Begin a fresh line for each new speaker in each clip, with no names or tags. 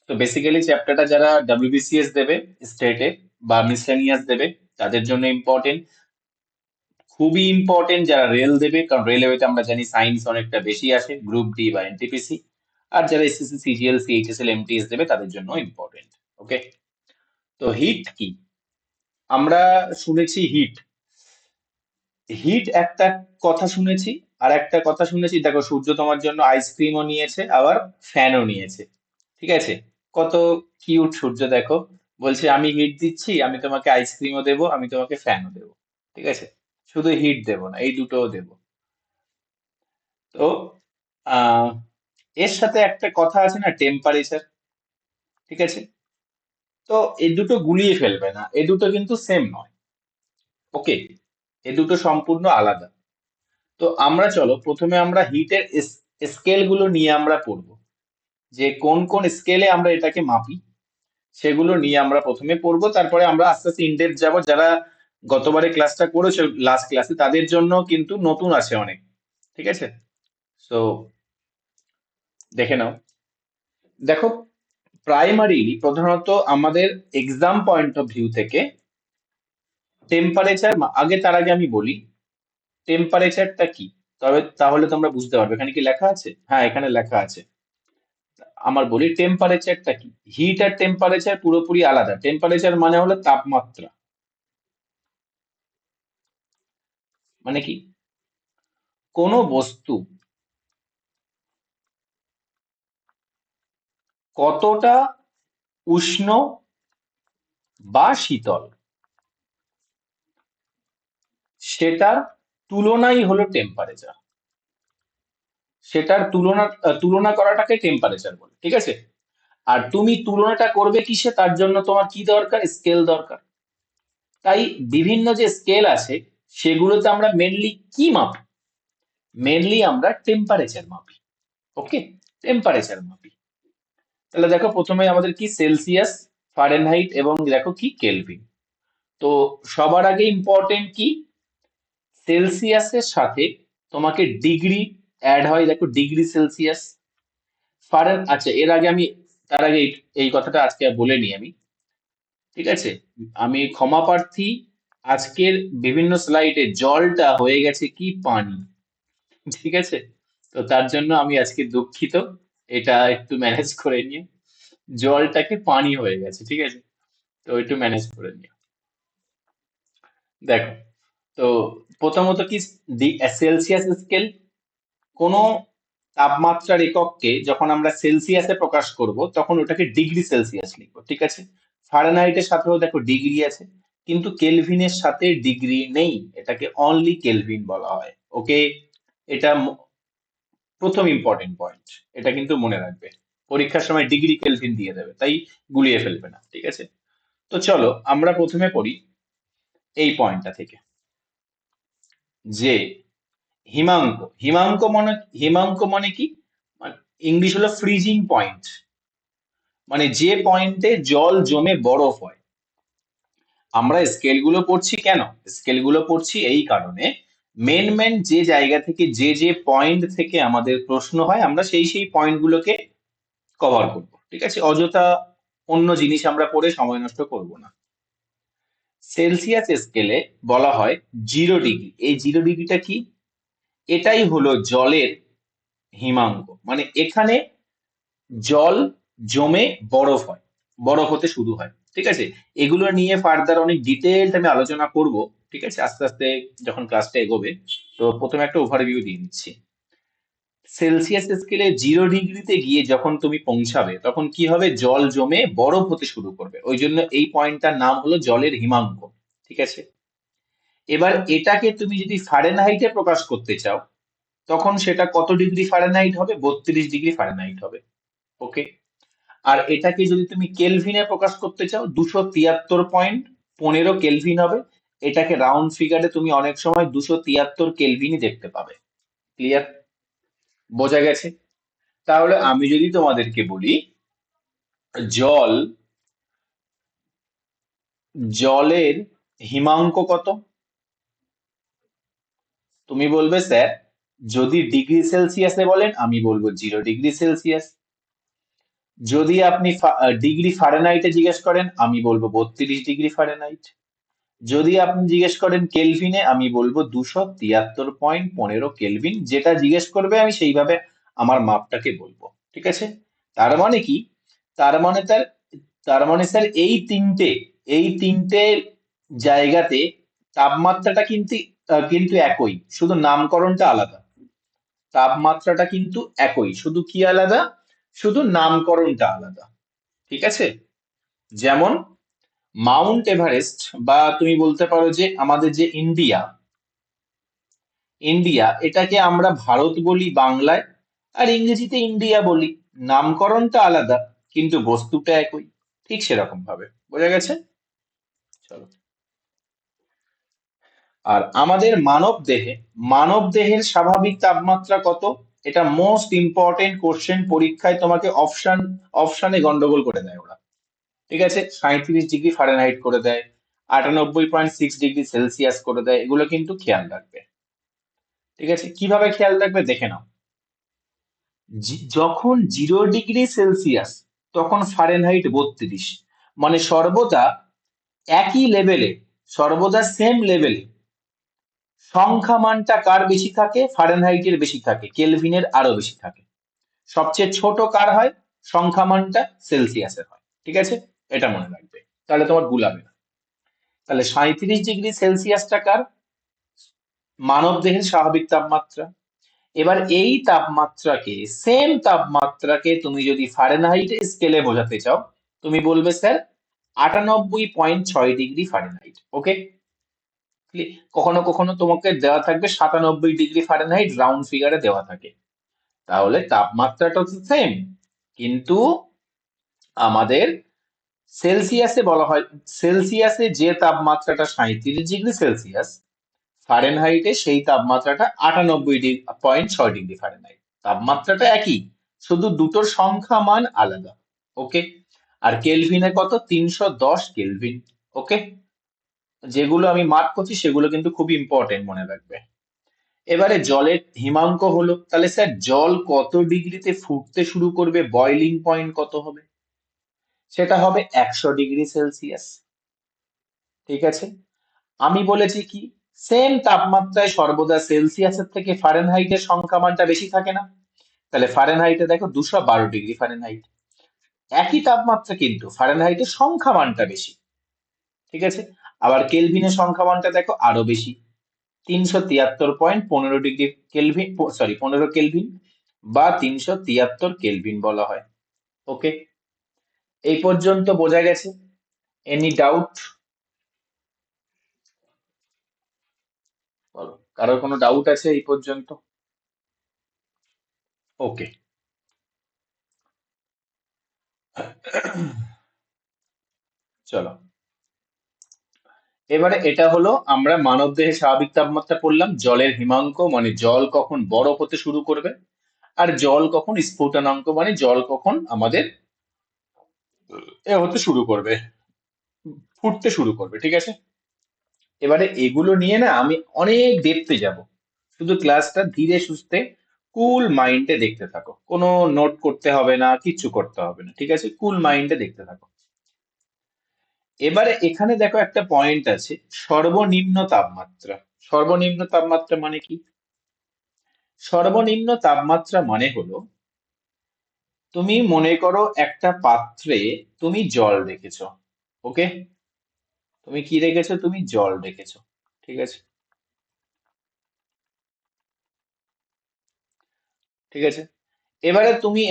তো বেসিক্যালি চ্যাপ্টারটা যারা ডাব্লিউবিসিএস দেবে স্টেটে বা মিসলেনিয়াস দেবে তাদের জন্য ইম্পর্টেন্ট, খুবই ইম্পর্টেন্ট যারা রেল দেবে, কারণ রেলওয়েতে আমরা জানি সায়েন্স অনেকটা বেশি আসে, গ্রুপ ডি বা এনটিপিসি। আর যারা এসএসসি সিজিএল সিএইচএসএল এমটিএস দেবে তাদের জন্য ইম্পর্টেন্ট। ওকে, তো হিট কি? আমরা শুনেছি হিট, হিট একটা কথা শুনেছি। আর একটা কথা শুনেছি, দেখো সূর্য তোমার জন্য আইসক্রিমও নিয়েছে আবার ফ্যানও নিয়েছে, ঠিক আছে? কত কিউট সূর্য, দেখো বলছে আমি হিট দিচ্ছি, আমি তোমাকে আইসক্রিমও দেবো, আমি তোমাকে ফ্যানও দেবো, ঠিক আছে? শুধু হিট দেবো না, এই দুটোও দেবো। তো আহ এর সাথে একটা কথা আছে না, টেম্পারেচার, ঠিক আছে? তো এই দুটো গুলিয়ে ফেলবে না, এ দুটো কিন্তু সেম নয়। ওকে, এ দুটো সম্পূর্ণ আলাদা। তো আমরা চলো প্রথমে আমরা হিটের স্কেল গুলো নিয়ে আমরা পড়বো, যে কোন কোন স্কেলে আমরা এটাকে মাপি, সেগুলো নিয়ে আমরা প্রথমে পড়বো। তারপরে আমরা আস্তে আস্তে ইনডেপথ যাবো। যারা গতবারে ক্লাসটা করেছে লাস্ট ক্লাসে, তাদের জন্য কিন্তু নতুন আছে অনেক, ঠিক আছে? তো দেখে নাও। দেখো, প্রাইমারি প্রধানত আমাদের এক্সাম পয়েন্ট অফ ভিউ থেকে টেম্পারেচার, আগে তার আগে আমি বলি টেম্পারেচারটা কি, তবে তাহলে তোমরা বুঝতে পারবে। এখানে কি লেখা আছে? হ্যাঁ, এখানে লেখা আছে। আমার বলি টেম্পারেচারটা কি। হিট আর টেম্পারেচার পুরোপুরি আলাদা। টেম্পারেচার মানে হলো তাপমাত্রা। মানে কি, কোনো বস্তু কতটা উষ্ণ বা শীতল, সেটার তুলনাই হলো টেম্পারেচার। সেটার তুলনা করাটাকে টেম্পারেচার বলে, ঠিক আছে? আর তুমি তুলনাটা করবে কিসে, তার জন্য তোমার কি দরকার? স্কেল দরকার। তাই বিভিন্ন যে স্কেল আছে সেগুলোতে আমরা মেনলি কি মাপি? মেনলি আমরা টেম্পারেচার মাপি। ওকে, টেম্পারেচার মাপি। তাহলে দেখো প্রথমে আমাদের কি, সেলসিয়াস, ফারেনহাইট এবং দেখো কি কেলভিন। তো সবার আগে ইম্পর্টেন্ট কি, সেলসিয়াসের সাথে তোমাকে ডিগ্রি অ্যাড হয়, দেখো ডিগ্রি সেলসিয়াস। আচ্ছা, এর আগে আমি, তার আগে এই কথাটা আজকে বলে নিই আমি, ঠিক আছে? আমি ক্ষমা প্রার্থী, আজকের বিভিন্ন স্লাইডে জলটা হয়ে গেছে কি পানি, ঠিক আছে? তো তার জন্য আমি আজকে দুঃখিত, এটা একটু ম্যানেজ করে নিয়ে, জলটাকে পানি হয়ে গেছে, ঠিক আছে? তো একটু ম্যানেজ করে নিও। দেখো, তো প্রথমত কি, সেলসিয়াস স্কেল, কোনো তাপমাত্রার একককে যখন আমরা সেলসিয়াসে প্রকাশ করব তখন ওটাকে ডিগ্রি সেলসিয়াস লিখবো, ঠিক আছে? ফারেনহাইটের সাথেও দেখো ডিগ্রি আছে, কিন্তু কেলভিনের সাথে ডিগ্রি নেই, এটাকে অনলি কেলভিন বলা হয়। ওকে, এটা প্রথম ইম্পর্টেন্ট পয়েন্ট, এটা কিন্তু মনে রাখবে। পরীক্ষার সময় ডিগ্রি কেলভিন দিয়ে দেবে, তাই গুলিয়ে ফেলবে না, ঠিক আছে? তো চলো আমরা প্রথমে পড়ি এই পয়েন্টটা থেকে, যে হিমাঙ্ক, হিমাঙ্ক মানে কি, ইংলিশ হলো ফ্রিজিং পয়েন্ট, মানে যে পয়েন্টে জল জমে বরফ হয়। আমরা স্কেল গুলো পড়ছি কেন? স্কেল গুলো পড়ছি এই কারণে, মেন মেন যে জায়গা থেকে যে যে পয়েন্ট থেকে আমাদের প্রশ্ন হয় আমরা সেই সেই পয়েন্ট গুলোকে কভার করব, ঠিক আছে? অযথা অন্য জিনিস আমরা পড়ে সময় নষ্ট করব না। সেলসিয়াস স্কেলে বলা হয় 0 ডিগ্রি। এই 0 ডিগ্রিটা কি? এটাই হলো জলের হিমাঙ্ক, মানে এখানে জল জমে বরফ হয়, বরফ হতে শুরু হয়, ঠিক আছে? এগুলো নিয়ে ফার্দার অনেক ডিটেলড আমি আলোচনা করব, ঠিক আছে, আস্তে আস্তে যখন ক্লাসটা এগোবে। তো প্রথমে একটা ওভারভিউ দিয়ে দিচ্ছি। সেলসিয়াস স্কেলে 0 ডিগ্রিতে গিয়ে যখন তুমি পৌঁছাবে তখন কি হবে, জল জমে বরফ হতে শুরু করবে, ওই জন্য এই পয়েন্টটার নাম হলো জলের হিমাঙ্ক, ঠিক আছে? এবার এটাকে তুমি যদি ফারেনহাইটে প্রকাশ করতে চাও তখন সেটা কত ডিগ্রি ফারেনহাইট হবে? 32 ডিগ্রি ফারেনহাইট হবে। ওকে, আর এটাকে যদি তুমি কেলভিনে প্রকাশ করতে চাও 273.15 কেলভিন হবে। এটাকে রাউন্ড ফিগারে তুমি অনেক সময় 273 কেলভিনই দেখতে পাবে। ক্লিয়ার? বোঝা গেছে? তাহলে আমি যদি তোমাদেরকে বলি জল, জলের হিমাঙ্ক কত, তুমি বলবে স্যার যদি ডিগ্রি সেলসিয়াসে বলেন আমি বলবো 0 ডিগ্রি সেলসিয়াস। যদি আপনি ডিগ্রি ফারেনহাইটে জিজ্ঞেস করেন আমি বলবো 32 ডিগ্রি ফারেনহাইট। যদি আপনি জিজ্ঞেস করেন কেলভিনে আমি বলবো 273.15 কেলভিন। যেটা জিজ্ঞেস করবে আমি সেইভাবে আমার মাপটাকে বলবো। ঠিক আছে? তার মানে কি? তার মানে তার তার মানে স্যার এই তিনটে জায়গাতে তাপমাত্রাটা কিন্তু একই, শুধু নামকরণটা আলাদা। তাপমাত্রাটা কিন্তু একই, শুধু কি আলাদা? শুধু নামকরণটা আলাদা। ঠিক আছে? যেমন মাউন্ট এভারেস্ট, বা তুমি বলতে পারো যে আমাদের যে ইন্ডিয়া, এটাকে আমরা ভারত বলি বাংলায়, আর ইংরেজিতে ইন্ডিয়া বলি। নামকরণটা আলাদা কিন্তু বস্তুটা একই। ঠিক সেরকম ভাবে বোঝা গেছে? চলো। আর আমাদের মানব দেহের স্বাভাবিক তাপমাত্রা কত? এটা মোস্ট ইম্পর্টেন্ট কোশ্চেন, পরীক্ষায় তোমাকে অপশনে গন্ডগোল করে দেয় ওরা। ঠিক আছে? 37 ডিগ্রি ফারেনহাইট করে দেয়, 98.6 ডিগ্রি সেলসিয়াস করে দেয়, এগুলো কিন্তু খেয়াল রাখবে। ঠিক আছে? কিভাবে খেয়াল রাখবে দেখে নাও। যখন 0 ডিগ্রি সেলসিয়াস তখন ফারেনহাইট 32। মানে সর্বদা একই লেভেলে, সর্বদা সেম লেভেলে সংখ্যা মানটা কার বেশি থাকে? ফারেনহাইটের বেশি থাকে, কেলভিনের আরো বেশি থাকে। সবচেয়ে ছোট কার হয়? সংখ্যা মানটা সেলসিয়াসের হয়। ঠিক আছে? এটা মনে রাখবে, তাহলে তোমার গুলাবে না। তাহলে 37 ডিগ্রি সেলসিয়াসটা কার? মানব দেহের স্বাভাবিক তাপমাত্রা। এবার এই তাপমাত্রাকে, সেম তাপমাত্রাকে তুমি যদি ফারেনহাইট স্কেলে বোঝাতে চাও, তুমি বলবে স্যার 98.6 ডিগ্রি ফারেনহাইট। ওকে? কখনো কখনো তোমাকে দেওয়া থাকবে 97 ডিগ্রি ফারেনহাইট, রাউন্ড ফিগারে দেওয়া থাকে। তাহলে তাপমাত্রাটা তো সেম, কিন্তু আমাদের সেলসিয়াসে বলা হয়, সেলসিয়াসে যে তাপমাত্রাটা 37 ডিগ্রি সেলসিয়াস, ফারেনহাইটে সেই তাপমাত্রাটা 98.6 ডিগ্রি ফারেনহাইট। তাপমাত্রাটা একই, শুধু দুটোর সংখ্যা মান আলাদা। ওকে? আর কেলভিনে কত? 310 কেলভিন। ওকে? যেগুলো আমি মার্ক করছি সেগুলো কিন্তু খুব ইম্পর্টেন্ট, মনে রাখবে। এবারে জলের হিমাঙ্ক হলো, তাহলে স্যার জল কত ডিগ্রিতে ফুটতে শুরু করবে, বয়লিং পয়েন্ট কত হবে? সেটা হবে 100 ডিগ্রি সেলসিয়াস। ঠিক আছে? আমি বলেছি কি, সেম তাপমাত্রায় সর্বদা সেলসিয়াসের থেকে ফারেনহাইটের সংখ্যা মানটা বেশি থাকে না? তাহলে ফারেনহাইটে দেখো 212 ডিগ্রি ফারেনহাইট। একই তাপমাত্রা কিন্তু ফারেনহাইটের সংখ্যা মানটা বেশি। ঠিক আছে? আবার কেলভিনের সংখ্যা মানটা দেখো আরো বেশি, 373.15 ডিগ্রি কেলভিন, সরি 15 কেলভিন, বা 373 কেলভিন বলা হয়। ওকে? এই পর্যন্ত বোঝা গেছে? Any doubt? বলো, কারোর কোনো ডাউট আছে এই পর্যন্ত? ওকে। চলো, এবারে এটা হলো আমরা মানবদেহের স্বাভাবিক তাপমাত্রা পড়লাম, জলের হিমাঙ্ক মানে জল কখন বরফ হতে শুরু করবে, আর জল কখন স্ফুটনাঙ্ক মানে জল কখন আমাদের হতে শুরু করবে, ফুটতে শুরু করবে। ঠিক আছে? এবারে এগুলো নিয়ে না আমি অনেক ডেপথে যাব, শুধু ক্লাসটা ধীরে সুস্থে কুল মাইন্ডে দেখতে থাকো, কোনো নোট করতে হবে না, কিচ্ছু করতে হবে না। ঠিক আছে? কুল মাইন্ডে দেখতে থাকো। এবারে এখানে দেখো একটা পয়েন্ট আছে, সর্বনিম্ন তাপমাত্রা। সর্বনিম্ন তাপমাত্রা মানে কি? সর্বনিম্ন তাপমাত্রা মানে হলো, তুমি মনে করো একটা পাত্রে তুমি জল রেখেছো। ওকে? তুমি কি রেখেছো? তুমি জল রেখেছো। ঠিক আছে? ঠিক আছে? এবারে তুমি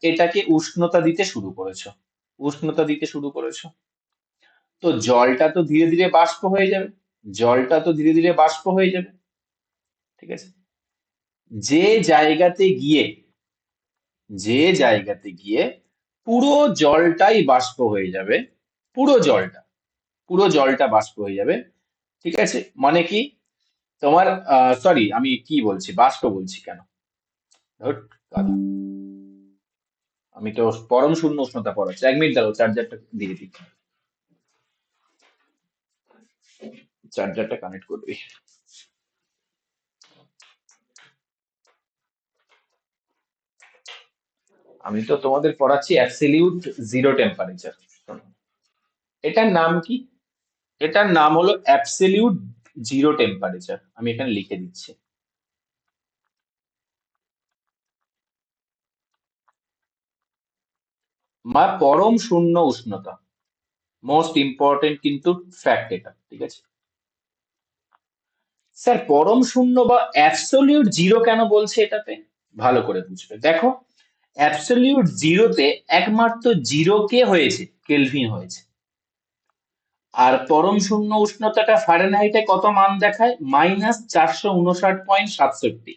এটাকে উষ্ণতা দিতে শুরু করেছো। উষ্ণতা দিতে শুরু করেছো, তো জলটা তো ধীরে ধীরে বাষ্প হয়ে যাবে। জলটা তো ধীরে ধীরে বাষ্প হয়ে যাবে। ঠিক আছে? যে জায়গাতে গিয়ে যে জায়গাতে গিয়ে পুরো জলটাই বাষ্প হয়ে যাবে, পুরো জলটা পুরো জলটা বাষ্প হয়ে যাবে। ঠিক আছে? মানে কি তোমার, সরি আমি কি বলছি, বাষ্প বলছি কেন, ধুর, গাধা। আমি তো পরম শূন্য উষ্ণতা পড়াচ্ছি, 1 মিনিট দাঁড়াও, চার্জারটা দিয়ে দিই। চার্জারটা কানেক্ট করবি। আমি তো তোমাদের পড়াচ্ছি অ্যাবসলিউট জিরো টেম্পারেচার। এটার নাম কি? এটার নাম হলো অ্যাবসলিউট জিরো টেম্পারেচার। আমি এখানে লিখে দিচ্ছি। পরম শূন্য উষ্ণতা, মোস্ট ইম্পর্টেন্ট কিন্তু ফ্যাক্ট এটা, ঠিক আছে? স্যার পরম শূন্য বা অ্যাবসলিউট জিরো কেন বলছে এটাতে? ভালো করে বুঝবে, দেখো অ্যাবসলিউট জিরোতে একমাত্র জিরো কে হয়েছে, কেলভিন হয়েছে। আর পরম শূন্য উষ্ণতাটা ফারেনহাইটে কত মান দেখায়? -459.67।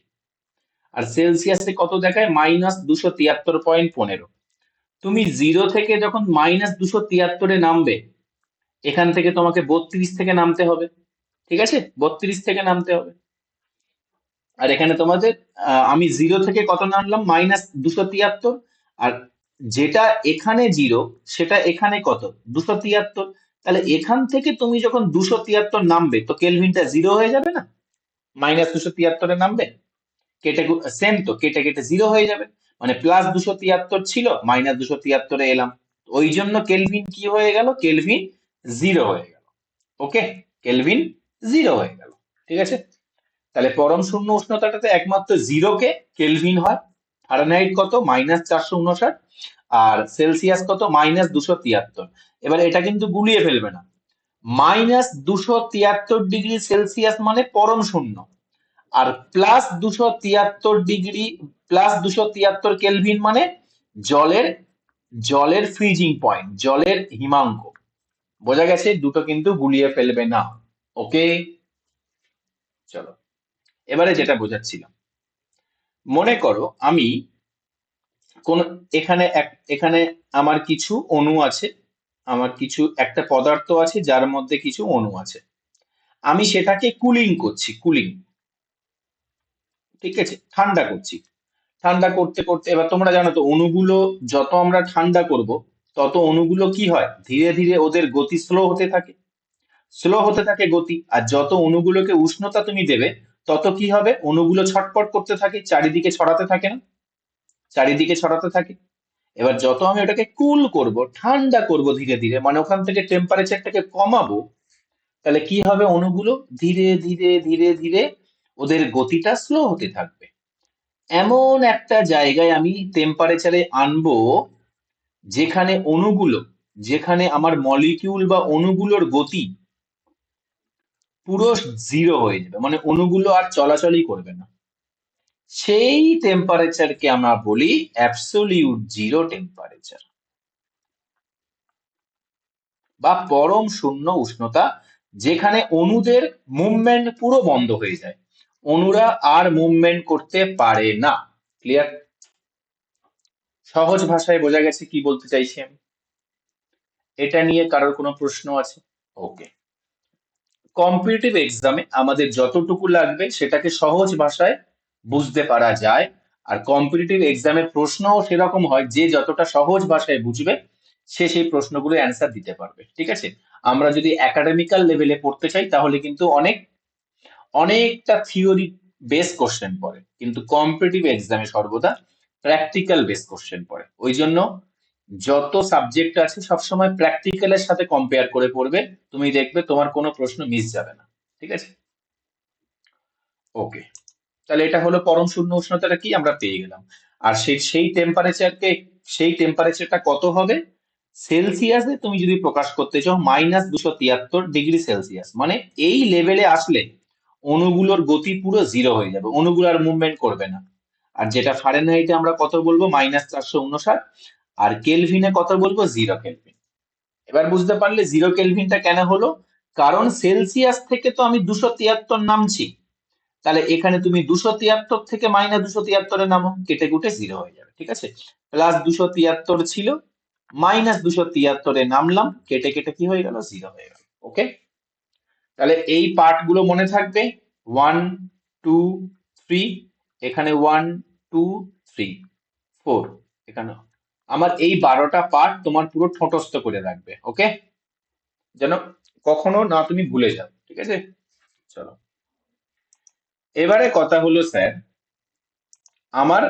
আর সেলসিয়াসে কত দেখায়? -273.15। তুমি জিরো থেকে যখন -273-এ নামবে, এখান থেকে তোমাকে 32 থেকে নামতে হবে, ঠিক আছে? 32 থেকে নামতে হবে। আর এখানে তোমাদের আমি জিরো থেকে কত নামলাম? -273। আর যেটা এখানে জিরো, সেটা এখানে কত? 273। তাহলে এখান থেকে তুমি যখন 273 নামবে, তো কেলভিনটা জিরো হয়ে যাবে না? -273-এ নামবে, কেটে সেম তো, কেটে কেটে জিরো হয়ে যাবে। মানে +273 ছিল, -273-এ এলাম, ওই জন্য কেলভিন কি হয়ে গেল? কেলভিন জিরো হয়ে গেল। ওকে, কেলভিন জিরো হয়ে গেল, ঠিক আছে? তাহলে পরম শূন্য উষ্ণতাটাতে একমাত্র জিরো কে কেলভিন হয়। ফারেনহাইট কত? -459। আর সেলসিয়াস কত? -273। এবার এটা কিন্তু গুলিয়ে ফেলবে না। -273 ডিগ্রি সেলসিয়াস মানে পরম শূন্য, আর +273 কেলভিন মানে জলের জলের ফ্রিজিং পয়েন্ট, জলের হিমাঙ্ক। বোঝা গেছে? দুটো কিন্তু গুলিয়ে ফেলবে না। ওকে, চলো এবারে যেটা বোঝাচ্ছিলাম, মনে করো আমি কোন এখানে আমার কিছু অণু আছে, আমার কিছু একটা পদার্থ আছে যার মধ্যে কিছু অণু আছে, আমি সেটাকে কুলিং করছি, কুলিং, ঠিক আছে, ঠান্ডা করছি। ঠান্ডা করতে করতে এবার তোমরা জানো তো, অণুগুলো যত আমরা ঠান্ডা করব, তত অণুগুলো কি হয়? ধীরে ধীরে ওদের গতি স্লো হতে থাকে, স্লো হতে থাকে গতি। আর যত অণুগুলোকে উষ্ণতা তুমি দেবে, তত কি হবে? অণুগুলো ছটপট করতে থাকে, চারিদিকে ছড়াতে থাকে না? চারিদিকে ছড়াতে থাকে। এবার যত আমি ওটাকে কুল করব, ঠান্ডা করব ধীরে ধীরে, মানে ওখান থেকে টেম্পারেচারটাকে কমাবো, তাহলে কি হবে? অণুগুলো ধীরে ধীরে ধীরে ধীরে ওদের গতিটা স্লো হতে থাকবে। এমন একটা জায়গায় আমি টেম্পারেচারে আনবো, যেখানে অণুগুলো, যেখানে আমার মলিকিউল বা অণুগুলোর গতি পুরো জিরো হয়ে যাবে, মানে অণুগুলো আর চলাচলই করবে না। সেই টেম্পারেচারকে আমরা বলি অ্যাবসোলিউট জিরো টেম্পারেচার বা পরম শূন্য উষ্ণতা, যেখানে অণুদের মুভমেন্ট পুরো বন্ধ হয়ে যায়, অণুরা আর মুভমেন্ট করতে পারে না। ক্লিয়ার? সহজ ভাষায় বোঝা গেছে কি বলতে চাইছি আমি? এটা নিয়ে কারোর কোনো প্রশ্ন আছে? ওকে, কম্পিটিটিভ এক্সামে আমাদের যতটুকু লাগবে সেটাকে সহজ ভাষায় বুঝতে পারা যায়। আর কম্পিটিটিভ এক্সামের প্রশ্নও সেরকম হয়, যে যতটা সহজ ভাষায় বুঝবে সে সেই প্রশ্নগুলো অ্যান্সার দিতে পারবে, ঠিক আছে? আমরা যদি একাডেমিক্যাল লেভেলে পড়তে চাই, তাহলে কিন্তু অনেকটা থিওরি বেস কোশ্চেন পড়ে, কিন্তু কম্পিটিটিভ এক্সামে সর্বদা প্র্যাকটিক্যাল বেস কোশ্চেন পড়ে। ওই জন্য যত সাবজেক্ট আছে সবসময় প্র্যাকটিক্যালের সাথে কম্পেয়ার করে পড়বে, তুমি দেখবে তোমার কোনো প্রশ্ন মিস যাবে না, ঠিক আছে? ওকে, তাহলে এটা হলো পরম শূন্য উষ্ণতাটা কি আমরা পেয়ে গেলাম। আর সেই টেম্পারেচারটা কত হবে? সেলসিয়াসে তুমি যদি প্রকাশ করতে চাও, -273 ডিগ্রি সেলসিয়াস, মানে এই লেভেলে আসলে অণুগুলোর গতি পুরো জিরো হয়ে যাবে, অণুগুলো আর মুভমেন্ট করবে না। আর যেটা ফারেনহাইটে আমরা কত বলবো? -459। আর কেলভিনে কত বলবো? Zero kelvin. এবার বুঝতে পারলে জিরো কেলভিনটা কেন হলো? কারণ সেলসিয়াস থেকে তো আমি 273 নামছি, তাহলে এখানে তুমি 273 থেকে -273-এ নামো, কেটে কুটে জিরো হয়ে যাবে, ঠিক আছে? +273 ছিল, -273-এ নামলাম, কেটে কেটে কি হয়ে গেল? জিরো হয়ে গেল। ওকে, তাহলে এই পার্ট গুলো মনে থাকবে। 1 2 3, এখানে 1 2 3 4, এখানে আমার এই 12টা পার্ট তোমার পুরো ঠোঁটস্থ করে রাখবে। ওকে, যেন কখনো না তুমি ভুলে যাও, ঠিক আছে? চলো, এবারে কথা হলো স্যার, আমার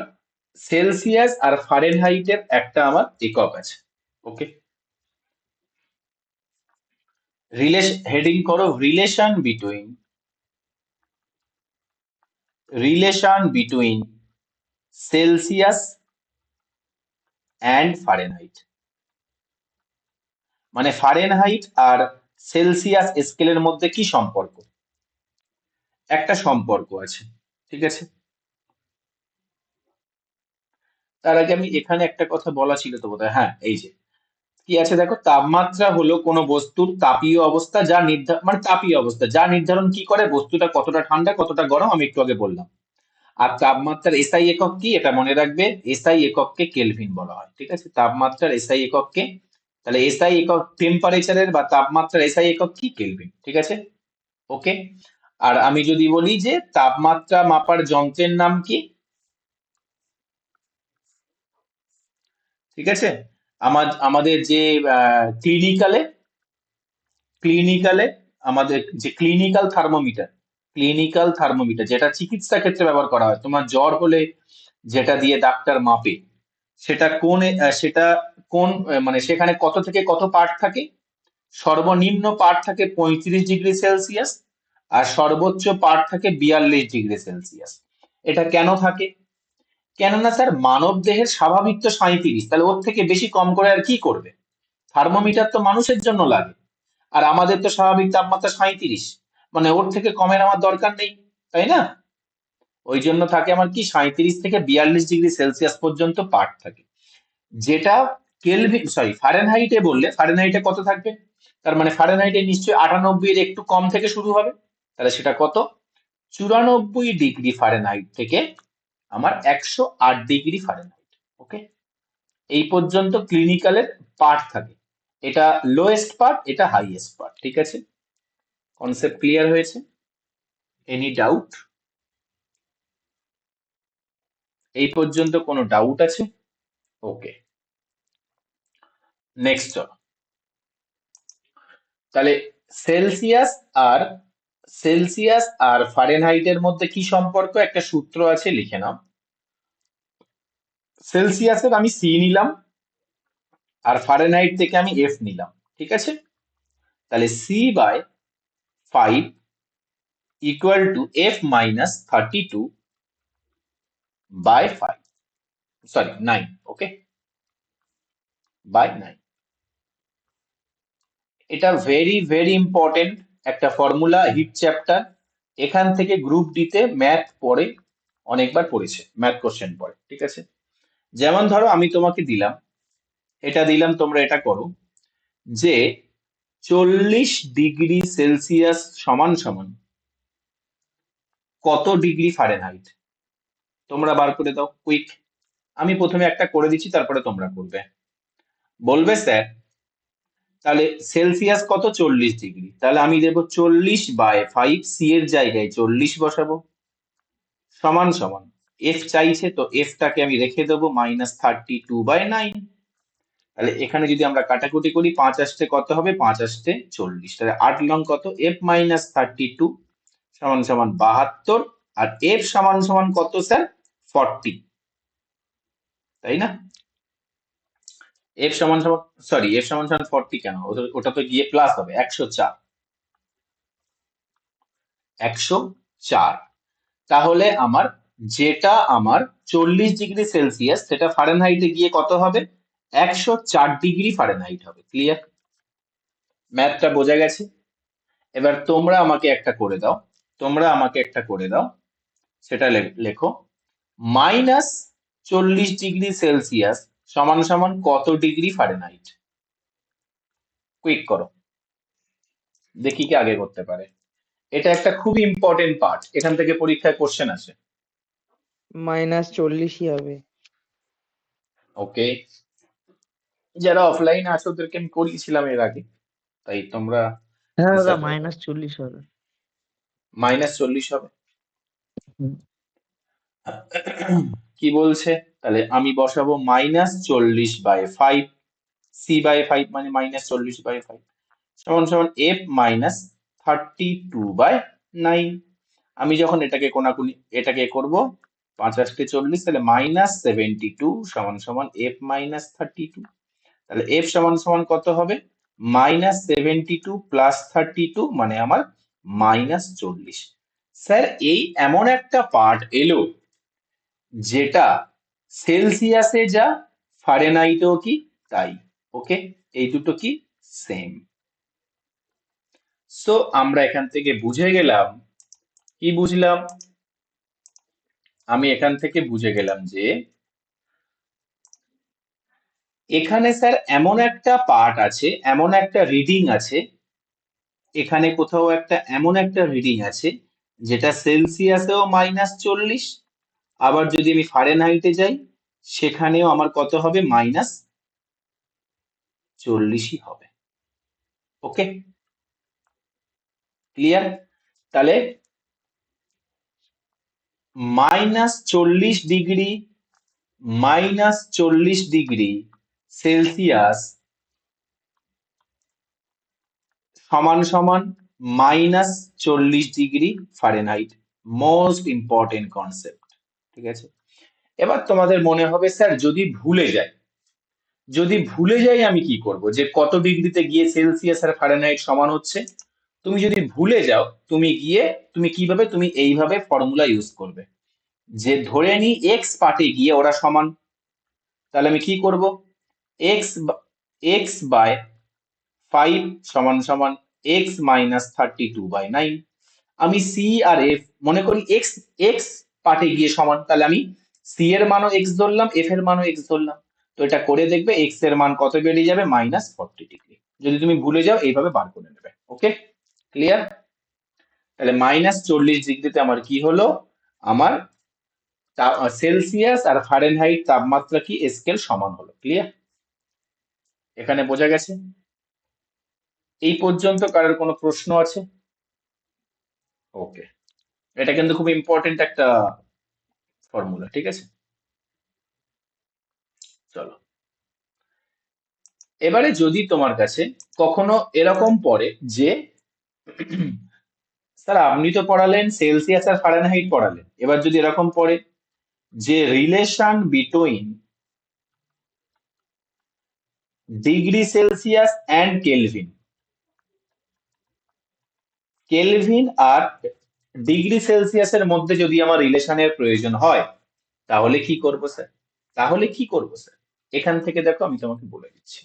সেলসিয়াস আর ফারেনহাইটের একটা আমার একক আছে। ওকে, হেডিং করো relation between Celsius and Fahrenheit. মানে ফারেনহাইট আর সেলসিয়াস স্কেলের মধ্যে কি সম্পর্ক? একটা সম্পর্ক আছে, ঠিক আছে। তার আগে আমি এখানে একটা কথা বলা ছিল তো বোধহয়, হ্যাঁ এই যে কি আছে দেখো, তাপমাত্রা হলো কোনো বস্তুর তাপীয় অবস্থা যা মানে তাপীয় অবস্থা যা নির্ধারণ কি করে বস্তুটা কতটা ঠান্ডা কতটা গরম, আমি একটু আগে বললাম। আর তাপমাত্রার এসআই একক কি এটা মনে রাখবে, এসআই একককে কেলভিন বলা হয়, ঠিক আছে। তাপমাত্রার এসআই একককে, তাহলে এসআই একক টেম্পারেচারের বা তাপমাত্রার এসআই একক কি, কেলভিন, ঠিক আছে। ওকে, আর আমি যদি বলি যে তাপমাত্রা মাপার যন্ত্রের নাম কি, ঠিক আছে। আমাদের যে ক্লিনিক্যালে ক্লিনিক্যালে আমাদের যে ক্লিনিক্যাল থার্মোমিটার যেটা চিকিৎসা ক্ষেত্রে ব্যবহার করা হয়, তোমার জ্বর হলে যেটা দিয়ে ডাক্তার মাপে, সেটা মানে সেখানে কত থেকে কত পার্ট থাকে? সর্বনিম্ন পার্ট থাকে 35°C আর সর্বোচ্চ পার্ট থাকে 42°C। এটা কেন থাকে? কেননা স্যার মানব দেহের স্বাভাবিক তো 37, তাহলে ওর থেকে বেশি কম করে আর কি করবে? থার্মোমিটার তো মানুষের জন্য লাগে, আর আমাদের তো স্বাভাবিক তাপমাত্রা 37, মানে ওর থেকে কমের আমার দরকার নেই, তাই না? ওই জন্য থাকে আমার কি 37 থেকে 42°C পর্যন্ত পার্ট থাকে, যেটা ফারেনহাইটে বললে ফারেনহাইটে কত থাকবে? তার মানে ফারেনহাইটে নিশ্চয়ই 98 এর একটু কম থেকে শুরু হবে, তাহলে সেটা কত? 94°F থেকে আমার 108°F। ওকে, এই পর্যন্ত ক্লিনিক্যালের পার্ট থাকে। এটা লোয়েস্ট পার্ট, এটা হাইয়েস্ট পার্ট, ঠিক আছে। কনসেপ্ট ক্লিয়ার হয়েছে? Any doubt? এই পর্যন্ত কোনো ডাউট আছে? ওকে, নেক্সট চলো। তাহলে সেলসিয়াস আর ফারেনহাইটের মধ্যে কি সম্পর্ক, একটা সূত্র আছে, লিখে নাও। সেলসিয়াসের আমি সি নিলাম আর ফারেনহাইট থেকে আমি এফ নিলাম, ঠিক আছে। তাহলে C/5 = F-32/5, 9, ওকে, বাই 9। এটা ভেরি ভেরি ইম্পর্টেন্ট একটা ফর্মুলা, হিট চ্যাপ্টার। এখান থেকে গ্রুপ ডিতে ম্যাথ পড়ে, অনেকবার পড়েছে, ম্যাথ কোশ্চেন পড়ে, ঠিক আছে। যেমন ধরো আমি তোমাকে দিলাম, এটা দিলাম, তোমরা এটা করো যে 40°C সমান সমান কত ডিগ্রি ফারেনহাইট? তোমরা বার করে দাও কুইক। আমি প্রথমে একটা করে দিচ্ছি, তারপরে তোমরা করবে। বলবে স্যার তাহলে সেলসিয়াস কত? 40°, তাহলে আমি দেবো 40/5, সি এর জায়গায় 40 বসাবো, সমান সমান এফ চাইছে তো এফটাকে আমি রেখে দেবো -32/9। তাহলে এখানে যদি আমরা কাটাকুটি করি, 5 কত হবে? 5 40, তাহলে 8 কত? F-32 সমান সমান 72, আর এফ সমান সমান কত স্যার? 40, তাই না? এফ সমান সমান 40 কেন? ওটা তো গিয়ে প্লাস হবে, 104। 104, তাহলে যেটা আমার 40°C সেটা ফারেনহাইটে গিয়ে কত হবে? 104°F হবে। ক্লিয়ার? ম্যাথটা বোঝা গেছে? এবার তোমরা আমাকে একটা করে দাও, সেটা লেখো -40°C সমান সমান কত ডিগ্রি ফারেনহাইট? কুইক করো, দেখি কে আগে করতে পারে। এটা একটা খুব ইম্পর্টেন্ট পার্ট, এখান থেকে পরীক্ষায় কোশ্চেন আসে।
-40ই হবে।
ওকে, যারা অফলাইনে আছো ওদেরকে আমি করিয়েছিলাম এর আগে, তাই তোমরা
হ্যাঁ দাদা,
অ্যান্সার করো।
-40 হবে।
-40 হবে?
হুম।
কি বলছে? তাহলে আমি বসাবো -40/5, C/5 মানে -40/5 সমান সমান F-32/9। আমি যখন এটাকে কোনাকুনি এটাকে করব, 5×8 = 40, তাহলে -72 সমান সমান f - 32। তাহলে f সমান সমান কত হবে? -72 + 32 মানে আমার -40। স্যার এই এমন একটা পার্ট এলো যেটা সেলসিয়াসে যা ফারেনহাইটেও কি তাই। ওকে, এই দুটো কি সেম। সো আমরা এখান থেকে বুঝে গেলাম, কি বুঝলাম? আমি এখান থেকে বুঝে গেলাম যে এখানে স্যার এমন একটা পার্ট আছে, এমন একটা রিডিং আছে, এখানে কোথাও একটা এমন একটা রিডিং আছে যেটা সেলসিয়াসেও -40, আবার যদি আমি ফারেনহাইটে যাই সেখানেও আমার কত হবে? -40ই হবে। ওকে, ক্লিয়ার? তাহলে -40 ডিগ্রি, -40 ডিগ্রি সেলসিয়াস সমান সমান -40 degree Fahrenheit. Most important concept, ঠিক আছে? এবার তোমাদের মনে হবে স্যার যদি ভুলে যাই আমি কি করব, যে কত ডিগ্রিতে গিয়ে সেলসিয়াস আর ফারেনহাইট সমান হচ্ছে? তুমি যদি ভুলে যাও, তুমি কিভাবে, তুমি এইভাবে ফর্মুলা ইউজ করবে, যে ধরে নি এক্স পার্টে গিয়ে ওরা সমান, তাহলে আমি কি করব? এক্স বাই 5 সমান সমান x - 32/9। আমি সি আর এফ মনে করি এক্স এক্স পার্টে গিয়ে সমান, তাহলে আমি সি এর মানও এক্স ধরলাম, এফ এর মানও এক্স ধরলাম। তো এটা করে দেখবে এক্স এর মান কত বেরিয়ে যাবে? -40 ডিগ্রি। যদি তুমি ভুলে যাও এইভাবে বার করে নেবে। ওকে, ক্লিয়ার? তাহলে -40 ডিগ্রিতে আমার কি হলো? আমার সেলসিয়াস আর ফারেনহাইট তাপমাত্রা কি স্কেল সমান হলো। ক্লিয়ার? এখানে বোঝা গেছে? এই পর্যন্ত কারোর কোনো প্রশ্ন আছে? ওকে, এটা কিন্তু খুব ইম্পর্টেন্ট একটা ফর্মুলা, ঠিক আছে? চলো, এবারে যদি তোমার কাছে কখনো এরকম পড়ে যে স্যার আপনি তো পড়ালেন সেলসিয়াস আর ফারেনহাইট পড়ালেন, এবার যদি এরকম পড়ে যে relation between degree celsius and kelvin আর ডিগ্রি সেলসিয়াসের মধ্যে যদি আমার রিলেশনের প্রয়োজন হয়, তাহলে কি করব স্যার? এখান থেকে দেখো আমি তোমাকে বলে দিচ্ছি।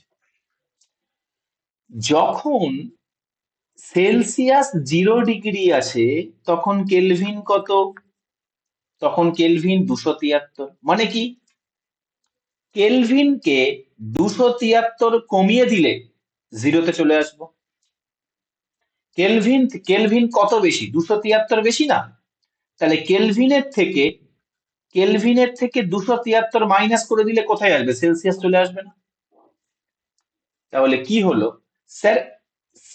যখন সেলসিয়াস 0 ডিগ্রি আছে তখন কেলভিন কত? তখন কেলভিন 273। মানে কি? কেলভিনকে 273 কমিয়ে দিলে জিরোতে চলে আসবো। কেলভিন কত বেশি? 273 বেশি না? তাহলে কেলভিনের থেকে 273 মাইনাস করে দিলে কোথায় আসবে? সেলসিয়াস চলে আসবে না? তাহলে কি হলো স্যার?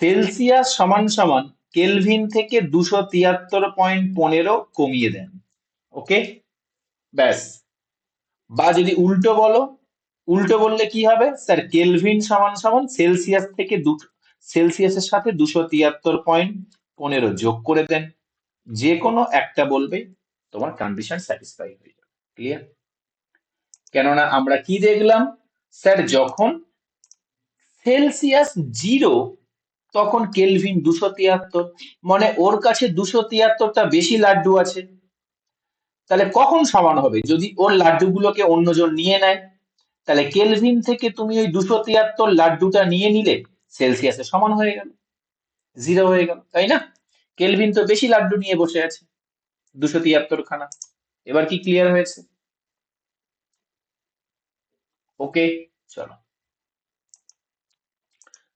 সেলসিয়াস সমান সমান কেলভিন থেকে 273.15 কমিয়ে দেন। ওকে, ব্যাস। বা যদি উল্টো বললে কি হবে স্যার? কেলভিন সমান সমান সেলসিয়াসের সাথে 273.15 যোগ করে দেন। যে কোনো একটা বলবে, তোমার কন্ডিশন স্যাটিসফাই হয়ে যাবে। ক্লিয়ার? কেননা আমরা কি দেখলাম স্যার, যখন সেলসিয়াস 0 তখন কেলভিন 273, মানে ওর কাছে 273টা বেশি লাড্ডু আছে। তাহলে কখন সমান হবে? যদি ওর লাড্ডুগুলোকে অন্যজন নিয়ে নেয়, তাহলে কেলভিন থেকে তুমি ওই 273 লাড্ডুটা নিয়ে নিলে সেলসিয়াসে সমান হয়ে গেল, 0 হয়ে গেল, তাই না? কেলভিন তো বেশি লাড্ডু নিয়ে বসে আছে, 273 খানা। এবার কি ক্লিয়ার হয়েছে? ওকে, চলো,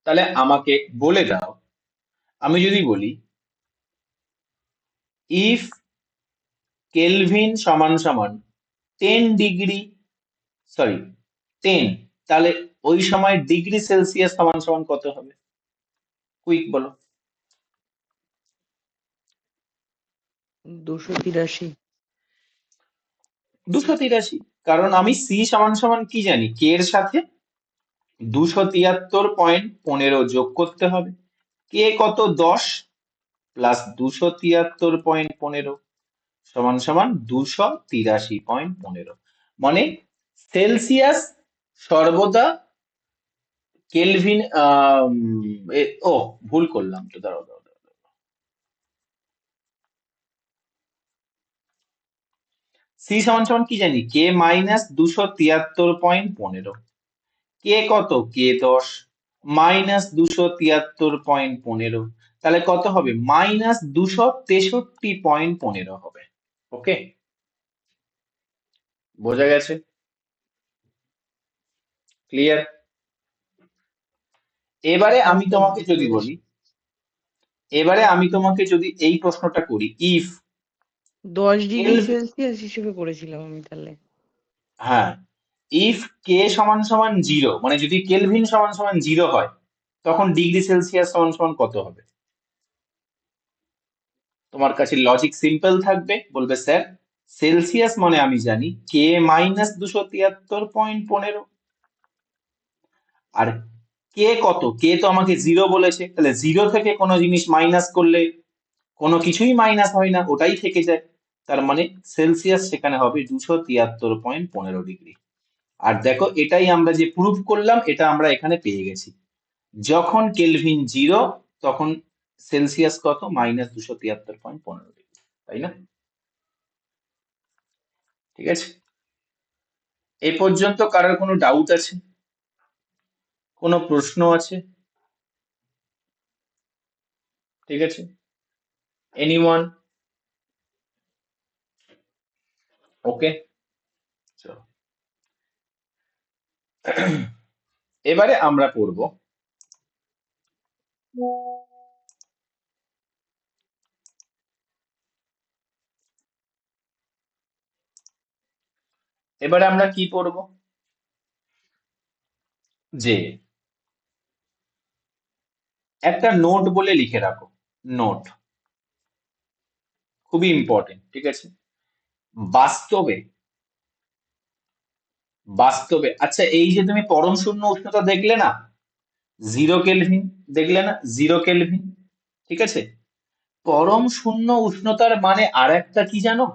তাহলে আমাকে বলে দাও, আমি যদি বলি ইফ কেলভিন সমান সমান 10 ডিগ্রি, সরি 10, তাহলে ওই সময় ডিগ্রি সেলসিয়াস সমান সমান কত হবে? কুইক বলো।
283।
283, কারণ আমি সি সমান সমান কি জানি? কে এর সাথে 273.15 যোগ করতে হবে। কে কত? 10 প্লাস 273.15, সমান সমান 283.15, মানে সেলসিয়াস সর্বদা কেলভিন ও ভুল করলাম তো, দাঁড়াও দাঁড়াও দাঁড়াও। সি সমান সমান কি জানি, কে মাইনাস 273.15, কে কত, কে 10 মাইনাস 273.15, তাহলে কত হবে, মাইনাস 263.15 হবে। ওকে, বোঝা গেছে? ক্লিয়ার? এবারে
হ্যাঁ
আমি
স্যার
তোমাকে
বুঝতে
যদি
পেরেছি।
বলি, এবারে আমি তোমাকে যদি এই প্রশ্নটা করি, ইফ
10 ডিগ্রি সেলসিয়াস হিসেবে করেছিলাম আমি তাহলে।
হ্যাঁ, ইফ কে সমান সমান 0, মানে যদি কেলভিন সমান সমান 0 হয়, তখন ডিগ্রি সেলসিয়াস সমান সমান কত হবে? তোমার কাছে লজিক সিম্পল থাকবে, বলবে স্যার সেলসিয়াস মানে আমি জানি কে মাইনাস 273.15, আর কে কত, কে তো আমাকে 0 বলেছে, তাহলে 0 থেকে কোনো জিনিস মাইনাস করলে কোনো কিছুই মাইনাস হয় না, ওটাই থেকে যায়। তার মানে সেলসিয়াস সেখানে হবে 273.15 ডিগ্রি। আর দেখো, এটাই আমরা যে প্রুফ করলাম, এটা আমরা এখানে পেয়ে গেছি। যখন কেলভিন 0, তখন সেলসিয়াস কত, মাইনাস 273.15 ডিগ্রি, তাই না? ঠিক আছে, এ পর্যন্ত কারোর কোনো ডাউট আছে, কোনো প্রশ্ন আছে? ঠিক আছে, এনিওয়ান? ওকে, চলো এবারে আমরা পড়ব এবারে আমরা কি পড়ব, যে একটা নোট বলে লিখে রাখো, নোট খুবই ইম্পর্টেন্ট। ঠিক আছে, বাস্তবে, বাস্তবে আচ্ছা, এই যে তুমি পরম শূন্য উষ্ণতা দেখলে না, 0 কেলভিন, দেখলে না 0 কেলভিন, ঠিক আছে, পরম শূন্য উষ্ণতার মানে আর একটা কি জানো,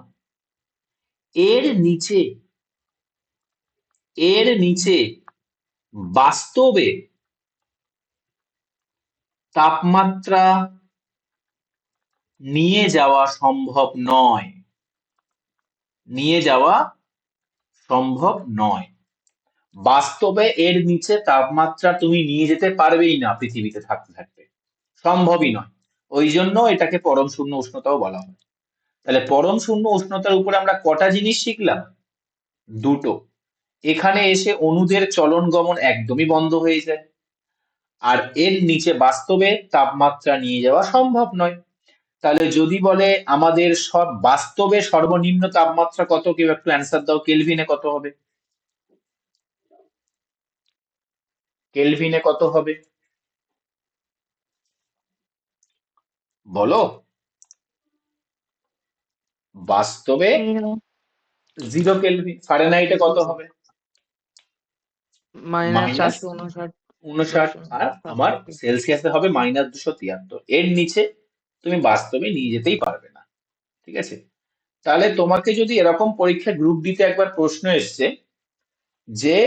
এর নিচে, এর নিচে বাস্তবে তাপমাত্রা নিয়ে যাওয়া সম্ভব নয়, নিয়ে যাওয়া সম্ভব নয়। বাস্তবে এর নিচে তাপমাত্রা তুমি নিয়ে যেতে পারবেই না, পৃথিবীতে থাকতে থাকতে সম্ভবই নয়। ওই জন্য এটাকে পরম শূন্য উষ্ণতাও বলা হয়। তাহলে পরম শূন্য উষ্ণতার উপরে আমরা কটা জিনিস শিখলাম, দুটো। এখানে এসে অণুদের চলন গমন একদমই বন্ধ হয়ে যায়, আর এর নিচে বাস্তবে তাপমাত্রা নিয়ে যাওয়া সম্ভব নয়। তাহলে যদি বলে আমাদের সব বাস্তবে সর্বনিম্ন তাপমাত্রা কত, কেউ একটু অ্যান্সার দাও, কেলভিনে কত হবে, কেলভিনে কত হবে বলো? বাস্তবে 0 কেলভিন। ফারেনহাইটে কত হবে?
Minus
minus
459।
59। আর আমার সেলসিয়াসে হবে মাইনাস 273। এর নিচে তুমি বাস্তবে নিয়ে যেতেই পারবে না। ঠিক আছে, তাহলে তোমাকে যদি এরকম পরীক্ষা গ্রুপ ডিতে একবার প্রশ্ন এসছে যে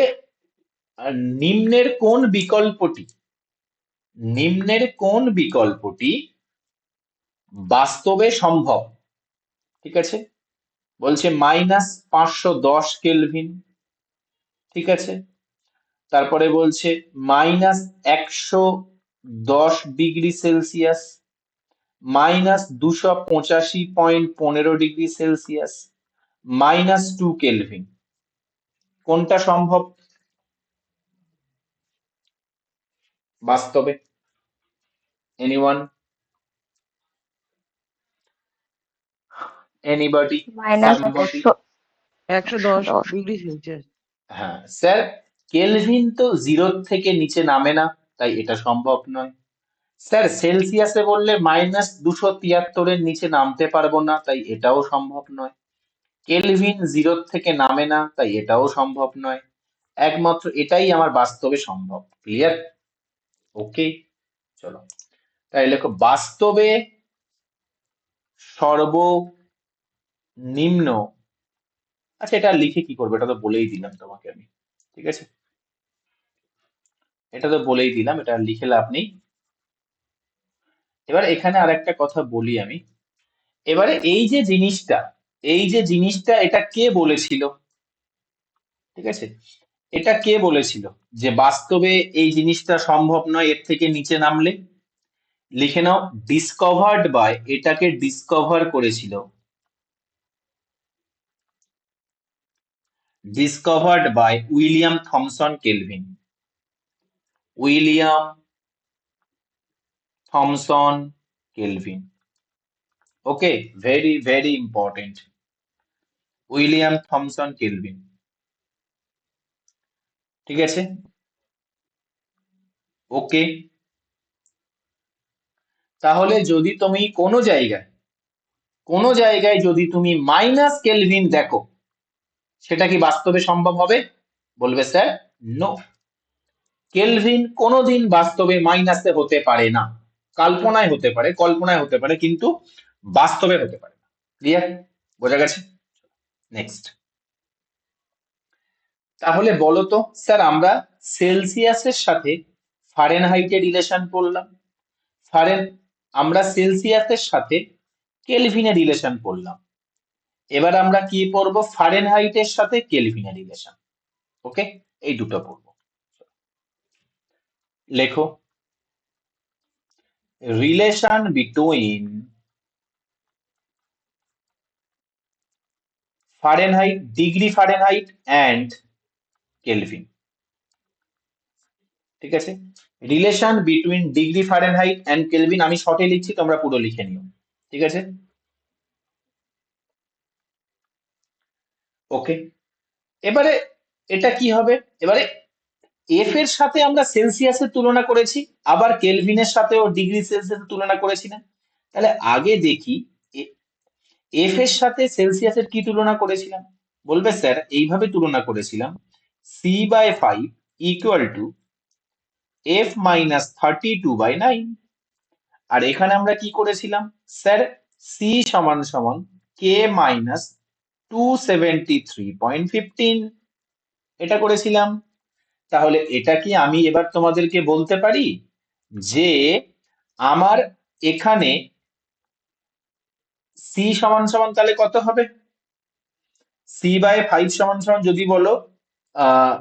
নিম্নের কোন বিকল্পটি, নিম্নের কোন বিকল্পটি বাস্তবে সম্ভব, ঠিক আছে, বলছে -510 কেলভিন, ঠিক আছে, তারপরে বলছে -110 degree Celsius, -285.15 degree Celsius, -2 kelvin, কোনটা সম্ভব বাস্তবে? Anyone? Anybody?
Minus
somebody?
110 degree Celsius.
হ্যাঁ স্যার, কেলভিন তো 0 থেকে নিচে নামে না, তাই এটা সম্ভব নয়। স্যার সেলসিয়াসে বললে -273-এর নিচে নামতে পারবো না, তাই এটাও সম্ভব নয়। কেলভিন 0 থেকে নামে না, তাই এটাও সম্ভব নয়। একমাত্র এটাই আমার বাস্তবে সম্ভব। ক্লিয়ার? ওকে, চলো তাই লেখো, বাস্তবে নিম্ন, আচ্ছা এটা লিখে কি করবো, এটা তো বলেই দিলাম তোমাকে আমি, ঠিক আছে, এটা তো বলেই দিলাম, এটা আর লিখে লাভ নেই। এবার এখানে আরেকটা কথা বলি আমি, এবারে এই যে জিনিসটা এটা কে বলেছিল, ঠিক আছে, এটা কে বলেছিল যে বাস্তবে এই জিনিসটা সম্ভব নয় এর থেকে নিচে নামলে? লিখে নাও, ডিসকভার্ড বাই, এটাকে ডিসকভার করেছিল, discovered by William Thomson Kelvin, William Thomson Kelvin. Okay, very very important, William Thomson Kelvin, ঠিক আছে, ওকে। তাহলে যদি তুমি কোনো জায়গায় যদি তুমি মাইনাস কেলভিন দেখো, সেটা কি বাস্তবে সম্ভব হবে? বলবে স্যার নো, কেলভিন কোনোদিন বাস্তবে মাইনাসে হতে পারে না, কল্পনায় হতে পারে কিন্তু বাস্তবে হতে পারে না। ক্লিয়ার? বোঝা গেছে? নেক্সট, তাহলে বলো তো স্যার, আমরা সেলসিয়াসের সাথে ফারেনহাইটের রিলেশন পড়লাম, ফারেন আমরা সেলসিয়াসের সাথে কেলভিনের রিলেশন পড়লাম, এবার আমরা কি পড়বো? ফারেনহাইটের সাথে কেলভিনের রিলেশন। ওকে, এই দুটো পড়বো। লেখো, relation between Fahrenheit, degree Fahrenheit and kelvin, ঠিক আছে, relation between degree Fahrenheit and kelvin, আমি শর্টে লিখছি, তোমরা পুরো লিখে নিও, ঠিক আছে, ওকে। এবারে এটা কি হবে? এবারে এফ এর সাথে আমরা সেলসিয়াসের তুলনা করেছি, আবার কেলভিনের সাথেও ডিগ্রি সেলসিয়াসের তুলনা করেছি না? তাহলে আগে দেখি এফ এর সাথে সেলসিয়াসের কি তুলনা করেছিলাম। বলবে স্যার এইভাবে তুলনা করেছিলাম, C/5 ইকুয়াল টু F-32/9। আর এখানে আমরা কি করেছিলাম স্যার? সি সমান সমান K-273.15, এটা করেছিলাম। তাহলে এটা কি আমি এবার তোমাদেরকে বলতে পারি যে আমার এখানে সি সমান সমান তাহলে কত হবে? C/5 সমান সমান যদি বলো, আহ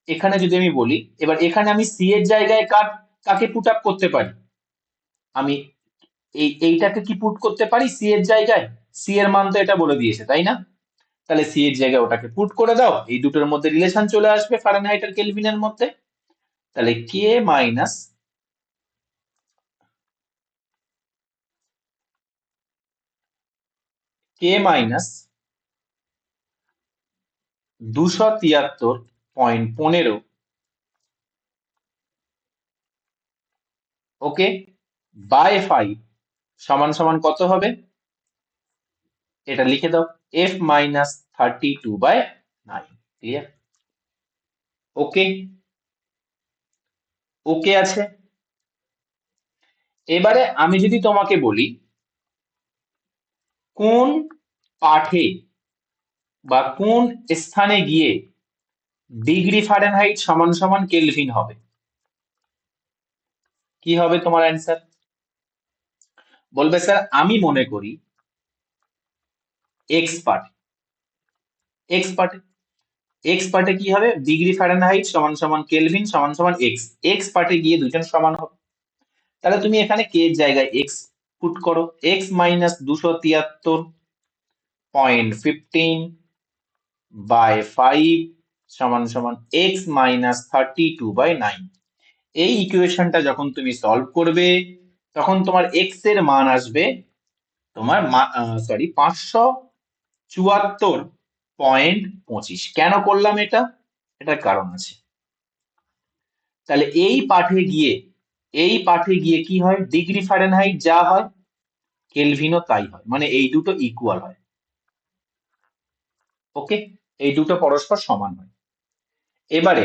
এখানে যদি আমি বলি, এবার এখানে আমি সি এর জায়গায় কাকে পুট আপ করতে পারি? আমি এইটাকে কি পুট করতে পারি সি এর জায়গায়? সি এর মান তো এটা বলে দিয়েছে, তাই না? তাহলে সি এর জায়গায় ওটাকে পুট করে দাও, এই দুটোর মধ্যে রিলেশন চলে আসবে ফারেনহাইট আর কেলভিনের মধ্যে। তাহলে K- 273.15, ওকে, বাই 5 সমান সমান কত হবে? এটা লিখে দাও, F-32/9। ক্লিয়ার? ওকে, ওকে আছে। এবারে আমি যদি তোমাকে বলি কোন পাঠে বা কোন স্থানে গিয়ে ডিগ্রি ফারেনহাইট সমান সমান কেলভিন হবে, কি হবে তোমার অ্যান্সার? বলবে স্যার আমি মনে করি এক্স পার্টে, এক্স পার্টে, এক্স পার্টে কি হবে? ডিগ্রি ফারেনহাইট সমান সমান কেলভিন সমান সমান এক্স, এক্স পার্টে গিয়ে দুজন সমান হবে। তাহলে তুমি এখানে কে এর জায়গায় এক্স পুট করো, X-273.15 বাই 5 সমান সমান X-32/9। এই ইকুয়েশনটা যখন তুমি সলভ করবে তখন তোমার এক্স এর মান আসবে তোমার 574.25। কেন করলাম এটা? এটার কারণ আছে। তাহলে এই পাঠে গিয়ে কি হয়? ডিগ্রি ফারেনহাইট যা হয় কেলভিনও তাই হয়, মানে এই দুটো ইকুয়াল হয়। ওকে, এই দুটো পরস্পর সমান হয়। এবারে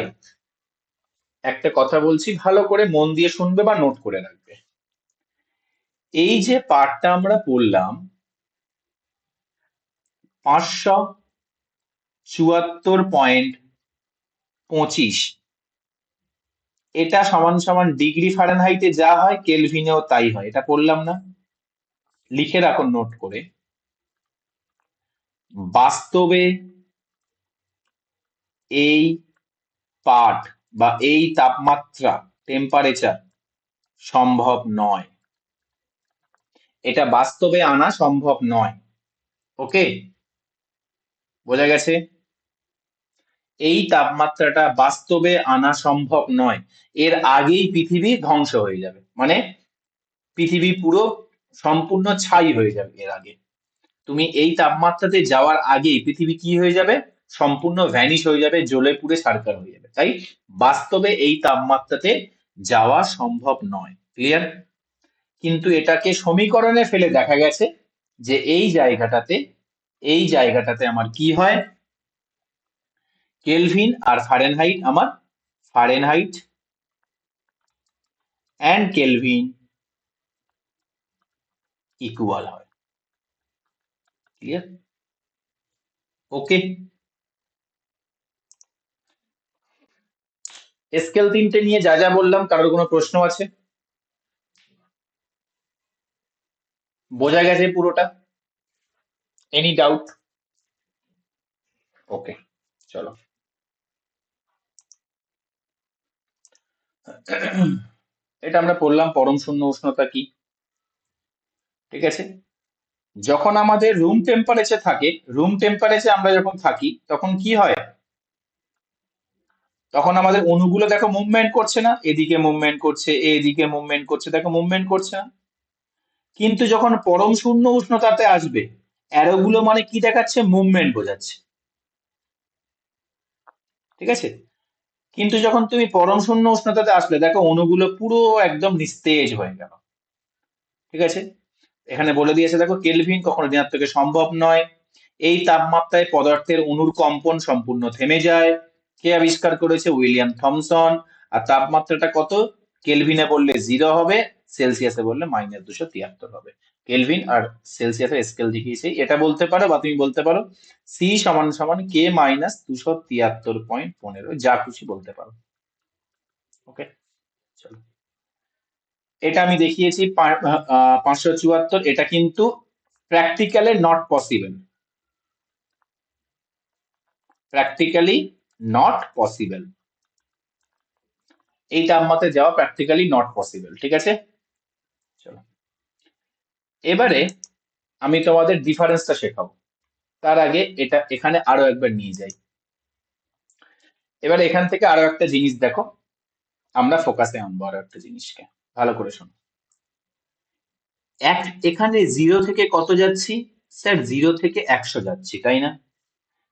একটা কথা বলছি, ভালো করে মন দিয়ে শুনবে বা নোট করে রাখবে। এই যে পার্টটা আমরা পড়লাম, 574.25, এটা সমান সমান ডিগ্রি ফারেনহাইটে যা হয় কেলভিনেও তাই হয়। এটা পড়লাম না? লিখে রাখুন নোট করে। বাস্তবে এই পাঠ বা এই তাপমাত্রা, টেম্পারেচার সম্ভব নয়। এটা বাস্তবে আনা সম্ভব নয়। ওকে, বোঝা গেছে? এই তাপমাত্রাটা বাস্তবে আনা সম্ভব নয়। এর আগেই পৃথিবী ধ্বংস হয়ে যাবে, মানে পৃথিবী পুরো সম্পূর্ণ ছাই হয়ে যাবে। এর আগে তুমি এই তাপমাত্রাতে যাওয়ার আগেই পৃথিবী কি হয়ে যাবে? সম্পূর্ণ ভ্যানিশ হয়ে যাবে, জ্বলে পুড়ে ছারখার হয়ে যাবে। তাই বাস্তবে এই তাপমাত্রাতে যাওয়া সম্ভব নয়। ক্লিয়ার? কিন্তু এটাকে সমীকরণে ফেলে দেখা গেছে যে এই জায়গাটাতে আমার কি হয়, কেলভিন আর ফারেনহাইট, আমার ফারেনহাইট অ্যান্ড কেলভিন ইকুয়াল হয়। ক্লিয়ার? ওকে, স্কেল 3টে নিয়ে যা যা বললাম, কারোর কোনো প্রশ্ন আছে? বোঝা গেছে পুরোটা? Any doubt? ওকে, চলো। এটা আমরা পড়লাম পরম শূন্য উষ্ণতা কি। ঠিক আছে, যখন আমাদের রুম টেম্পারেচার থাকে, রুম টেম্পারেচার আমরা যখন থাকি তখন কি হয়? তখন আমাদের অণুগুলো দেখো মুভমেন্ট করছে না? এদিকে মুভমেন্ট করছে, এদিকে মুভমেন্ট করছে, দেখো মুভমেন্ট করছে না? কিন্তু যখন পরম শূন্য উষ্ণতাতে আসবে, অ্যারোগুলো মানে কি দেখাচ্ছে? মুভমেন্ট বোঝাচ্ছে। ঠিক আছে, কিন্তু যখন তুমি পরম শূন্য উষ্ণতাতে আসলে দেখো অণুগুলো পুরো একদম নিস্তেজ হয়ে গেল। ঠিক আছে, এখানে বলে দিয়েছে দেখো, কেলভিন কখনো ঋণাত্মকে সম্ভব নয়। এই তাপমাত্রায় পদার্থের অণুর কম্পন সম্পূর্ণ থেমে যায়। কে আবিষ্কার করেছে? William Thomson. আর তাপমাত্রাটা কত? কেলভিনে বললে 0 হবে, সেলসিয়াসে বললে -273 হবে। কেলভিন আর সেলসিয়াসের স্কেল দেখিয়েছে। এটা বলতে পারো বা তুমি বলতে পারো সি সমান সমান কে -273.15, যা খুশি বলতে পারো। ওকে, চলো। এটা আমি দেখিয়েছি 574, এটা কিন্তু practically not possible. Practically not possible, এই তাপমাত্রায় যাওয়া প্র্যাকটিক্যালি নট পসিবল। ঠিক আছে, চলো। এবারে আমি তোমাদের ডিফারেন্সটা শেখাবো। তার আগে এটা এখানে আরো একবার নিয়ে যাই। এবারে এখান থেকে আরো একটা জিনিস দেখো, আমরা ফোকাসে আনবো আরো একটা জিনিসকে, ভালো করে শোনো। এখানে 0 থেকে কত যাচ্ছি? স্যার 0 থেকে 100 যাচ্ছি, তাই না?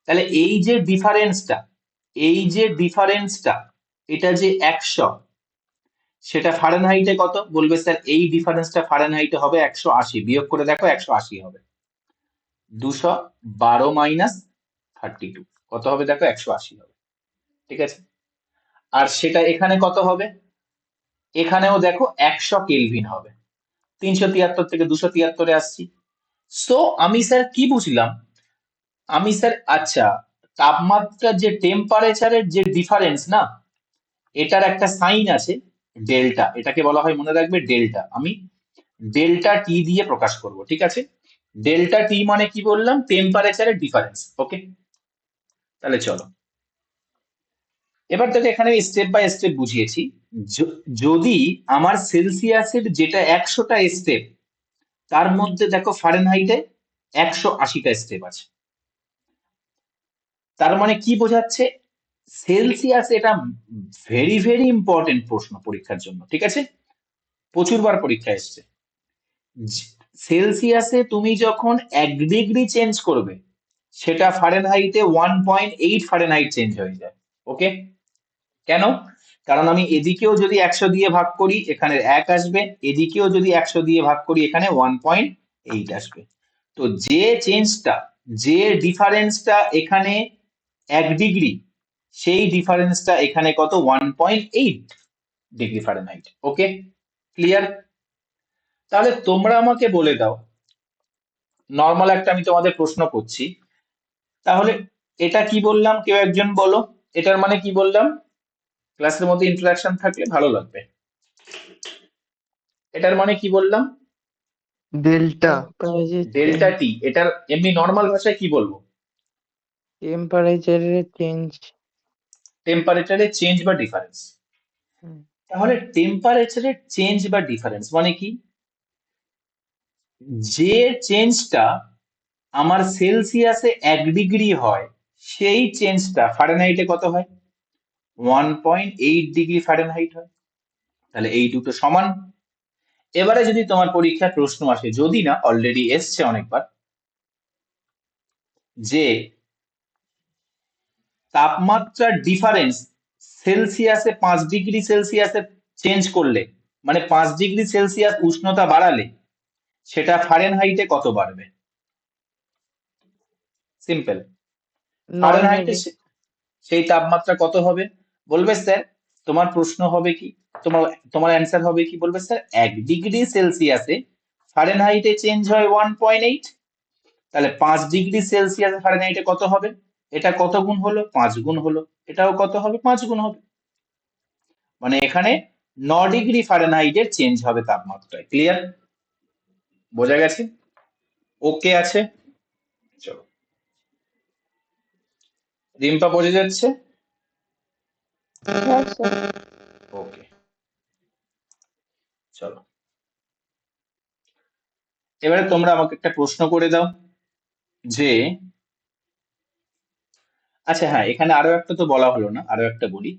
তাহলে এই যে ডিফারেন্সটা, এটা যে 100, সেটা ফারেনহাইটে কত? বলবে স্যার এই ডিফারেন্সটা ফারেনহাইটে হবে 180। বিয়োগ করে দেখো 180 হবে। 212 মাইনাস 32 কত হবে? দেখো 180 হবে। ঠিক আছে, আর সেটা এখানে কত হবে? এখানেও দেখো 100 কেলভিন হবে। 373 থেকে 273-এ আসছি। সো আমি স্যার কি বুঝলাম? আমি স্যার, আচ্ছা, তাপমাত্রার যে টেম্পারেচারের যে ডিফারেন্স না, এটার একটা সাইন আছে ডেল্টা, এটাকে বলা হয়, মনে রাখবে, ডেল্টা। আমি ডেল্টা টি দিয়ে প্রকাশ করব। ঠিক আছে, ডেল্টা টি মানে কি বললাম? টেম্পারেচারের ডিফারেন্স। ওকে, তাহলে চলো। এবার দেখো, এখানে স্টেপ বাই স্টেপ বুঝিয়েছি। যদি আমার সেলসিয়াসের যেটা 100টা স্টেপ, তার মধ্যে দেখো ফারেনহাইটে 180টা স্টেপ আছে। তার মানে কি বোঝাচ্ছে? সেলসিয়াস, এটা ভেরি ভেরি ইম্পর্টেন্ট প্রশ্ন পরীক্ষার জন্য। ঠিক আছে, প্রচুরবার পরীক্ষা এসছে। সেলসিয়াসে তুমি যখন 1 ডিগ্রি চেঞ্জ করবে, সেটা ফারেনহাইটে 1.8 ফারেনহাইট চেঞ্জ হয়ে যায়। ওকে, কেন? কারণ আমি এদিকেও যদি 100 দিয়ে ভাগ করি, এখানে 1 আসবে, এদিকেও যদি 100 দিয়ে ভাগ করি, এখানে 1.8 আসবে। তো যে চেঞ্জটা, যে ডিফারেন্সটা এখানে 1 ডিগ্রি, সেই ডিফারেন্সটা এখানে কত? 1.8 ডিগ্রি ফারেনহাইট। ওকে, ক্লিয়ার? তাহলে তোমরা আমাকে বলে দাও, নর্মাল একটা আমি তোমাদের প্রশ্ন করছি, তাহলে এটা কি বললাম, কেউ একজন বলো, এটার মানে কি বললাম? ক্লাসের মধ্যে ইন্টারাকশন থাকলে ভালো লাগবে। এটার মানে কি বললাম?
ডেল্টা
টেম্পারেচার
ডেল্টা টি। এটার এমনি নর্মাল ভাষায় কি বলবো?
টেম্পারেচারের চেঞ্জ।
টেম্পারেচারের চেঞ্জ বা ডিফারেন্স। তাহলে টেম্পারেচারের চেঞ্জ বা ডিফারেন্স মানে কি? যে চেঞ্জটা আমার সেলসিয়াসে 1 ডিগ্রি হয়, সেই চেঞ্জটা ফারেনহাইটে কত হয়? 1.8 ডিগ্রি ফারেনহাইট হয়। তাহলে এই দুটো সমান। এবারে যদি তোমার পরীক্ষায় প্রশ্ন আসে, যদি না অলরেডি এসছে অনেকবার, যে তাপমাত্রার ডিফারেন্স সেলসিয়াসে 5 ডিগ্রি সেলসিয়াসে চেঞ্জ করলে, মানে 5 ডিগ্রি সেলসিয়াস উষ্ণতা বাড়ালে সেটা ফারেনহাইটে কত বাড়বে? সিম্পল। ফারেনহাইটে
নর্মালি
সেই তাপমাত্রা কত হবে? বলবে স্যার, তোমার প্রশ্ন হবে কি, তোমার তোমার অ্যান্সার হবে কি? বলবে স্যার 1 ডিগ্রি সেলসিয়াসে ফারেনহাইটে চেঞ্জ হয় 1.8, তাহলে 5 ডিগ্রি সেলসিয়াস ফারেনহাইটে কত হবে? এটা কত গুণ হলো? 5 গুণ হলো। এটাও কত হবে? 5 গুণ হবে। মানে এখানে 9 ডিগ্রি ফারেনহাইটের চেঞ্জ হবে তাপমাত্রায়। ক্লিয়ার? বোঝা গেছে? ওকে আছে? চলো, রিম্পা বোঝা যাচ্ছে?
হ্যাঁ স্যার।
ওকে, চলো এবারে তোমরা আমাকে একটা প্রশ্ন করে দাও যে, আচ্ছা হ্যাঁ, এখানে আরো একটা তো বলা হলো না, আরো একটা বলি।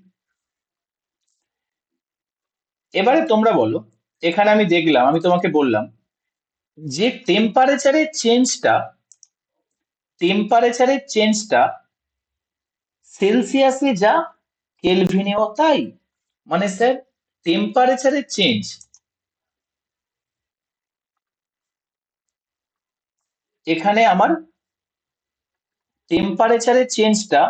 এবারে তোমরা বলো, এখানে আমি দেখলাম, আমি তোমাকে বললাম যে টেম্পারেচারের চেঞ্জটা সেলসিয়াসে যা কেলভিনেও তাই। মানে স্যার টেম্পারেচারের চেঞ্জ এখানে আমার টেম্পারেচারের চেঞ্জটা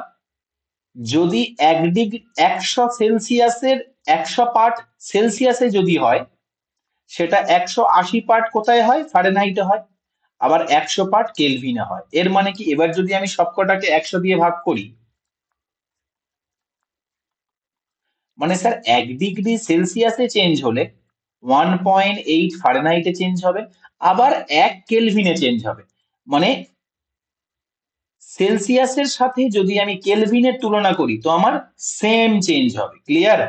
যদি 100 সেলসিয়াসের 100 পার্ট সেলসিয়াসে যদি হয়, সেটা 180 পার্ট কোথায় হয়? ফারেনহাইটে হয়। আবার 100 পার্ট কেলভিনে হয়। এর মানে কি, এবার যদি আমি সবকটাকে 100 দিয়ে ভাগ করি, মানে স্যার 1 ডিগ্রি সেলসিয়াসে চেঞ্জ হলে 1.8 ফারেনহাইটে চেঞ্জ হবে, আবার 1 কেলভিনে চেঞ্জ হবে। মানে সেলসিয়াসের সাথে যদি আমি কেলভিনের তুলনা করি তো আমার সেম চেঞ্জ হবে। ক্লিয়ার?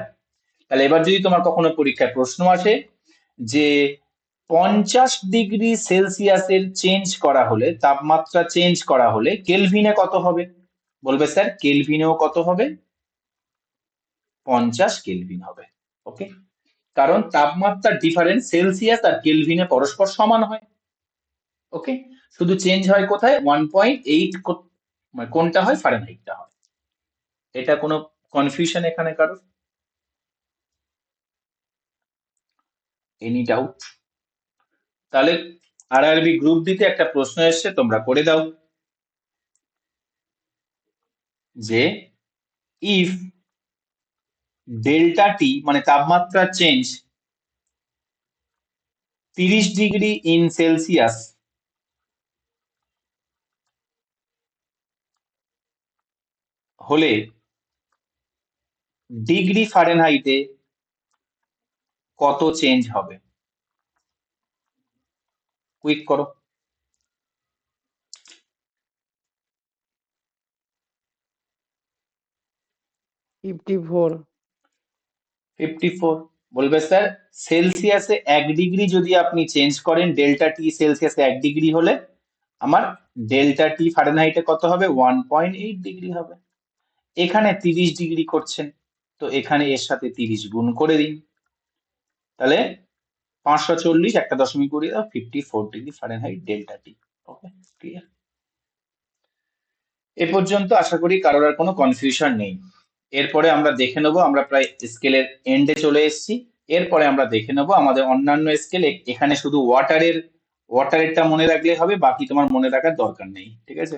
তাহলে এবার যদি তোমার কখনো পরীক্ষায় প্রশ্ন আসে যে 50 ডিগ্রি সেলসিয়াসের চেঞ্জ করা হলে, তাপমাত্রা চেঞ্জ করা হলে কেলভিনে কত হবে? বলবে স্যার কেলভিনেও কত হবে? 50 কেলভিন হবে। ওকে, কারণ তাপমাত্রার ডিফারেন্স সেলসিয়াস আর কেলভিনে পরস্পর সমান হয়। ওকে, শুধু চেঞ্জ হয় কোথায়? 1.8, মানে কোনটা হয়? ফারেনহাইটটা হয়। এটা কোনো কনফিউশন এখানে কারো? Any doubt? তাহলে আরআরবি গ্রুপ দিতে একটা প্রশ্ন এসছে, তোমরা করে দাও যে ইফ ডেল্টা টি মানে তাপমাত্রা চেঞ্জ 30 ডিগ্রি ইন সেলসিয়াস হলে ডিগ্রি ফারেনহাইটে কত চেঞ্জ হবে? কুইক করো।
54।
54। বলবে স্যার সেলসিয়াসে 1 ডিগ্রি যদি আপনি চেঞ্জ করেন, ডেল্টা টি সেলসিয়াসে 1 ডিগ্রি হলে আমার ডেল্টা টি ফারেনহাইটে কত হবে? 1.8 ডিগ্রি হবে। এখানে 30 ডিগ্রি করছেন, তো এখানে এর সাথে 30 গুণ করে দিন, তাহলে 540, একটা দশমিক করিয়ে দাও, 54 ডিগ্রি ফারেনহাইট ডেল্টা টি। ওকে, ক্লিয়ার? এ পর্যন্ত আশা করি কারোর আর কোনো কনফিউশন নেই। এরপরে আমরা দেখে নেবো, আমরা প্রায় স্কেলের এন্ডে চলে এসেছি। এরপরে আমরা দেখে নেবো আমাদের অন্যান্য স্কেল। এখানে শুধু ওয়াটারেরটা মনে রাখলে হবে, বাকি তোমার মনে রাখার দরকার নেই। ঠিক আছে?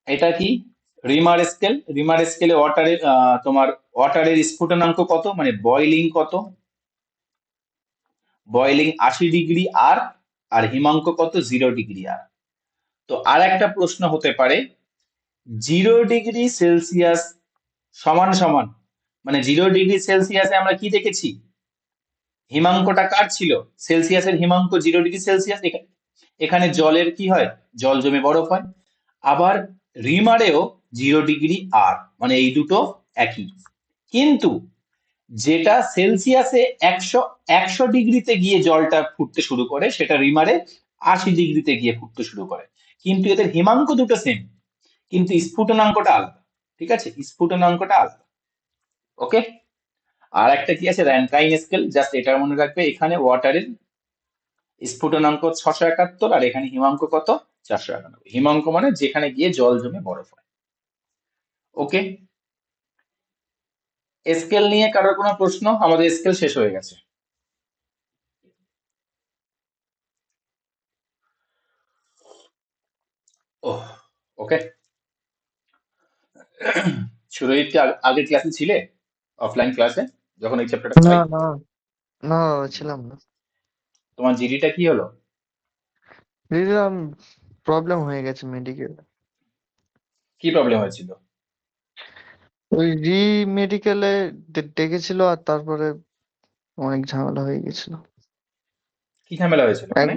এটা কি? রিমার স্কেলে ওয়াটারের তোমার ওয়াটারের স্ফুটনাঙ্ক কত, মানে বয়লিং কত? বয়লিং 80 ডিগ্রি আর হিমাঙ্ক কত? 0 ডিগ্রি আর। তো আর একটা প্রশ্ন হতে পারে 0°C সমান সমান, মানে 0°C আমরা কি দেখেছি, হিমাঙ্কটা কার ছিল, সেলসিয়াসের হিমাঙ্ক 0°C। এখানে জলের কি হয়, জল জমে বরফ হয়। আবার রিমারেও 0°R, মানে এই দুটো একই। কিন্তু যেটা সেলসিয়াসে 100 ডিগ্রিতে গিয়ে জলটা ফুটতে শুরু করে, সেটা রিমারে 80 ডিগ্রিতে গিয়ে ফুটতে শুরু করে। কিন্তু এদের হিমাঙ্ক দুটো সেম, কিন্তু স্ফুটনাঙ্কটা আলাদা। ঠিক আছে, স্ফুটনাঙ্কটা আলাদা। ওকে। আর একটা কি আছে, র্যানকাইন স্কেল, জাস্ট এটা মনে রাখবে, এখানে ওয়াটারের স্ফুটনাঙ্ক 671, আর এখানে হিমাঙ্ক কত, 491। হিমাঙ্ক মানে যেখানে গিয়ে জল জমে বরফ হয়। ওকে। স্কেল নিয়ে কারোর কোনো প্রশ্ন? আমাদের স্কেল শেষ হয়ে গেছে। ওহ, ওকে। সুরজিৎ কি আগের ক্লাসে ছিলে, অফলাইন ক্লাসে, যখন এই চ্যাপ্টারটা
না
করাই?
না না ছিলাম না।
তোমার জিডিটা কি হলো?
দিলাম, প্রবলেম হয়ে গেছে মেডিকেল।
কি প্রবলেম হয়েছিল?
ওই মেডিকেলে ডেকেছিল, আর তারপরে অনেক ঝামেলা হয়ে গেছিল।
কি ঝামেলা হয়েছিল মানে?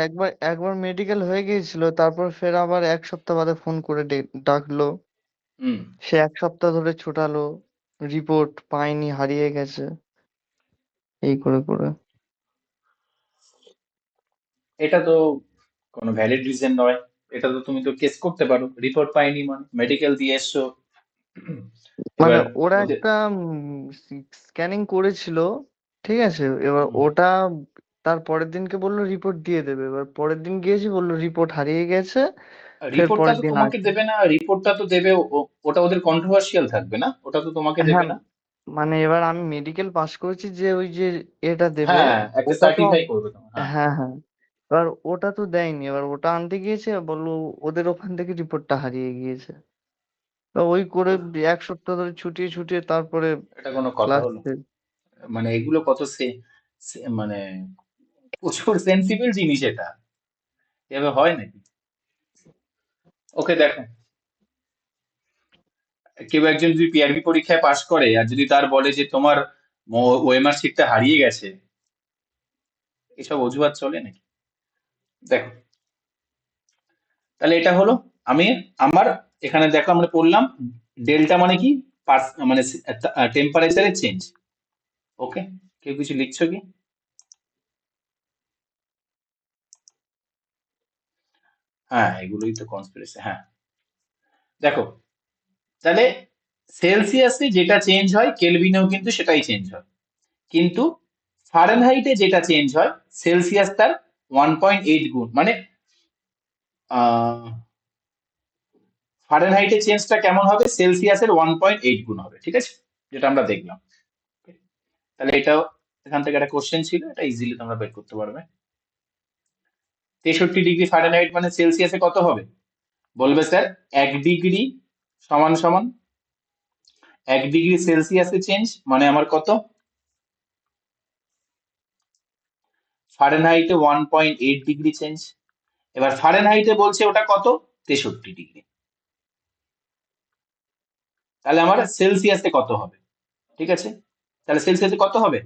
একবার একবার মেডিকেল হয়ে গিয়েছিল, তারপর ফের আবার 1 সপ্তাহ বাদে ফোন করে ডাকলো।
হুম।
সে 1 সপ্তাহ ধরে ছোটালো, রিপোর্ট পাইনি, হারিয়ে গেছে, এই করে করে।
এটা তো কোনো ভ্যালিড রিজন নয়। এটা তো তুমি তো কেস করতে পারো, রিপোর্ট পাইনি মানে, মেডিকেল দিয়ে এসছো।
মানে
এবার
ওরা
ওদের
একটা স্ক্যানিং করেছিল, ঠিক আছে, এবার
হুম,
ওটা তার পরের দিনকে বললো রিপোর্ট দিয়ে দেবে। এবার পরের দিন গিয়েছি, বললো রিপোর্ট হারিয়ে গেছে। ফের
রিপোর্টটা
পরের
তো
দিন
তোমাকে
আসবে।
দেবে না, রিপোর্টটা তো দেবে ওটা ওদের কন্ট্রোভার্সিয়াল থাকবে না, ওটা তো তোমাকে দেবে
হ্যাঁ,
না।
মানে এবার আমি মেডিকেল পাস করেছি, যে ওই যে এটা দেবে,
হ্যাঁ, একটা
ওটা তো
সার্টিফাই করবে তোমার, হ্যাঁ।
হ্যাঁ হ্যাঁ, এবার ওটা তো দেয়নি। এবার ওটা আনতে গিয়েছে, বললো ওদের ওখান থেকে রিপোর্টটা হারিয়ে গিয়েছে। তো ওই করে 1 সপ্তাহ ধরে ছুটিয়ে ছুটিয়ে তারপরে
এটা কোনো কথা
ক্লাস।
হলো? মানে এগুলো কত মানে প্রচুর সেন্সিবল জিনিস এটা, এভাবে হয় নাকি? ওকে, দেখো, কেউ একজন যদি পিআরবি পরীক্ষায় পাশ করে আর যদি তার বলে যে তোমার ওএমআর শিটটা হারিয়ে গেছে, এসব অজুহাত চলে নাকি? দেখো, তাহলে এটা হলো, আমি আমার এখানে দেখো আমরা পড়লাম ডেল্টা মানে কি, মানে টেম্পারেচারের চেঞ্জ। ওকে, কেউ কিছু লিখছো কি? হ্যাঁ, এগুলোই তো কনস্পিরেসি। হ্যাঁ, দেখো, তাহলে সেলসিয়াসে যেটা চেঞ্জ হয় কেলভিনেও কিন্তু সেটাই চেঞ্জ হয়, কিন্তু ফারেনহাইটে যেটা চেঞ্জ হয় সেলসিয়াস তার 1.8 গুণ, মানে ফারেনহাইটের চেঞ্জটা কেমন হবে, সেলসিয়াসের 1.8 গুণ হবে। ঠিক আছে, যেটা আমরা দেখলাম। তাহলে এটাও এখান থেকে একটা কোশ্চেন ছিল, এটা ইজিলি তোমরা বের করতে পারবে। 63 ডিগ্রি ফারেনহাইট মানে সেলসিয়াসে কত হবে? বলবে স্যার 1 ডিগ্রি সমান সমান 1 ডিগ্রি সেলসিয়াসে চেঞ্জ, মানে আমার কত, ফারেনহাইটে 1.8 ডিগ্রি চেঞ্জ। এবার ফারেনহাইটে বলছে ওটা কত, 63 ডিগ্রি। তাহলে আমার সেলসিয়াসে কত হবে? ঠিক আছে, তাহলে সেলসিয়াসে কত হবে,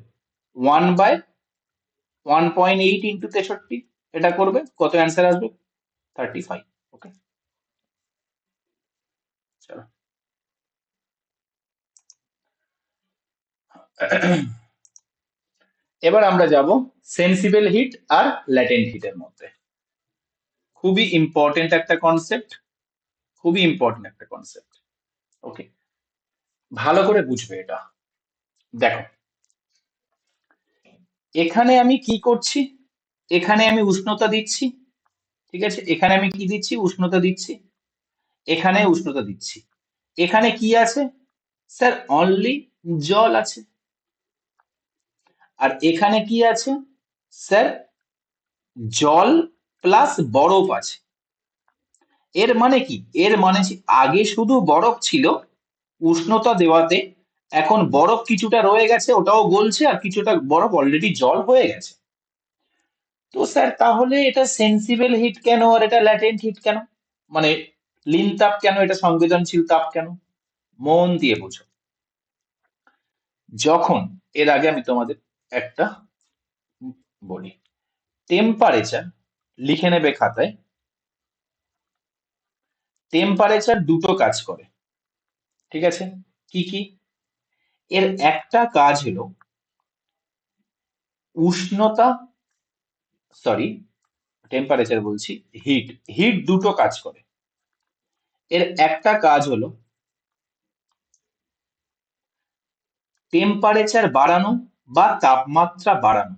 1/1.8 ইন্টু 63, এটা করবে, কত অ্যান্সার আসবে, 35। ওকে, চলো। এবার আমরা যাব সেন্সিবল হিট আর ল্যাটেন্ট হিটের মধ্যে। খুবই ইম্পর্টেন্ট একটা কনসেপ্ট, খুবই ইম্পর্টেন্ট একটা কনসেপ্ট। ওকে, ভালো করে বুঝবে এটা। দেখো, এখানে আমি কি করছি, এখানে আমি উষ্ণতা দিচ্ছি। ঠিক আছে, এখানে আমি কি দিচ্ছি, উষ্ণতা দিচ্ছি, এখানে উষ্ণতা দিচ্ছি। এখানে কি আছে, স্যার অনলি জল আছে। আর এখানে কি আছে, স্যার জল প্লাস বরফ আছে। এর মানে কি, এর মানে আগে শুধু বরফ ছিল, উষ্ণতা দেওয়াতে এখন বরফ কিছুটা রয়ে গেছে, ওটাও গলছে, আর কিছুটা বরফ অলরেডি জল হয়ে গেছে। তো স্যার তাহলে এটা সেন্সিবল হিট কেন আর এটা ল্যাটেন্ট হিট কেন? মানে লীন তাপ কেন, এটা সংবেদনশীল তাপ কেন, মন দিয়ে বোঝো। যখন, এর আগে আমি তোমাদের একটা বলি, টেম্পারেচার লিখে নেবে খাতায়। টেম্পারেচার দুটো কাজ করে, ঠিক আছে? কি কি? এর একটা কাজ হলো উষ্ণতা, সরি টেম্পারেচার বলছি, হিট। হিট দুটো কাজ করে। এর একটা কাজ হলো টেম্পারেচার বাড়ানো বা তাপমাত্রা বাড়ানো।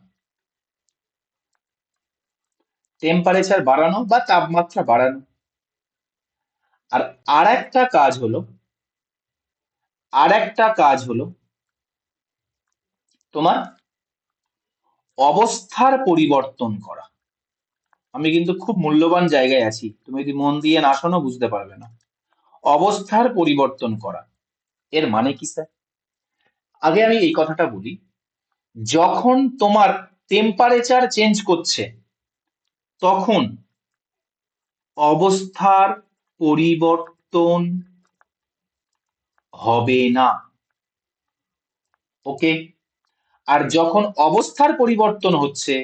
টেম্পারেচার বাড়ানো বা তাপমাত্রা বাড়ানো। আর আরেকটা কাজ হলো তোমার অবস্থার পরিবর্তন করা। আমি কিন্তু খুব মূল্যবান জায়গায় আছি, তুমি যদি মন দিয়ে না শোনো বুঝতে পারবে না। অবস্থার পরিবর্তন করা এর মানে কি স্যার? আগে আমি এই কথাটা বলি, যখন তোমার টেম্পারেচার চেঞ্জ করছে তখন অবস্থার পরিবর্তন হবে না, ওকে? আর যখন অবস্থার পরিবর্তন হচ্ছে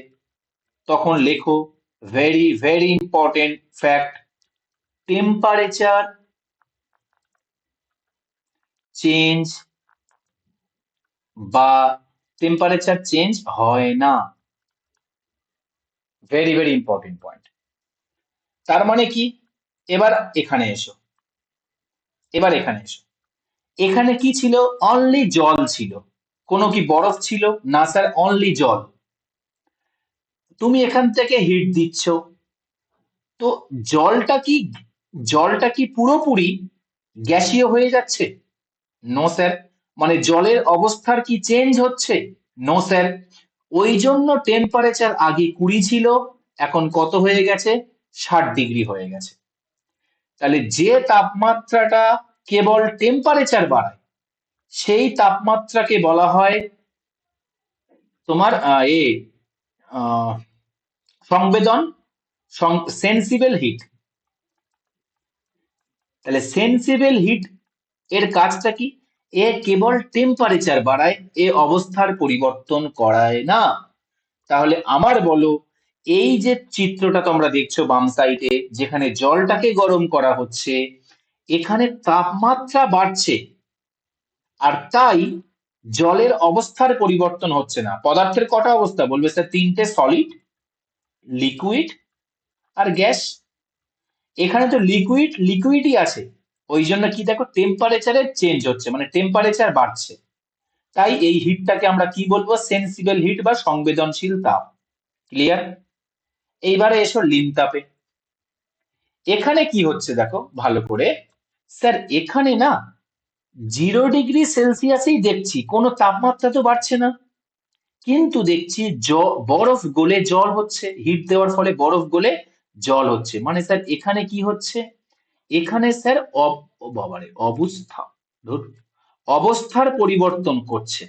তখন লেখো, very very important fact, temperature change বা টেম্পারেচার চেঞ্জ হয় না। Very very important point. তার মানে কি? এবার এখানে এসো, এখানে কি ছিল? অনলি জল ছিল। কোনো কি বরফ ছিল? না স্যার, অনলি জল। তুমি এখান থেকে হিট দিচ্ছ, তো জলটা কি পুরোপুরি গ্যাসীয় হয়ে যাচ্ছে? No sir. মানে জলের অবস্থার কি চেঞ্জ হচ্ছে? No sir. ওই জন্য টেম্পারেচার আগে 20 ছিল, এখন কত হয়ে গেছে? 60 ডিগ্রি হয়ে গেছে। তাহলে যে তাপমাত্রাটা কেবল টেম্পারেচার বাড়ায় সেই তাপমাত্রাকে বলা হয় তোমার আহ, সংবেদন, সেন্সিবল হিট। তাহলে সেন্সিবল হিট এর কাজটা কি? এ কেবল টেম্পারেচার বাড়ায়, এ অবস্থার পরিবর্তন করায় না। তাহলে আমার বলো, এই যে চিত্রটা তোমরা দেখছো বাম সাইডে, যেখানে জলটাকে গরম করা হচ্ছে, এখানে তাপমাত্রা বাড়ছে আর তাই জলের অবস্থার পরিবর্তন হচ্ছে না। পদার্থের কটা অবস্থা বলবে স্যার? 3টে, সলিড, লিকুইড আর গ্যাস। এখানে তো লিকুইডই আছে, ওই জন্য কি দেখো টেম্পারেচারে চেঞ্জ হচ্ছে, মানে টেম্পারেচার বাড়ছে। তাই এই হিটটাকে আমরা কি বলবো? সেন্সিবল হিট বা সংবেদনশীল তাপ। ক্লিয়ার? এইবারে এসো লিন তাপে। এখানে কি হচ্ছে দেখো ভালো করে, স্যার এখানে না 0 ডিগ্রি সেলসিয়াসেই দেখছি কোনো তাপমাত্রা তো বাড়ছে না, কিন্তু দেখছি বরফ গলে জল হচ্ছে, হিট দেওয়ার ফলে বরফ গলে জল হচ্ছে। মানে স্যার এখানে কি হচ্ছে? এখানে স্যার ও বাবারে, ধুর, অবস্থার পরিবর্তন করছে।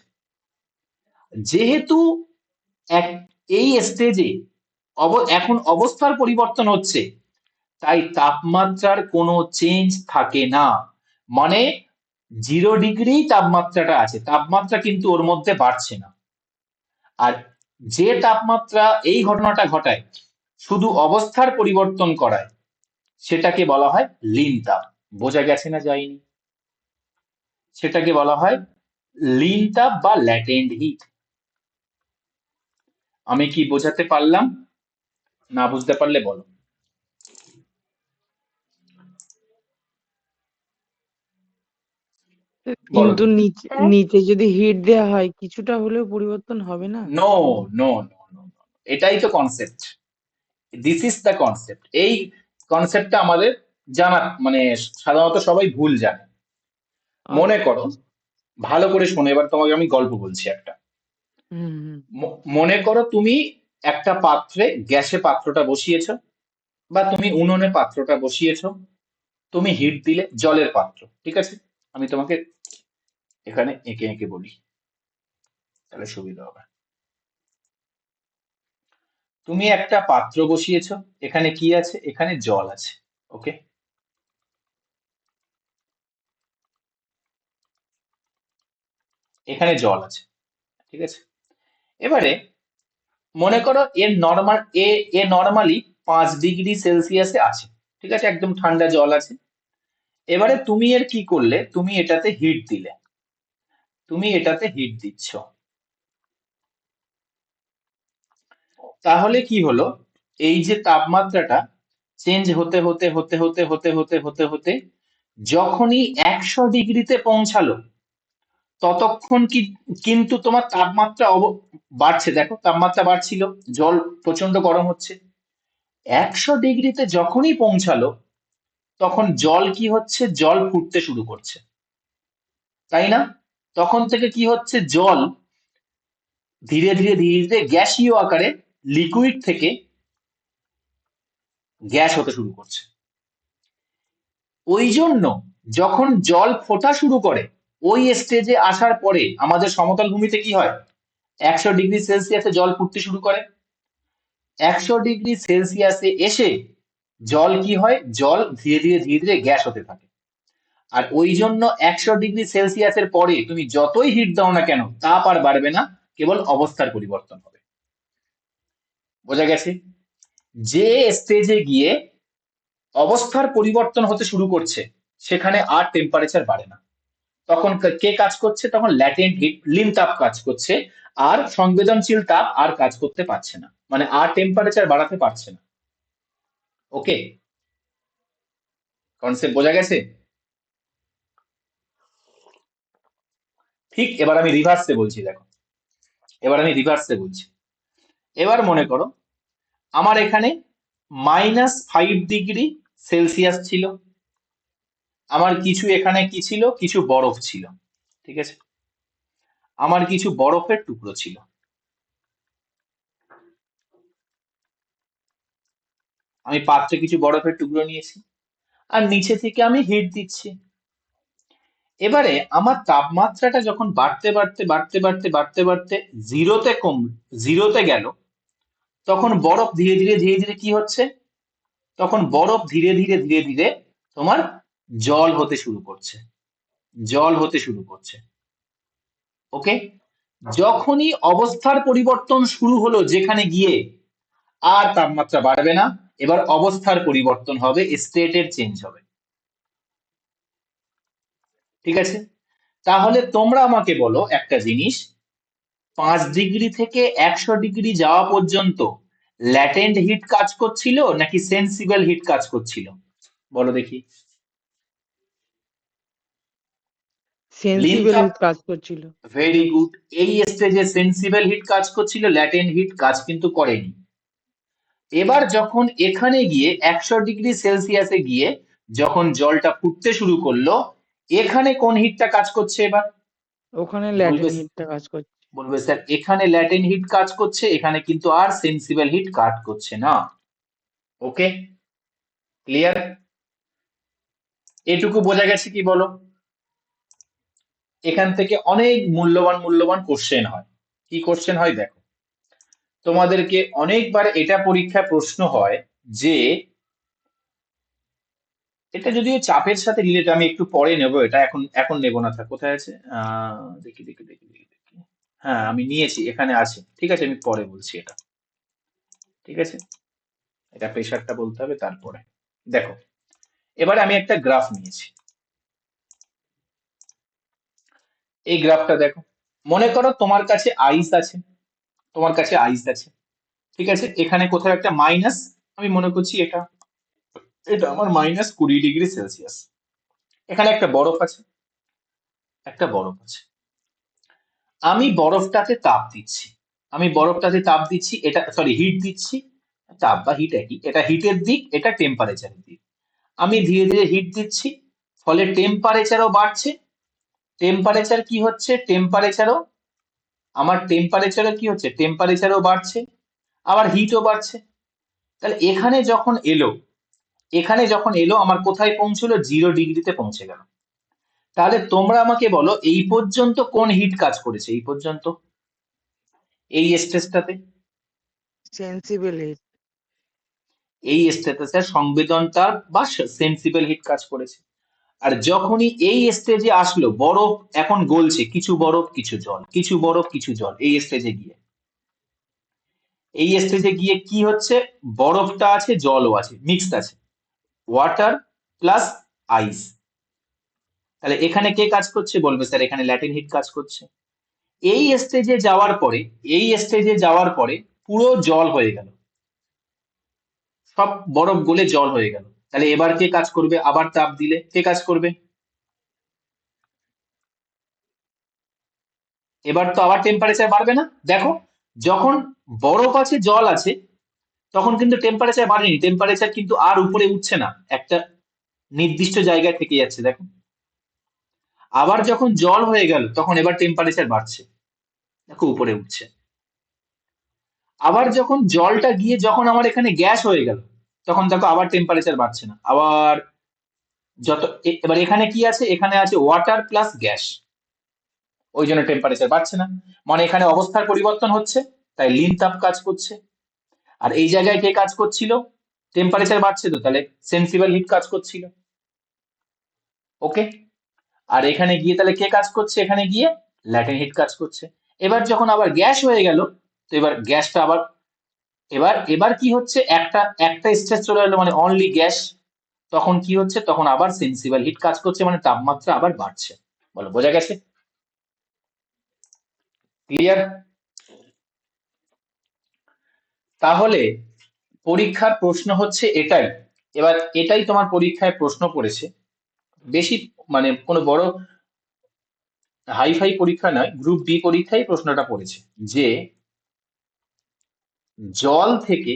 যেহেতু এক এই স্টেজে এখন অবস্থার পরিবর্তন হচ্ছে, তাই তাপমাত্রার কোনো চেঞ্জ থাকে না। মানে 0 ডিগ্রি তাপমাত্রাটা আছে, তাপমাত্রা কিন্তু ওর মধ্যে বাড়ছে না। আর যে তাপমাত্রা এই ঘটনাটা ঘটায়, শুধু অবস্থার পরিবর্তন করায়, সেটাকে বলা হয় লিন তাপ। বোঝা গেছে না যায়নি? সেটাকে বলা হয় লিন তাপ বা ল্যাটেন্ট হিট। আমি কি বোঝাতে পারলাম? না বুঝতে পারলে বলো। বলো
কিন্তু
তুমি।
নিচে নিচে যদি হিট দেওয়া হয় কিছুটা হলেও পরিবর্তন হবে না?
নো, নো, নো, নো, এটাই তো concept. This is the concept. এই কনসেপ্টটা আমাদের জানা, মানে সাধারণত সবাই ভুল জানে। মনে করো,
আচ্ছা।
ভালো করে শোনো, এবার তোমাকে আমি গল্প বলছি একটা।
হুম হুম।
মনে করো তুমি একটা পাত্রে গ্যাসে পাত্রটা বসিয়েছো, বা তুমি উনুনে পাত্রটা বসিয়েছো, তুমি হিট দিলে জলের পাত্র, ঠিক আছে? আমি তোমাকে এখানে এঁকে এঁকে বলি, তাহলে সুবিধা হবে। তুমি একটা পাত্র বসিয়েছো, এখানে কি আছে? এখানে জল আছে, ওকে? এখানে জল আছে, ঠিক আছে। এবারে মনে করো এ নর্মালি 5 ডিগ্রি সেলসিয়াসে আছে, ঠিক আছে, একদম ঠান্ডা জল আছে। এবারে তুমি এর কি করলে, তুমি এটাতে হিট দিলে, তুমি এটাতে হিট দিচ্ছ, তাহলে কি হলো, এই যে তাপমাত্রাটা চেঞ্জ হতে হতে হতে হতে হতে হতে হতে হতে যখনই 100 ডিগ্রিতে পৌঁছালো, ততক্ষণ কি কিন্তু তোমার তাপমাত্রা বাড়ছে, দেখো তাপমাত্রা বাড়ছিল, জল প্রচন্ড গরম হচ্ছে। 100 ডিগ্রিতে যখনই পৌঁছালো, তখন জল কি হচ্ছে, জল ফুটতে শুরু করছে, তাই না? তখন থেকে কি হচ্ছে, জল ধীরে ধীরে ধীরে ধীরে গ্যাসীয় আকারে লিকুইড থেকে গ্যাস হতে শুরু করছে। ওই জন্য যখন জল ফোটা শুরু করে, ওই স্টেজে আসার পরে আমাদের সমতল ভূমিতে কি হয়, 100 ডিগ্রি সেলসিয়াসে জল ফুটতে শুরু করে। 100 ডিগ্রি সেলসিয়াসে এসে জল কি হয়, জল ধীরে ধীরে ধীরে ধীরে গ্যাস হতে থাকে। আর ওই জন্য 100 ডিগ্রি সেলসিয়াসের পরে তুমি যতই হিট দাও না কেন, তাপ আর বাড়বে না, কেবল অবস্থার পরিবর্তন হবে। বোঝা গেছে? যে স্টেজে গিয়ে অবস্থার পরিবর্তন হতে শুরু করছে, সেখানে আর টেম্পারেচার বাড়ে না। তখন কে কাজ করছে, তখন ল্যাটেন্ট হিট লিন তাপ কাজ করছে, আর সংবেদনশীল তাপ আর কাজ করতে পারছে না, মানে আর টেম্পারেচার বাড়াতে পারছে না। ওকে, কনসেপ্ট বোঝা গেছে? ঠিক, এবার আমি রিভার্সে বলছি, দেখো, এবার আমি রিভার্সে বলছি। এবার মনে করো আমার এখানে -5 ডিগ্রি সেলসিয়াস ছিল, আমার কিছু এখানে কি ছিল, কিছু বরফ ছিল, ঠিক আছে, আমার কিছু বরফের টুকরো ছিল। আমি পাত্রে কিছু বরফের টুকরো নিয়েছি, আর নিচে থেকে আমি হিট দিচ্ছি। এবারে আমার তাপমাত্রাটা যখন বাড়তে বাড়তে বাড়তে বাড়তে বাড়তে বাড়তে জিরোতে গেল, তখন বরফ ধীরে ধীরে ধীরে ধীরে কি হচ্ছে, তখন বরফ ধীরে ধীরে ধীরে ধীরে তোমার জল হতে শুরু করছে, জল হতে শুরু করছে। ওকে, যখনই অবস্থার পরিবর্তন শুরু হলো, যেখানে গিয়ে আর তাপমাত্রা বাড়বে না, এবার অবস্থার পরিবর্তন হবে, স্টেটের চেঞ্জ হবে, ঠিক আছে। তাহলে তোমরা আমাকে বলো একটা জিনিস, 5 ডিগ্রি থেকে 100 ডিগ্রি যাওয়া পর্যন্ত ল্যাটেন্ট হিট কাজ করছিল নাকি সেন্সিবল হিট কাজ করছিল, বলো দেখি। লিন
সেন্সিবল
তাপ,
হিট কাজ করছিল।
Very good. এই স্টেজে সেন্সিবল হিট কাজ করছিল, ল্যাটেন্ট হিট কাজ কিন্তু করেনি। এবার যখন এখানে গিয়ে 100 ডিগ্রি সেলসিয়াসে গিয়ে যখন জলটা ফুটতে শুরু করলো, এখানে কোন হিটটা কাজ করছে এবার,
ওখানে
বলবে
ল্যাটেন্ট হিটটা কাজ করছে।
বলবে স্যার এখানে ল্যাটেন্ট হিট কাজ করছে, এখানে কিন্তু আর সেন্সিবল হিট কাজ করছে না। ওকে, ক্লিয়ার? এটুকু বোঝা গেছে কি বলো? এখান থেকে অনেক মূল্যবান মূল্যবান কোশ্চেন হয়। কি কোশ্চেন হয় দেখো, তোমাদেরকে অনেকবার এটা পরীক্ষা প্রশ্ন হয় যে, এটা যদিও চাপের সাথে রিলেটেড, আমি একটু পরে নেব এটা, এখন এখন নেব না, থাক, কোথায় আছে, দেখি দেখি দেখি দেখি দেখি, হ্যাঁ আমি নিয়েছি, এখানে আছে, ঠিক আছে, আমি পরে বলছি এটা, ঠিক আছে, এটা প্রেশারটা বলতে হবে তারপরে। দেখো, এবারে আমি একটা গ্রাফ নিয়েছি, এই গ্রাফটা দেখো, মনে করো তোমার কাছে আইস আছে, তোমার কাছে আইস আছে, ঠিক আছে, এখানে কোথাও একটা মাইনাস, আমি মনে করছি এটা, এটা আমার -20 ডিগ্রি সেলসিয়াস, এখানে একটা বরফ আছে, একটা বরফ আছে, আমি বরফটাতে তাপ দিচ্ছি, আমি বরফটাতে তাপ দিচ্ছি, এটা সরি হিট দিচ্ছি, তাপ বা হিট একই, এটা হিটের দিক, এটা টেম্পারেচারের দিক। আমি ধীরে ধীরে হিট দিচ্ছি, ফলে টেম্পারেচারও বাড়ছে, টেম্পারেচার কি হচ্ছে, টেম্পারেচারও আমার টেম্পারেচারও কি হচ্ছে, টেম্পারেচারও বাড়ছে, আবার হিটও বাড়ছে। তাহলে এখানে যখন এলো আমার কোথায় পৌঁছলো, 0 ডিগ্রিতে পৌঁছে গেল। তাহলে তোমরা আমাকে বলো এই পর্যন্ত কোন হিট কাজ করেছে, এই পর্যন্ত এই স্টেজটাতে,
সেন্সিবল হিট।
এই স্টেটাসে সংবেদন তাপ বা সেন্সিবল হিট কাজ করেছে। আর যখনই এই স্টেজে আসলো, বরফ এখন গলছে, কিছু বরফ কিছু জল, কিছু বরফ কিছু জল, এই স্টেজে গিয়ে কি হচ্ছে, বরফটা আছে জলও আছে, মিক্সড আছে, ওয়াটার প্লাস আইস। তাহলে এখানে কে কাজ করছে, বলবে স্যার এখানে ল্যাটিন হিট কাজ করছে। এই স্টেজে যাওয়ার পরে, পুরো জল হয়ে গেল, সব বরফ গলে জল হয়ে গেল। তাহলে এবার কে কাজ করবে, আবার তাপ দিলে কে কাজ করবে, এবার তো আবার টেম্পারেচার বাড়বে না। দেখো, যখন বরফ আছে জল আছে তখন কিন্তু টেম্পারেচার বাড়েনি, টেম্পারেচার কিন্তু আর উপরে উঠছে না, একটা নির্দিষ্ট জায়গায় থেকে যাচ্ছে। দেখো, আবার যখন জল হয়ে গেল তখন এবার টেম্পারেচার বাড়ছে, দেখো উপরে উঠছে। আবার যখন জলটা গিয়ে যখন আমার এখানে গ্যাস হয়ে গেল তখন দেখো আবার টেম্পারেচার বাড়ছে না, আবার এবার এখানে কি আছে, এখানে আছে ওয়াটার প্লাস গ্যাস, ওই জন্য টেম্পারেচার বাড়ছে না। মানে এখানে অবস্থার পরিবর্তন হচ্ছে, তাই লিন তাপ কাজ করছে। আর এই জায়গায় কে কাজ করছিল, টেম্পারেচার বাড়ছে তো, তাহলে সেন্সিবল হিট কাজ করছিল। ওকে, আর এখানে গিয়ে তাহলে কে কাজ করছে, এখানে গিয়ে ল্যাটেন্ট হিট কাজ করছে। এবার যখন আবার গ্যাস হয়ে গেল, তো এবার গ্যাসটা আবার, এবার কি হচ্ছে, একটা একটা স্টেজ চলে এলো, মানে অনলি গ্যাস। তখন কি হচ্ছে, তখন আবার সেন্সিবল হিট কাজ করছে, মানে তাপমাত্রা আবার বাড়ছে। বলো, বোঝা গেছে? ক্লিয়ার? তাহলে পরীক্ষার প্রশ্ন হচ্ছে এটাই। এবার এটাই তোমার পরীক্ষায় প্রশ্ন পড়েছে বেশি, মানে কোনো বড় হাই ফাই পরীক্ষা নয়, গ্রুপ বি পরীক্ষায় প্রশ্নটা পড়েছে যে জল থেকে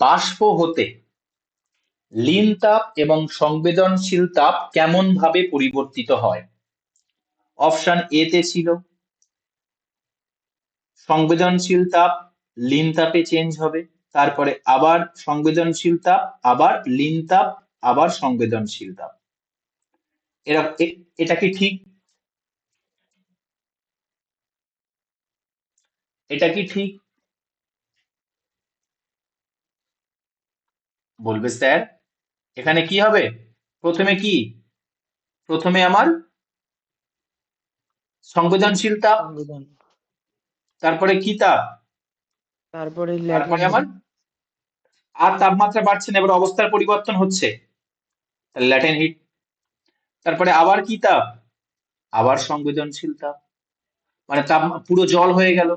বাষ্প হতে লিন তাপ এবং সংবেদনশীল তাপ কেমন ভাবে পরিবর্তিত হয়। অপশন এ তে ছিল সংবেদনশীল তাপ লিন তাপে চেঞ্জ হবে, তারপরে আবার সংবেদনশীল তাপ, আবার লিন তাপ, আবার সংবেদনশীল তাপ। এটা কি ঠিক? এটা কি ঠিক? বলবে স্যার এখানে কি হবে, প্রথমে কি, প্রথমে আমার সংবেদনশীল তাপ,
সংবিধান,
তারপরে কি তাপ,
তারপরে
তারপরে
ল্যাটিন
আমার, আর তাপমাত্রা বাড়ছে না, এবার অবস্থার পরিবর্তন হচ্ছে, ল্যাটেন্ট হিট। তারপরে আবার কি তাপ, আবার সংবেদনশীল তাপ, মানে তাপ পুরো জল হয়ে গেল।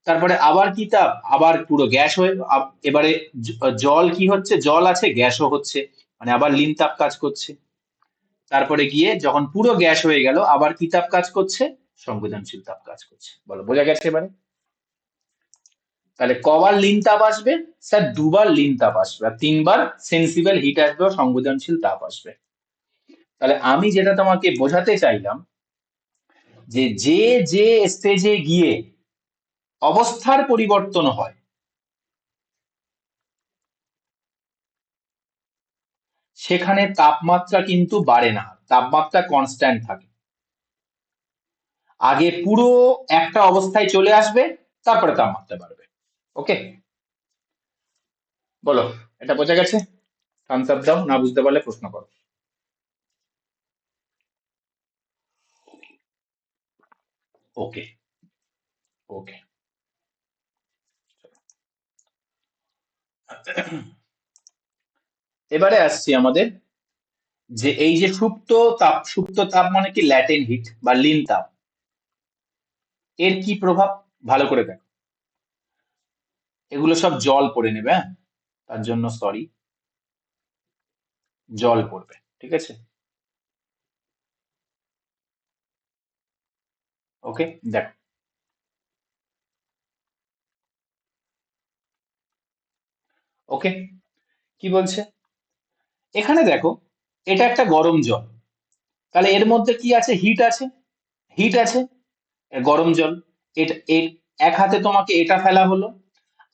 তারপরে আবার কি তাপ, আবার পুরো গ্যাস হয়ে, এবারে জল কি হচ্ছে, জল আছে গ্যাসও হচ্ছে, মানে আবার লিন তাপ কাজ করছে। তারপরে গিয়ে যখন পুরো গ্যাস হয়ে গেল আবার কি তাপ কাজ করছে, সংবেদনশীল তাপ কাজ করছে। বলো, বোঝা গেছে এবারে? তাহলে কবার লিন তাপ আসবে, স্যার দুবার লিন তাপ আসবে, আর তিনবার সেন্সিবল হিট আসবে ও সংবেদনশীল তাপ আসবে। তাহলে আমি যেটা তোমাকে বোঝাতে চাইলাম যে যে যে স্টেজে গিয়ে অবস্থার পরিবর্তন হয় সেখানে তাপমাত্রা কিন্তু বাড়ে না, তাপমাত্রা কনস্ট্যান্ট থাকে। আগে পুরো একটা অবস্থায় চলে আসবে, তারপরে তাপমাত্রা বাড়বে। ওকে, বলো এটা বোঝা গেছে? থামস আপ দাও, না বুঝতে পারলে প্রশ্ন করো। ওকে, ওকে। এবারে আসছি আমাদের যে এই যে সুপ্ত তাপ মানে কি, ল্যাটেন্ট হিট বা লিন তাপ, এর কি প্রভাব, ভালো করে দেখো। এগুলো সব জল পড়ে নেবে, হ্যাঁ, তার জন্য সরি, জল পড়বে, ঠিক আছে? ওকে, দেখো, ওকে, কি বলছে এখানে দেখো, এটা একটা গরম জল, তাহলে এর মধ্যে কি আছে, হিট আছে, হিট আছে, গরম জল। এটা এক হাতে তোমাকে এটা ফেলা হলো,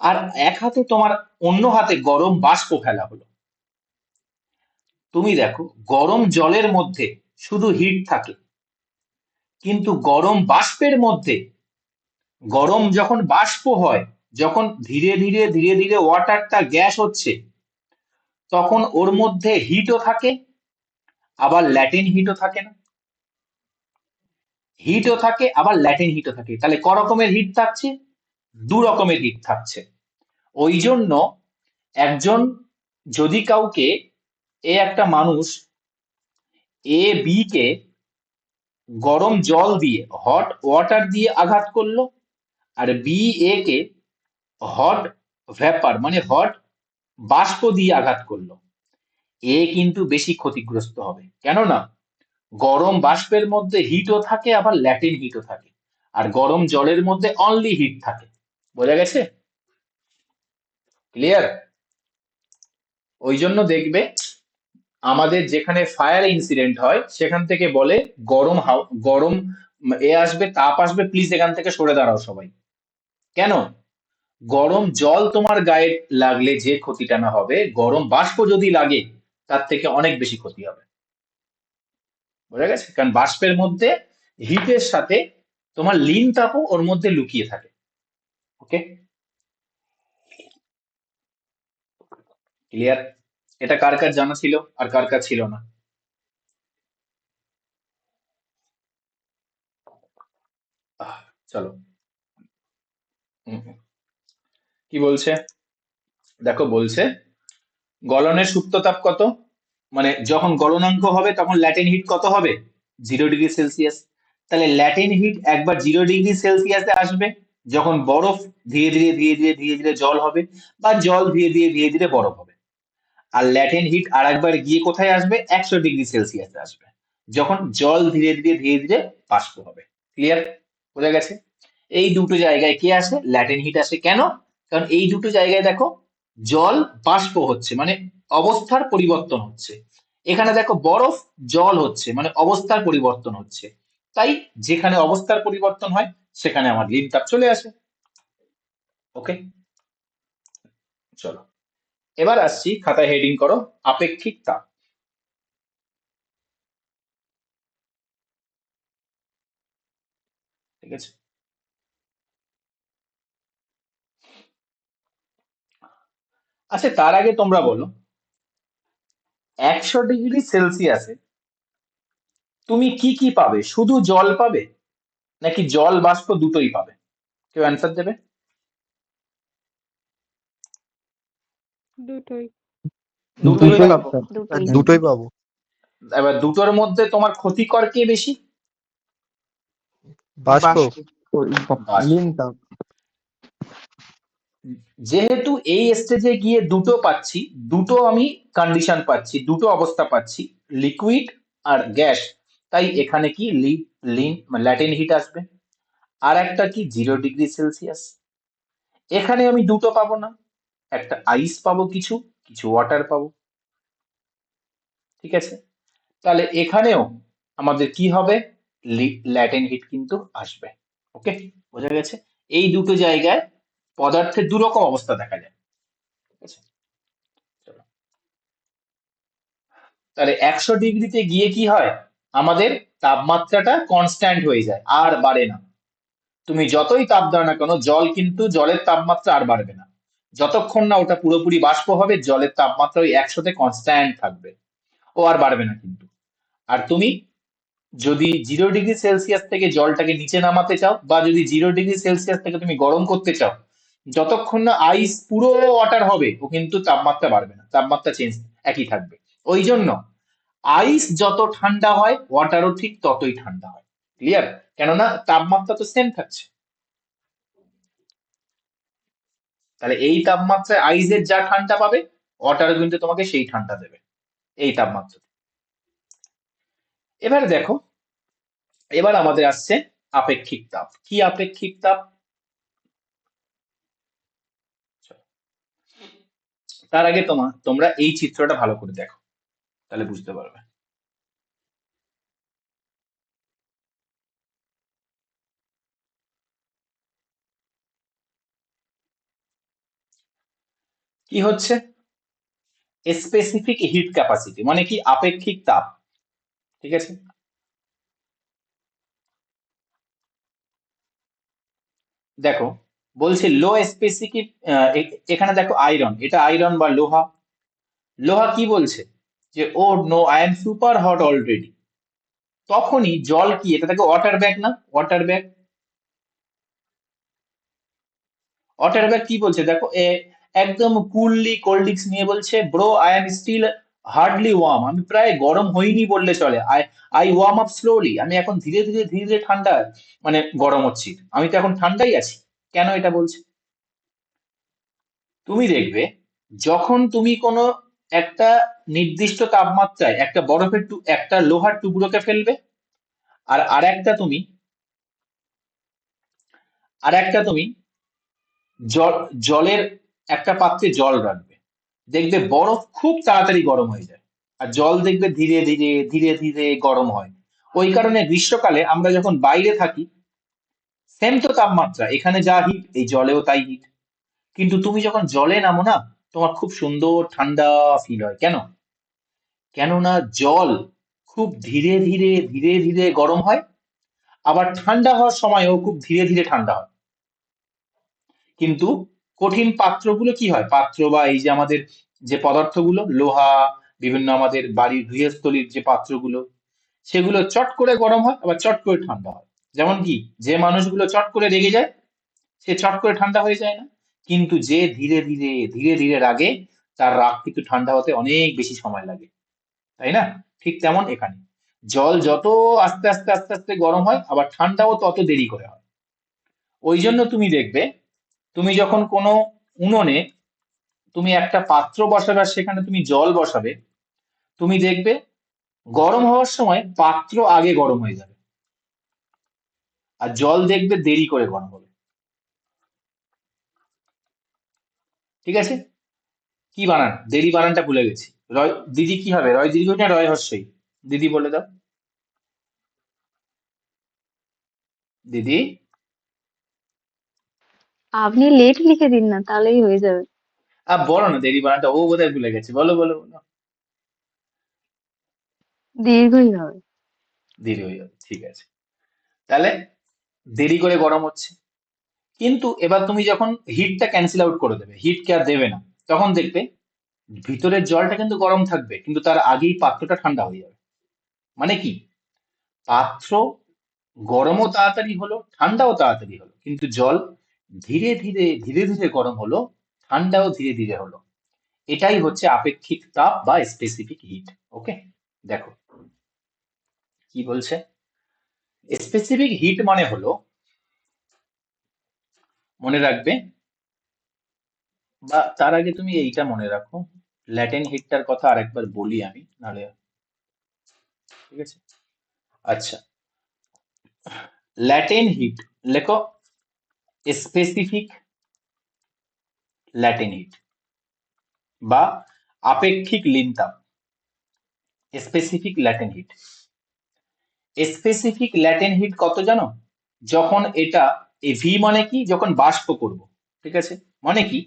আর এক হাতে তোমার অন্য হাতে গরম বাষ্প ফেলা হলো। তুমি দেখো গরম জলের মধ্যে শুধু হিট থাকে, কিন্তু গরম বাষ্পের মধ্যে, গরম যখন বাষ্প হয়, যখন ধীরে ধীরে ধীরে ধীরে ওয়াটারটা গ্যাস হচ্ছে, তখন ওর মধ্যে হিটও থাকে আবার ল্যাটেন্ট হিটও থাকে না? হিটও থাকে আবার ল্যাটেন্ট হিটও থাকে, তাহলে ক রকমের হিট থাকছে? দু রকমের হিট থাকছে। ওই জন্য একজন যদি কাউকে, একটা মানুষ এ বি কে গরম জল দিয়ে, হট ওয়াটার দিয়ে আঘাত করলো, আর B A K hot vapour মানে হট বাষ্প দিয়ে আঘাত করলো, এ কিন্তু বেশি ক্ষতিগ্রস্ত হবে। কেননা গরম বাষ্পের মধ্যে হিটও থাকে আবার ল্যাটেন্ট হিটও থাকে, আর গরম জলের মধ্যে অনলি হিট থাকে। বোঝা গেছে? ক্লিয়ার? ওই জন্য দেখবে আমাদের যেখানে ফায়ার ইনসিডেন্ট হয় সেখান থেকে বলে গরম আসবে, তাপ আসবে, প্লিজ এখান থেকে সরে দাঁড়াও সবাই। কেন? গরম জল তোমার গায়ে লাগলে যে ক্ষতিটা না হবে, গরম বাষ্প যদি লাগে তার থেকে অনেক বেশি ক্ষতি হবে। বোঝা গেছে? কারণ বাষ্পের মধ্যে হিটের সাথে তোমার লিন তাপও ওর মধ্যে লুকিয়ে থাকে। ওকে, ক্লিয়ার? এটা কার কার জানা ছিল আর কার কার ছিল না? চলো। হুম, কি বলছে দেখো, বলছে গলনের সুপ্ত তাপ কত, মানে যখন গলনাঙ্ক হবে তখন ল্যাটেন্ট হিট কত হবে? 0 ডিগ্রি সেলসিয়াস। তাহলে ল্যাটেন্ট হিট একবার 0 ডিগ্রি সেলসিয়াসে আসবে যখন বরফ ধীরে ধীরে ধীরে ধীরে ধীরে ধীরে জল হবে, বা জল ধীরে ধীরে ধীরে ধীরে বরফ হবে। আর ল্যাটেন্ট হিট আর একবার গিয়ে কোথায় আসবে? 100 ডিগ্রি সেলসিয়াসে আসবে যখন জল ধীরে ধীরে ধীরে ধীরে বাষ্প হবে। ক্লিয়ার? বোঝা গেছে? এই দুটো জায়গায় কে আসে? ল্যাটেন্ট হিট আসে। কেন? কারণ এই দুটো জায়গায় দেখো জল বাষ্প হচ্ছে মানে অবস্থার পরিবর্তন হচ্ছে, এখানে দেখো বরফ জল হচ্ছে মানে অবস্থার পরিবর্তন হচ্ছে। তাই যেখানে অবস্থার পরিবর্তন হয় সেখানে আমার লিন তাপ চলে আসে। ওকে, চলো এবার আসছি, খাতায় হেডিং করো আপেক্ষিক তাপ। ঠিক আছে, আচ্ছা তার আগে তোমরা বলো, 100 ডিগ্রি সেলসিয়াসে তুমি কি কি পাবে? শুধু জল পাবে নাকি জল বাষ্প দুটোই পাবে? কেউ অ্যান্সার দেবে?
দুটোই।
দুটোই
দুটোই
পাবো।
স্যার,
দুটোই
দুটোই পাবো।
এবার দুটোর মধ্যে তোমার ক্ষতিকর কে বেশি?
বাষ্প।
ওই
বাষ্প।
লিন তাপ।
যেহেতু এই স্টেজে গিয়ে দুটো পাচ্ছি, দুটো আমি কন্ডিশন পাচ্ছি, দুটো অবস্থা পাচ্ছি, লিকুইড আর গ্যাস, তাই এখানে কি লিন ল্যাটেন্ট হিট আসবে। আর একটা কি 0 ডিগ্রি সেলসিয়াস, এখানে আমি দুটো পাবো না, একটা আইস পাবো, কিছু কিছু ওয়াটার পাবো। ঠিক আছে, তাহলে এখানেও আমাদের কি হবে? ল্যাটেন্ট হিট কিন্তু আসবে। ওকে, বোঝা গেছে? এই দুটো জায়গায় পদার্থের দু রকম অবস্থা দেখা যায়। ঠিক আছে, চলো। তাহলে 100 ডিগ্রিতে গিয়ে কি হয়? আমাদের তাপমাত্রাটা কনস্ট্যান্ট হয়ে যায়, আর বাড়ে না। তুমি যতই তাপ দাও না কেন, জলের তাপমাত্রা আর বাড়বে না। যতক্ষণ না ওটা পুরোপুরি বাষ্প হবে, জলের তাপমাত্রা ওই 100তে কনস্ট্যান্ট থাকবে, ও আর বাড়বে না কিন্তু। আর তুমি যদি 0 ডিগ্রি সেলসিয়াস থেকে জলটাকে নিচে নামাতে চাও, বা যদি 0 ডিগ্রি সেলসিয়াস থেকে তুমি গরম করতে চাও, যতক্ষণ না আইস পুরো ওয়াটার হবে ও কিন্তু তাপমাত্রা বাড়বে না, তাপমাত্রা একই থাকবে। ওই জন্য আইস যত ঠান্ডা হয় ওয়াটারও ঠিক ততই ঠান্ডা হয়। ক্লিয়ার? কেননা তাপমাত্রা তো সেম থাকছে। তাহলে এই তাপমাত্রায় আইসের যা ঠান্ডা পাবে, ওয়াটারও কিন্তু তোমাকে সেই ঠান্ডা দেবে এই তাপমাত্রা। এবার দেখো, এবার আমাদের আসছে আপেক্ষিক তাপ। কি আপেক্ষিক তাপ? তার আগে তোমরা এই চিত্রটা ভালো করে দেখো, তাহলে বুঝতে পারবে। কি হচ্ছে? স্পেসিফিক হিট ক্যাপাসিটি মানে কি? আপেক্ষিক তাপ। ঠিক আছে, দেখো বলছে লো স্পেসিফিক, এখানে দেখো আয়রন, এটা আয়রন বা লোহা। লোহা কি বলছে? যে oh no I am super hot already, তখনই জল কি, এটা থাকে ওয়াটার ব্যাগ না, ওয়াটার ব্যাগ। ওয়াটার ব্যাগ কি বলছে দেখো, একদম কুললি কোল্ড ড্রিঙ্কস নিয়ে বলছে bro I am still hardly warm, আমি প্রায় গরম হইনি বললে চলে, I I warm up slowly, আমি এখন ধীরে ধীরে ধীরে ধীরে ঠান্ডা মানে গরম হচ্ছি, আমি তো এখন ঠান্ডাই আছি। কেন এটা বলছে? তুমি দেখবে যখন তুমি কোনো একটা নির্দিষ্ট তাপমাত্রায় একটা একটা লোহার টুকরোকে ফেলবে, আর আর একটা তুমি জল জলের একটা পাত্রে জল রাখবে, দেখবে বরফ খুব তাড়াতাড়ি গরম হয়ে যায়, আর জল দেখবে ধীরে ধীরে ধীরে ধীরে গরম হয়। ওই কারণে গ্রীষ্মকালে আমরা যখন বাইরে থাকি, সেম তো তাপমাত্রা, এখানে যা হিট এই জলেও তাই হিট, কিন্তু তুমি যখন জলে নামো না, তোমার খুব সুন্দর ঠান্ডা ফিল হয়। কেন? কেননা জল খুব ধীরে ধীরে ধীরে ধীরে গরম হয়, আবার ঠান্ডা হওয়ার সময়ও খুব ধীরে ধীরে ঠান্ডা হয়। কিন্তু কঠিন পাত্রগুলো কি হয়, পাত্র বা এই যে আমাদের যে পদার্থগুলো লোহা, বিভিন্ন আমাদের বাড়ির গৃহস্থলীর যে পাত্রগুলো, সেগুলো চট করে গরম হয় আবার চট করে ঠান্ডা হয়। যেমন কি, যে মানুষগুলো চট করে রেগে যায় সে চট করে ঠান্ডা হয়ে যায় না, কিন্তু যে ধীরে ধীরে ধীরে ধীরে রাগে, তার রাগ কিন্তু ঠান্ডা হতে অনেক বেশি সময় লাগে, তাই না? ঠিক তেমন এখানে জল যত আস্তে আস্তে আস্তে আস্তে গরম হয়, আবার ঠান্ডাও তত দেরি করে হয়। ওই জন্য তুমি দেখবে, তুমি যখন কোনো উনুনে তুমি একটা পাত্র বসাবে আর সেখানে তুমি জল বসাবে, তুমি দেখবে গরম হওয়ার সময় পাত্র আগে গরম হয়ে যাবে, আর জল দেখবে দেরি করে গরম হবে। ঠিক আছে? কি বানান, দেরি বানানটা ভুলে গেছি। রয় দিদি কি হবে, রয় দীর্ঘ না রয় হর্ষই? দিদি বলে দাও। দিদি।
আপনি লেট লিখে দিন না, তাহলেই হয়ে যাবে।
বলো না দেরি বানানটা, ও বোধহয় ভুলে গেছে, বলো বলো বলো।
দীর্ঘই হবে।
দেরি হয়ে যাবে, ঠিক আছে। তাহলে দেরি করে গরম হচ্ছে, কিন্তু এবার তুমি যখন হিটটা ক্যান্সেল আউট করে দেবে, হিটকে আর দেবে না, তখন দেখবে ভিতরের জলটা কিন্তু গরম থাকবে, কিন্তু তার আগেই পাত্রটা ঠান্ডা হয়ে যাবে। মানে কি, পাত্র গরমও তাড়াতাড়ি হলো ঠান্ডাও তাড়াতাড়ি হলো, কিন্তু জল ধীরে ধীরে ধীরে ধীরে গরম হলো, ঠান্ডাও ধীরে ধীরে হলো। এটাই হচ্ছে আপেক্ষিক তাপ বা স্পেসিফিক হিট। ওকে, দেখো কি বলছে। স্পেসিফিক হিট মানে হলো, মনে রাখবে, বা তার আগে তুমি এইটা মনে রাখো, ল্যাটেন হিটটার কথা আরেকবার বলি আমি, নাহলে। ঠিক আছে, আচ্ছা, ল্যাটেন হিট লেখো, স্পেসিফিক ল্যাটেন হিট বা আপেক্ষিক লিনতাপ, specific latent heat. Specific latent heat কত জানো? যখন এটা, এই ভি মানে কি, যখন বাষ্প করব, ঠিক আছে, মানে কি,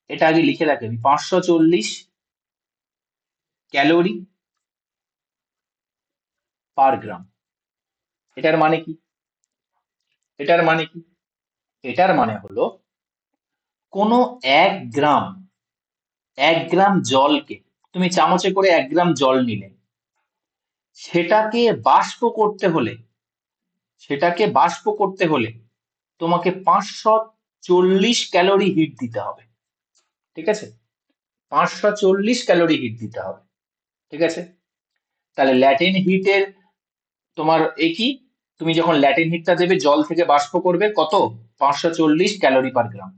এটা আগে লিখে রাখি আমি, 540 ক্যালোরি পার গ্রাম। এটার মানে কি, এটার মানে কি, এটার মানে হলো কোনো 1 গ্রাম, 1 গ্রাম জলকে, তুমি চামচে করে 1 গ্রাম জল নিলে, সেটাকে বাষ্প করতে হলে, সেটাকে বাষ্প করতে হলে তোমাকে 540 ক্যালোরি হিট দিতে হবে। ঠিক আছে, 540 ক্যালোরি হিট দিতে হবে। ঠিক আছে, তাহলে ল্যাটেন হিটের তোমার কি, তুমি যখন ল্যাটেন হিটটা দেবে, জল থেকে বাষ্প করবে কত, 540 ক্যালোরি পার গ্রাম।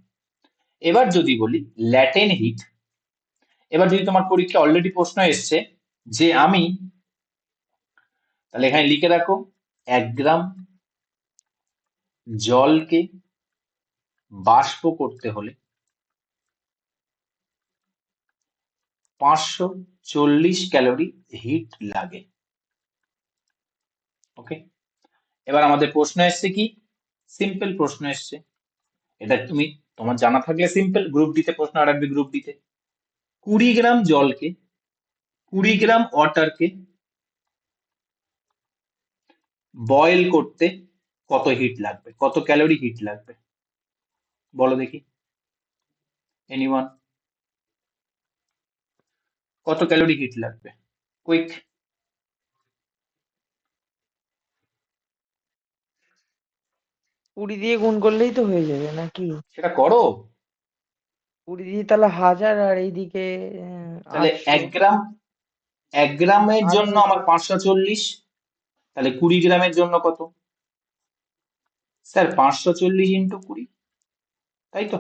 এবার যদি বলি ল্যাটেন হিট, এবার যদি তোমার পরীক্ষা অলরেডি প্রশ্ন এসছে যে আমি, তাহলে এখানে লিখে রাখো, 1 গ্রাম জলকে বাষ্প করতে হলে 540 ক্যালোরি হিট লাগে। ওকে, এবার আমাদের প্রশ্ন এসছে কি, সিম্পল প্রশ্ন এসছে, এটা তুমি, তোমার জানা থাকলে সিম্পল, গ্রুপ ডিতে প্রশ্ন রাখবে, গ্রুপ ডিতে 20 গ্রাম জলকে, 20 গ্রাম ওয়াটারকে বয়েল করতে কত হিট লাগবে, কত ক্যালোরি হিট লাগবে, বলো দেখি, এনিওয়ান? কত ক্যালোরি হিট লাগবে? কুইক।
20 দিয়ে গুণ করলেই তো হয়ে যাবে নাকি?
সেটা করো।
20 দিয়ে তাহলে 1000 আর এইদিকে
তাহলে
800।
1 গ্রামের জন্য
800
আমার 540, তাহলে 20 গ্রামের জন্য কত? স্যার 540 ইন্টু 20, তাই তো?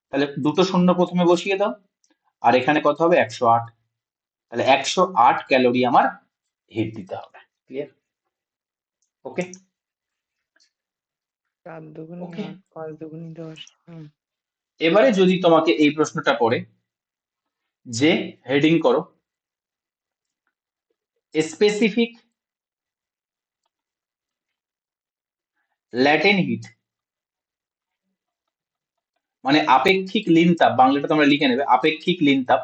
তাহলে দুটো শূন্য প্রথমে বসিয়ে দাও, আর এখানে কত হবে? 108। তাহলে 108 ক্যালোরি আমার হিট দিতে হবে। ক্লিয়ার? ওকে
4 দুগুণে
ওকে
8, 5 দুগুণে 10।
এবারে যদি তোমাকে এই প্রশ্নটা পড়ে যে হেডিং করো স্পেসিফিক ল্যাটেন হিট, মানে আপেক্ষিক লিন তাপ, বাংলাটা তোমরা লিখে নেবে, আপেক্ষিক লিন তাপ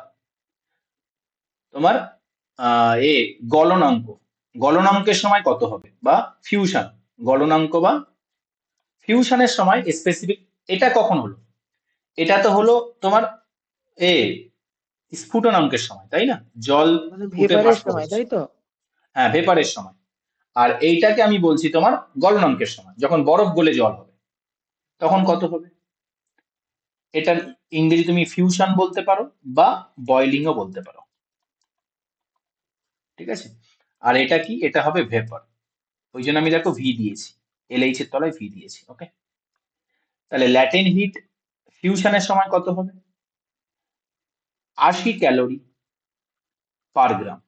তোমার গলনাঙ্ক, গলনাঙ্কের সময় কত হবে, বা ফিউশন গলনাঙ্ক বা ফিউশনের সময় স্পেসিফিক, এটা কখন হলো? এটা তো হলো তোমার এ স্ফুটনাঙ্কের সময়, তাই না? জল
মানে
ফুটে
ভেপারের
বাষ্প
সময়,
হচ্ছে,
তাই তো?
হ্যাঁ ভেপারের সময়। আর এইটাকে আমি বলছি তোমার গলনাঙ্কের সময়, যখন বরফ গলে জল হবে তখন কত হবে? এটার ইংরেজি তুমি ফিউশন বলতে পারো বা বয়লিংও বলতে পারো, ঠিক আছে? আর এটা কি? এটা হবে ভেপার, ওই জন্য আমি দেখো ভি দিয়েছি, এলএইচ এর তলায় ভি দিয়েছি। ওকে, তাহলে ল্যাটেন হিট ফিউশনের সময় কত হবে? 80 ক্যালোরি পার গ্রাম।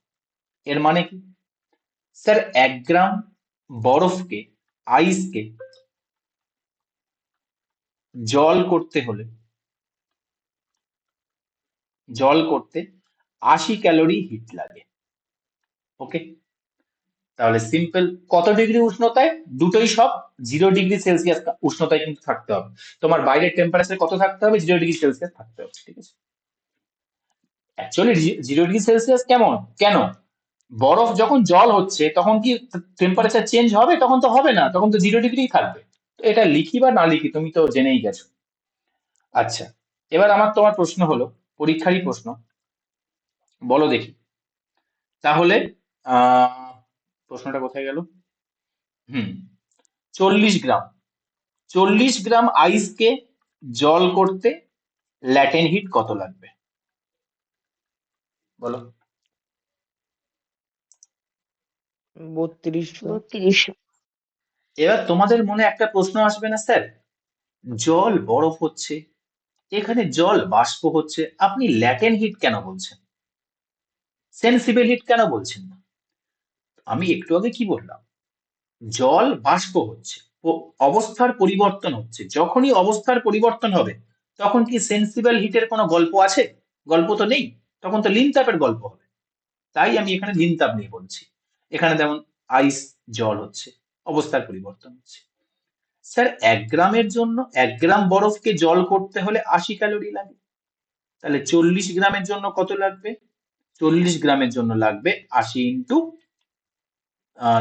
এর মানে কি? স্যার 1 গ্রাম বরফকে, আইসকে জল করতে হলে, জল করতে 80 ক্যালোরি হিট লাগে। ওকে, তাহলে সিম্পল কত ডিগ্রি উষ্ণতায়? দুটোই সব 0 ডিগ্রি সেলসিয়াস উষ্ণতায় কিন্তু থাকতে হবে। তোমার বাইরের টেম্পারেচার কত থাকতে হবে? 0 ডিগ্রি সেলসিয়াস থাকতে হবে, ঠিক আছে? অ্যাকচুয়ালি 0 ডিগ্রি সেলসিয়াস কেমন, কেন? বরফ যখন জল হচ্ছে তখন কি টেম্পারেচার চেঞ্জ হবে? তখন তো হবে না, তখন তো 0 ডিগ্রি থাকবে। তো এটা লিখি বা না লিখি তুমি তো জেনেই গেছো। আচ্ছা, এবার আমার তোমার প্রশ্ন হলো, পরীক্ষারই প্রশ্ন, বলো দেখি তাহলে আহ প্রশ্নটা কোথায় গেল? হুম, 40 গ্রাম, 40 গ্রাম আইসকে জল করতে ল্যাটেন হিট কত লাগবে? বলো।
3200।
3200।
এবার তোমাদের মনে একটা প্রশ্ন আসবে না স্যার, জল বরফ হচ্ছে, এখানে জল বাষ্প হচ্ছে, আপনি ল্যাটেন হিট কেন বলছেন, সেন্সিবল হিট কেন বলছেন না? আমি একটু আগে কি বললাম? জল বাষ্প হচ্ছে, অবস্থার পরিবর্তন হচ্ছে, যখনই অবস্থার পরিবর্তন হবে তখন কি সেন্সিবল হিটের কোনো গল্প আছে? গল্প তো নেই, তখন তো লিন তাপের গল্প হবে। তাই আমি এখানে লিন তাপ নিয়ে বলছি। এখানে যেমন আইস জল হচ্ছে, অবস্থার পরিবর্তন হচ্ছে। স্যার 1 গ্রামের জন্য, 1 গ্রাম বরফকে জল করতে হলে 80 ক্যালোরি লাগে, তাহলে 40 গ্রামের জন্য কত লাগবে? 40 গ্রামের জন্য লাগবে 80 ইন্টু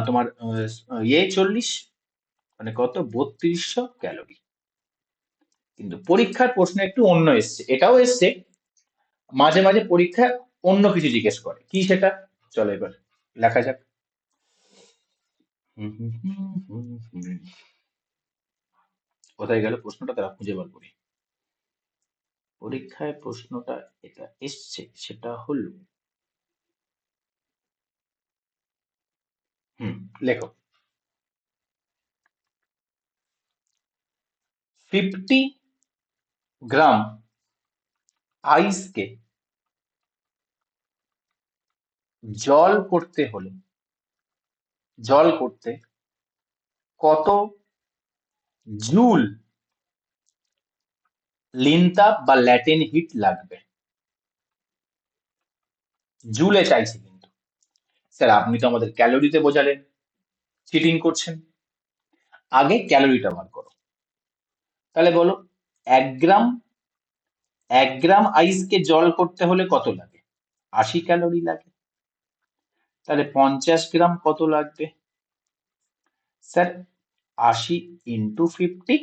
তোমার 40, মানে কত? 3200 ক্যালোরি। কিন্তু পরীক্ষার প্রশ্ন একটু অন্য এসছে, এটাও এসছে মাঝে মাঝে পরীক্ষা অন্য কিছু জিজ্ঞেস করে, কি সেটা? চলো এবার লেখা যাক। কোথায় গেল প্রশ্নটা, তারা খুঁজে বার করি। পরীক্ষায় প্রশ্নটা এটা এসছে, সেটা হলো লেখো 50 গ্রাম আইসকে জল করতে হলে, জল করতে কত জুল লিন তাপ বা ল্যাটেন হিট লাগবে? জুলে চাইছি কিন্তু। স্যার আপনি তো আমাদের ক্যালোরিতে বোঝালেন, চিটিং করছেন। আগে ক্যালোরিটা বার করো। তাহলে বলো 1 গ্রাম, 1 গ্রাম আইসকে জল করতে হলে কত লাগে? 80 ক্যালোরি লাগে। তাহলে 50 গ্রাম কত লাগবে? Sir 80 into 50,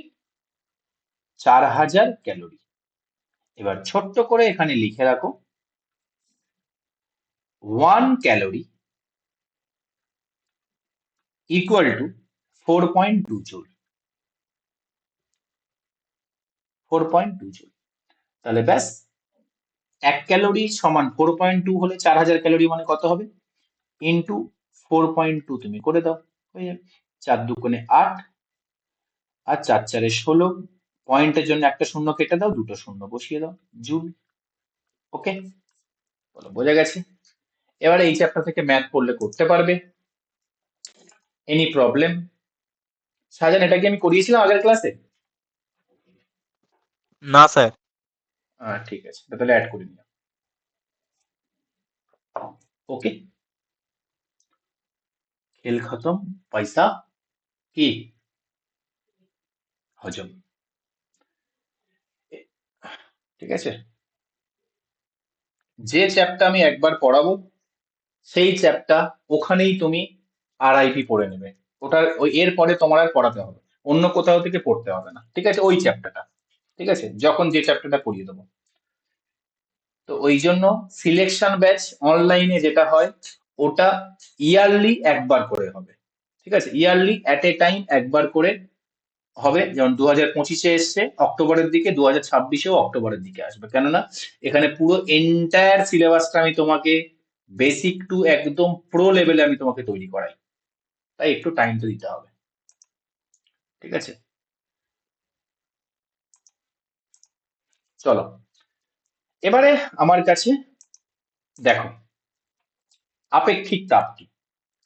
4000 calorie. এবার ছোট্ট করে এখানে লিখে রাখো 1 calorie equal to 4.2 joule, 4.2 joule। তাহলে ব্যাস 1 ক্যালোরি সমান 4.2 হলে 4000 ক্যালোরি মানে কত হবে, ইন্টু 4.2 তুমি করে দাও, হয়ে যাবে 4 দুগুণে 8 আর 4 চারে 16, পয়েন্টের জন্য একটা শূন্য কেটে দাও, দুটো শূন্য বসিয়ে দাও, জুল। ওকে, বলো বোঝা গেছে? এবারে এই চ্যাপ্টার থেকে ম্যাথ পড়লে করতে পারবে। Any problem? শাহজাহান, এটা কি আমি করিয়েছিলাম আগের ক্লাসে?
না স্যার।
ঠিক আছে, তাহলে অ্যাড করে নিলাম। ওকে, খেল খতম, পয়সা কি হজম। ঠিক আছে, যে চ্যাপ্টার আমি একবার পড়াবো সেই চ্যাপ্টার ওখানেই তুমি আরআইপি পড়ে নেবে, ওটার ওই এর পরে তোমার আর পড়াতে হবে, অন্য কোথাও থেকে পড়তে হবে না। ঠিক আছে, ওই চ্যাপ্টারটা, ঠিক আছে, যখন যে চ্যাপ্টারটা পড়িয়ে দেবো। তো ওই জন্য সিলেকশন ব্যাচ অনলাইনে যেটা হয় ওটা ইয়ারলি একবার করে হবে। ঠিক আছে, ইয়ারলি অ্যাট এ টাইম একবার করে হবে, যেমন 2025-এ এসছে অক্টোবরের দিকে, 2026-এও অক্টোবরের দিকে আসবে। কেননা এখানে পুরো এন্টায়ার সিলেবাসটা আমি তোমাকে বেসিক টু একদম প্রো লেভেলে আমি তোমাকে তৈরি করাই, তাই একটু টাইম তো দিতে হবে। ঠিক আছে, চলো এবারে আমার কাছে দেখো আপেক্ষিক তাপ কি।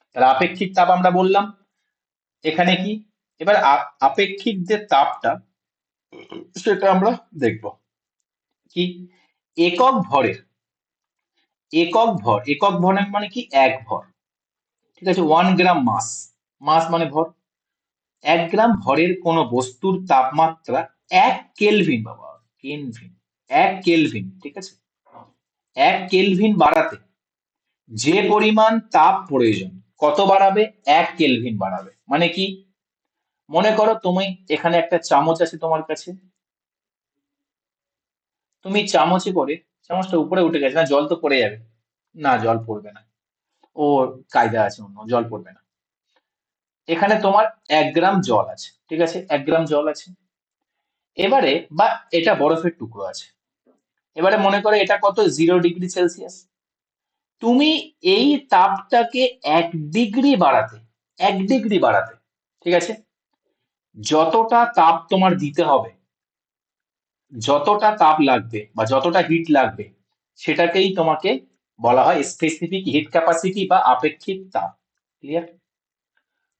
তাহলে আপেক্ষিক তাপ আমরা বললাম এখানে কি, এবার আপেক্ষিক যে তাপটা সেটা আমরা দেখব কি, একক ভরের, একক ভরের মানে কি, এক ভর। ঠিক আছে, 1 গ্রাম মাস, মাস মানে ভর। 1 গ্রাম ভরের কোন বস্তুর তাপমাত্রা 1 কেলভিন, বাবা কেলভিন, 1 কেলভিন, ঠিক আছে, 1 কেলভিন বাড়াতে যে পরিমাণ তাপ প্রয়োজন, কত বাড়াবে, 1 কেলভিন বাড়াবে। মানে কি, মনে করো তুমি এখানে একটা চামচ আছে তোমার কাছে, তুমি চামচে করে, চামচটা উপরে উঠে গেছে, না জল তো পড়ে যাবে, না জল পড়বে না, ও কায়দা আছে অন্য, জল পড়বে না। এখানে তোমার 1 গ্রাম জল আছে, ঠিক আছে, 1 গ্রাম জল আছে। এবারে বা এটা বরফের টুকরো আছে, এবারে মনে করো এটা কত, 0 ডিগ্রি সেলসিয়াস। তুমি এই তাপটাকে 1 ডিগ্রি বাড়াতে, 1 ডিগ্রি বাড়াতে, ঠিক আছে, যতটা তাপ তোমার দিতে হবে, যতটা তাপ লাগবে বা যতটা হিট লাগবে, সেটাকেই তোমাকে বলা হয় স্পেসিফিক হিট ক্যাপাসিটি বা আপেক্ষিক তাপ। ক্লিয়ার?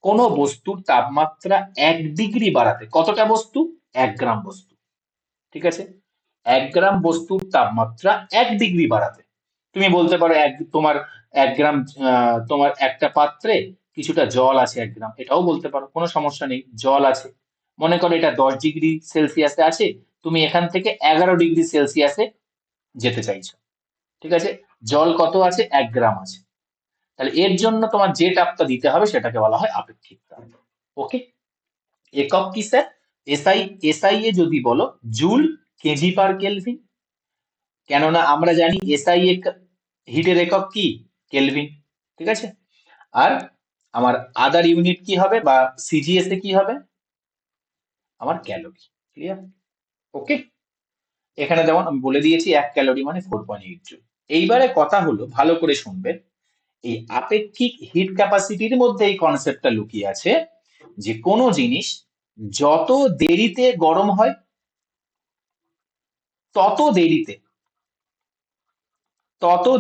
কোন বস্তুর তাপমাত্রা 1 ডিগ্রি বাড়াতে, কতটা বস্তু, 1 গ্রাম বস্তু, ঠিক আছে, 1 গ্রাম বস্তুর তাপমাত্রা 1 ডিগ্রি বাড়াতে। তুমি বলতে পারো তোমার 1 গ্রাম, তোমার একটা পাত্রে কিছুটা জল আছে 1 গ্রাম, এটাও বলতে পারো, কোনো সমস্যা নেই, জল আছে। মনে করো এটা 10 ডিগ্রি সেলসিয়াসে আছে, তুমি এখান থেকে 11 ডিগ্রি সেলসিয়াসে যেতে চাইছো, ঠিক আছে, জল কত আছে, 1 গ্রাম আছে। তাহলে এর জন্য তোমার যে তাপটা দিতে হবে সেটাকে বলা হয় আপেক্ষিক তাপ। ওকে, একক কি স্যার, এসআই এ যদি বলো জুল কেজি পার কেলভিন, কেননা আমরা জানি এসআই এ হিটের একক কি, কেলভিন, ঠিক আছে। আর আমার আদার ইউনিট কি হবে বা সিজিএস এ কি হবে, আমার ক্যালোরি। ক্লিয়ার? ওকে, এখানে যেমন আমি বলে দিয়েছি 1 ক্যালোরি মানে 4.8 জুল। এইবারে কথা হলো, ভালো করে শুনবে, এই আপেক্ষিক হিট ক্যাপাসিটির মধ্যে এই কনসেপ্টটা লুকিয়ে আছে যে কোনো জিনিস যত দেরিতে গরম হয় তত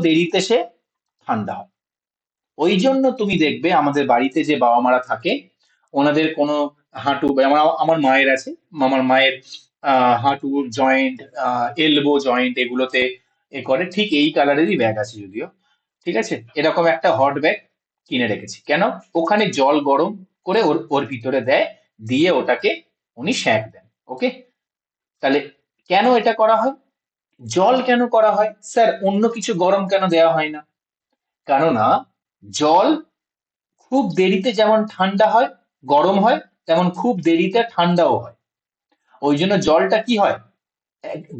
দেরিতে সে ঠান্ডা হয়। ওই জন্য তুমি দেখবে আমাদের বাড়িতে যে বাবা মারা থাকে, ওনাদের কোনো হাঁটু, আমার মায়ের আছে, আমার মায়ের হাঁটু জয়েন্ট, এলবো জয়েন্ট, এগুলোতে এ করে, ঠিক এই কালারেরই ব্যাগ আছে যদিও, ঠিক আছে, এরকম একটা হট ব্যাগ কিনে রেখেছি। কেন, ওখানে জল গরম করে ওর ওর ভিতরে দেয়, দিয়ে ওটাকে উনি সেঁক দেন। ওকে, তাহলে কেন এটা করা হয়, জল কেন করা হয় স্যার, অন্য কিছু গরম কেন দেওয়া হয় না, কেননা জল খুব দেরিতে যেমন ঠান্ডা হয়, গরম হয়, তেমন খুব দেরিতে ঠান্ডাও হয়। ওই জন্য জলটা কি হয়,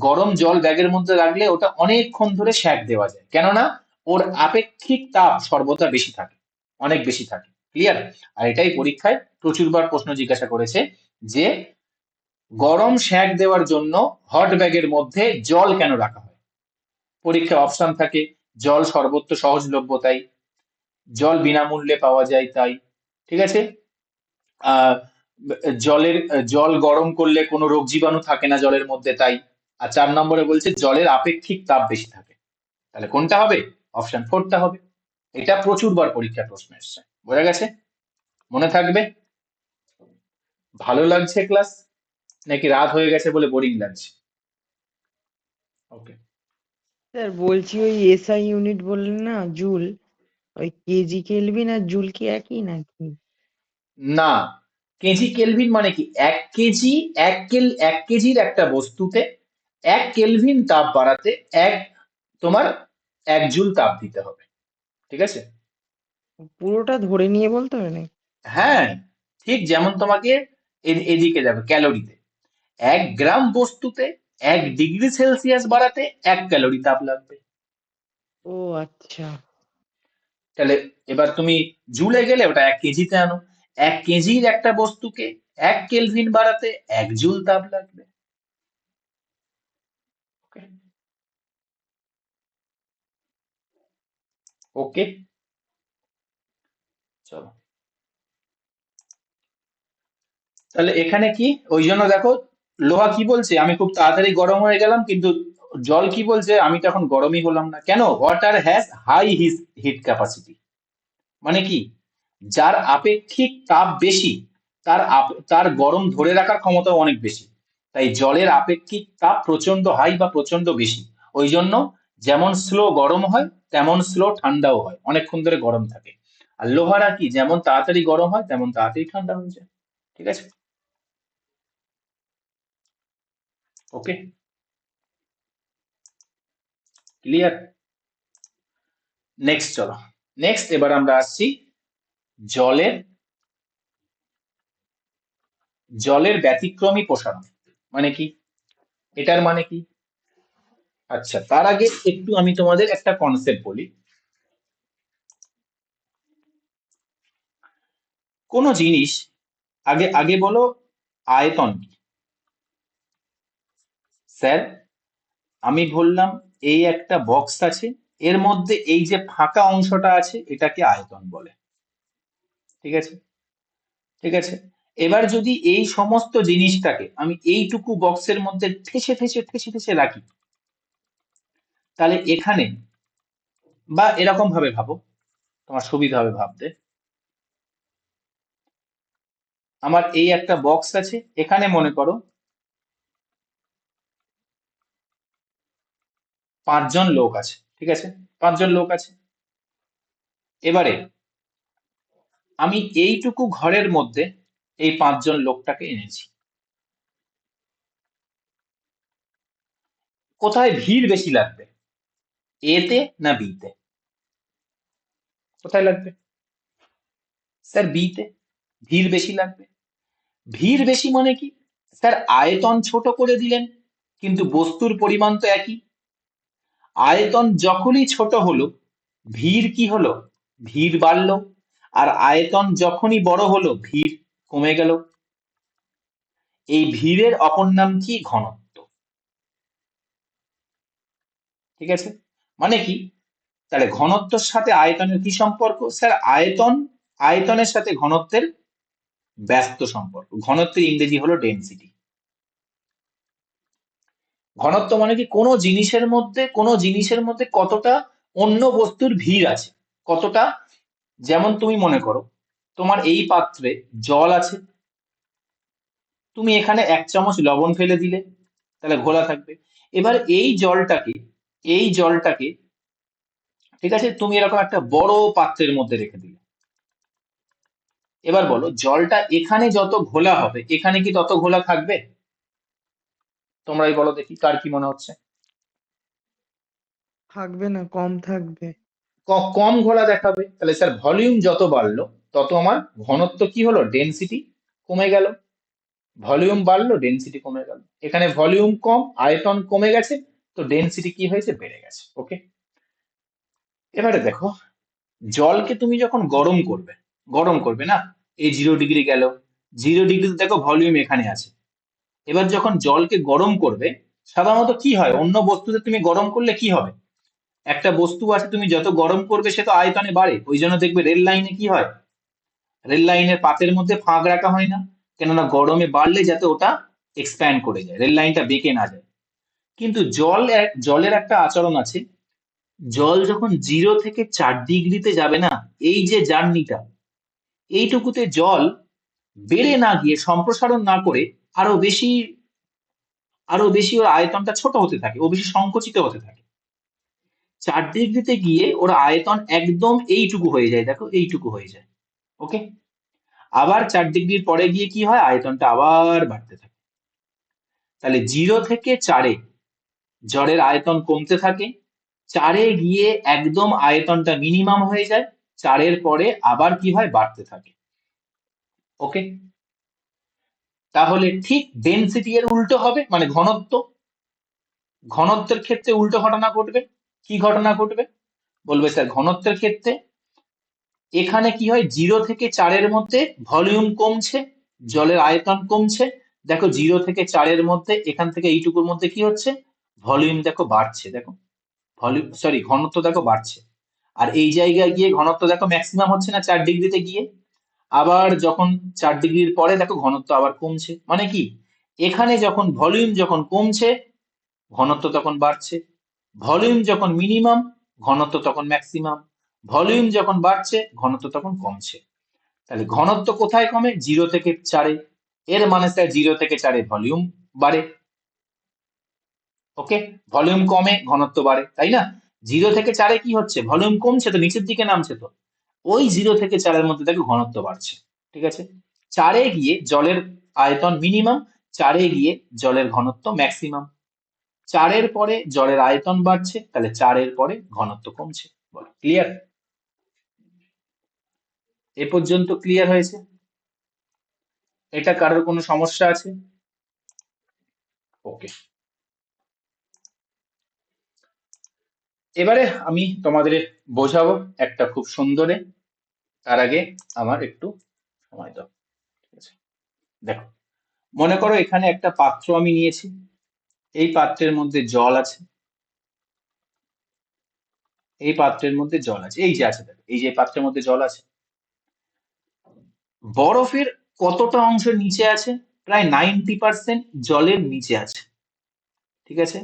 গরম জল ব্যাগের মধ্যে রাখলে ওটা অনেকক্ষণ ধরে সেঁক দেওয়া যায়, কেননা ওর আপেক্ষিক তাপ সর্বদা বেশি থাকে, অনেক বেশি থাকে। ক্লিয়ার? আর এটাই পরীক্ষায় প্রচুরবার প্রশ্ন জিজ্ঞাসা করেছে যে গরম সেঁক দেওয়ার জন্য হট ব্যাগের মধ্যে জল কেন রাখা হয়? পরীক্ষায় অপশন থাকে, জল সর্বত্র সহজলভ্য তাই, জল বিনামূল্যে পাওয়া যায় তাই, ঠিক আছে, আহ জল গরম করলে কোনো রোগ জীবাণু থাকে না জলের মধ্যে তাই, আর 4 নম্বরে বলছে জলের আপেক্ষিক তাপ বেশি থাকে। তাহলে কোনটা হবে? অপশন 4টা হবে। এটা প্রচুরবার পরীক্ষা প্রশ্ন এসছে, বোঝা গেছে? মনে থাকবে? ভালো লাগছে ক্লাস, নাকি রাত হয়ে গেছে বলে বোরিং লাগছে? ওকে।
স্যার বলছি ওই এসআই ইউনিট বললেন না জুল, ওই কেজি কেলভিন আর জুল কি একই নাকি?
না, কেজি কেলভিন মানে কি, 1 কেজি, 1 কেজির একটা বস্তুতে 1 কেলভিন তাপ বাড়াতে তোমার 1 জুল তাপ দিতে হবে, ঠিক আছে?
পুরোটা ধরে নিয়ে বলতে হবে নাকি?
হ্যাঁ, ঠিক যেমন তোমাকে এদিকে যাবে ক্যালোরিতে, 1 গ্রাম বস্তুতে 1 ডিগ্রি সেলসিয়াস বাড়াতে 1 ক্যালোরি তাপ লাগবে।
ও আচ্ছা।
তাহলে এবার তুমি জুলে গেলে ওটা 1 কেজিতে আনো, 1 কেজির একটা বস্তুকে 1 কেলভিন বাড়াতে 1 জুল তাপ লাগবে। ওকে, ওকে, চলো। তাহলে এখানে কি, ওই জন্য দেখো লোহা কি বলছে, আমি খুব তাড়াতাড়ি গরম হয়ে গেলাম, কিন্তু জল কি বলছে, আমি তো এখন গরমই হলাম না কেন? Water has high heat capacity, মানে কি, যার আপেক্ষিক তাপ বেশি তার গরম ধরে রাখার ক্ষমতাও অনেক বেশি। তাই জলের আপেক্ষিক তাপ প্রচন্ড হাই বা প্রচন্ড বেশি, ওই জন্য যেমন স্লো গরম হয় তেমন স্লো ঠান্ডাও হয়, অনেকক্ষণ ধরে গরম থাকে। আর লোহারা কি, যেমন তাড়াতাড়ি গরম হয় তেমন তাড়াতাড়ি ঠান্ডা হয়ে যায়, ঠিক আছে? ওকে, ক্লিয়ার? নেক্সট চলো, নেক্সট এবার আমরা আসছি জলের জলের ব্যতিক্রমী প্রসারণ, মানে কি, এটার মানে কি? আচ্ছা, তার আগে একটু আমি তোমাদের একটা কনসেপ্ট বলি। কোন জিনিস, আগে আগে বলো আয়তন কি? স্যার, আমি বললাম এই একটা বক্স আছে, এর মধ্যে এই যে ফাঁকা অংশটা আছে এটাকে আয়তন বলে, ঠিক আছে? ঠিক আছে, এবার যদি এই সমস্ত জিনিসটাকে আমি এইটুকু বক্সের মধ্যে ঠেসে ঠেসে ঠেসে ঠেসে রাখি, তাহলে এখানে, বা এরকম ভাবে ভাবো, তোমার সুবিধা হবে ভাবতে, আমার এই একটা বক্স আছে, এখানে মনে করো 5 জন লোক আছে, ঠিক আছে? 5 জন লোক আছে। এবারে আমি এইটুকু ঘরের মধ্যে এই 5 জন লোকটাকে এনেছি, কোথায় ভিড় বেশি লাগবে, এতে না বিতে? কোথায় লাগবে? স্যার বিতে, ভিড় বেশি লাগবে। ভিড় বেশি মানে কি? স্যার আয়তন ছোট করে দিলেন কিন্তু বস্তুর পরিমাণ তো একই। আয়তন যখনই ছোট হলো ভিড় কি হলো? ভিড় বাড়লো। আর আয়তন যখনই বড় হলো ভিড় কমে গেল। এই ভিড়ের অপর নাম কি? ঘনত্ব, ঠিক আছে? মানে কি, তাহলে ঘনত্বের সাথে আয়তনের কি সম্পর্ক? স্যার আয়তনের সাথে ঘনত্বের ব্যস্ত সম্পর্ক। ঘনত্বের ইংরেজি হলো ডেনসিটি। ঘনত্ব মানে কি, কোনো জিনিসের মধ্যে কতটা অন্য বস্তুর ভিড় আছে, কতটা। যেমন তুমি মনে করো তোমার এই পাত্রে জল আছে, তুমি এখানে 1 চামচ লবণ ফেলে দিলে, তাহলে ঘোলা থাকবে। এবার এই জলটাকে ঠিক আছে, তুমি এরকম একটা বড় পাত্রের মধ্যে রেখে দিলে। এবার বলো জলটা এখানে যত ঘোলা হবে এখানে কি তত ঘোলা থাকবে? তোমরাই বলো দেখি, কার কি মনে হচ্ছে?
থাকবে না, কম থাকবে।
কম ঘোলা দেখাবে। তাহলে স্যার ভলিউম যত বাড়লো তত আমার ঘনত্ব কি হলো? ডেনসিটি কমে গেল। ভলিউম বাড়লো ডেনসিটি কমে গেল। এখানে ভলিউম কম, আয়তন কমে গেছে, তো ডেনসিটি কি হয়েছে? বেড়ে গেছে। ওকে, এবারে দেখো, জলকে তুমি যখন গরম করবে না, এই 0 ডিগ্রি গেল, 0 ডিগ্রিতে দেখো ভলিউম এখানে আছে। এবার যখন জলকে গরম করবে, সাধারণত কি হয়, অন্য বস্তুতে তুমি গরম করলে কি হবে, একটা বস্তু আছে তুমি যত গরম করবে সে তো আয়তনে বাড়ে। ওই জন্য দেখবে রেল লাইনে কি হয়, রেল লাইনের পাতের মধ্যে ফাঁক রাখা হয় না, কেননা গরমে বাড়লে যাতে ওটা এক্সপ্যান্ড করে যায়, রেল লাইনটা বেঁকে না যায়। কিন্তু জলের একটা আচরণ আছে, জল যখন 0 থেকে 4 ডিগ্রিতে যাবে না, এই যে জার্নিটা, এইটুকুতে জল বেড়ে না গিয়ে, সম্প্রসারণ না করে আরো বেশি ওর আয়তনটা ছোট হতে থাকে, ও বেশি সংকুচিত হতে থাকে। 4 ডিগ্রিতে গিয়ে ওর আয়তন একদম এইটুকু হয়ে যায়, দেখো এইটুকু হয়ে যায়। ওকে, আবার 4 ডিগ্রির পরে গিয়ে কি হয়, আয়তনটা আবার বাড়তে থাকে। তাহলে 0 থেকে 4-এ জলের আয়তন কমতে থাকে, 4-এ গিয়ে একদম আয়তনটা মিনিমাম হয়ে যায়, 4-এর পরে আবার কি হয়, বাড়তে থাকে। ওকে, তাহলে ঠিক ডেনসিটি এর উল্টো হবে, মানে ঘনত্বের ক্ষেত্রে উল্টো ঘটনা ঘটবে। কি ঘটনা ঘটবে বলবে স্যার, ঘনত্বের ক্ষেত্রে এখানে কি হয়, 0 থেকে 4-এর মধ্যে ভলিউম কমছে, জলের আয়তন কমছে। দেখো 0 থেকে 4-এর মধ্যে, এখান থেকে এইটুকুর মধ্যে কি হচ্ছে, ভলিউম দেখো বাড়ছে, দেখো ঘনত্ব দেখো বাড়ছে। আর এই জায়গায় গিয়ে ঘনত্ব দেখো ম্যাক্সিমাম হচ্ছে না 4 ডিগ্রিতে গিয়ে। আবার যখন 4 ডিগ্রির পরে দেখো ঘনত্ব আবার কমছে, মানে কি, এখানে যখন ভলিউম যখন কমছে, ঘনত্ব তখন বাড়ছে। ভলিউম যখন মিনিমাম, ঘনত্ব তখন ম্যাক্সিমাম। ভলিউম যখন বাড়ছে, ঘনত্ব তখন কমছে। তাহলে ঘনত্ব কোথায় কমে, 0 থেকে 4-এ। এর মানে স্যার 0 থেকে 4-এ ভলিউম বাড়ে। ওকে, ভলিউম কমে ঘনত্ব বাড়ে, তাই না? 0 থেকে 4-এ কি হচ্ছে, ভলিউম কমছে তো, নিচের দিকে নামছে তো, ওই 0 থেকে 4-এর মধ্যে দেখো ঘনত্ব বাড়ছে। ঠিক আছে, 4-এ গিয়ে জলের আয়তন মিনিমাম, 4-এ গিয়ে জলের ঘনত্ব ম্যাক্সিমাম। 4-এর পরে জলের আয়তন বাড়ছে, তাহলে 4-এর পরে ঘনত্ব কমছে। বলো ক্লিয়ার? এ পর্যন্ত ক্লিয়ার হয়েছে? এটা কারোর কোনো সমস্যা আছে? ওকে, এবারে আমি তোমাদের বোঝাবো একটা খুব সুন্দরে। তার আগে আমার একটু সময় দাও। ঠিক আছে, দেখো, মনে করো এখানে একটা পাত্র আমি নিয়েছি, এই পাত্রের মধ্যে জল আছে, এই পাত্রের মধ্যে জল আছে, এই যে আছে, দেখো এই যে পাত্রের মধ্যে জল আছে। বরফের কতটা অংশ নিচে আছে, প্রায় 90% জলের নিচে আছে। ঠিক আছে,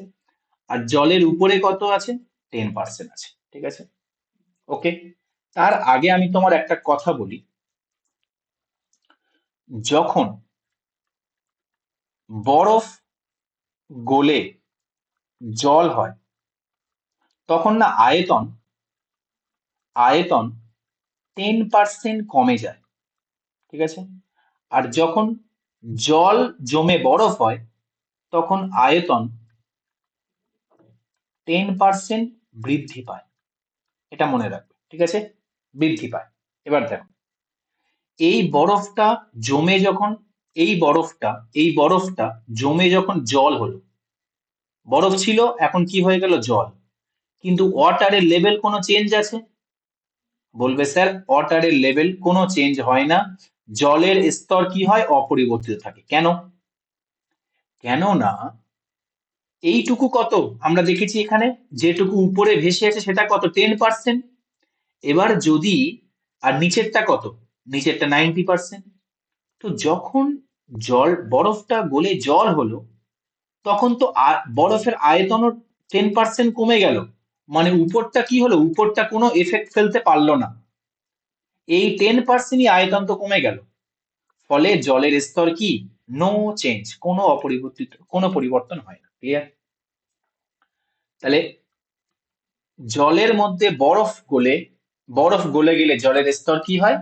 আর জলের উপরে কত আছে, 10% আছে। ঠিক আছে, ওকে। তার আগে আমি তোমার একটা কথা বলি, যখন বরফ গলে জল হয়, তখন না আয়তন 10% কমে যায়। ঠিক আছে, আর যখন জল জমে বরফ হয়, তখন আয়তন 10% বৃদ্ধি পায়। এটা মনে রাখবে, ঠিক আছে, বৃদ্ধি পায়। এবার দেখো, এই বরফটা জমে যখন, এই বরফটা জমে যখন জল হলো, বরফ ছিল এখন কি হয়ে গেল, জল। কিন্তু ওয়াটারের লেভেল কোনো চেঞ্জ আছে? বলবে স্যার ওয়াটারের লেভেল কোনো চেঞ্জ হয় না, জলের স্তর কি হয়, অপরিবর্তিত থাকে। কেন? কেননা এইটুকু কত আমরা দেখেছি এখানে, যেটুকু উপরে ভেসে আছে সেটা কত, 10%। এবার যদি, আর নিচেরটা কত, নিচেরটা 90%। তো যখন বরফটা গলে জল হলো, তখন তো বরফের আয়তনও 10% কমে গেল, মানে উপরটা কি হলো, উপরটা কোনো এফেক্ট ফেলতে পারলো না, এই 10%ই আয়তন তো কমে গেল। ফলে জলের স্তর কি, নো চেঞ্জ, কোনো পরিবর্তন হয় না। ক্লিয়ার? তাহলে জলের মধ্যে বরফ গলে গেলে জলের স্তর কি হয়,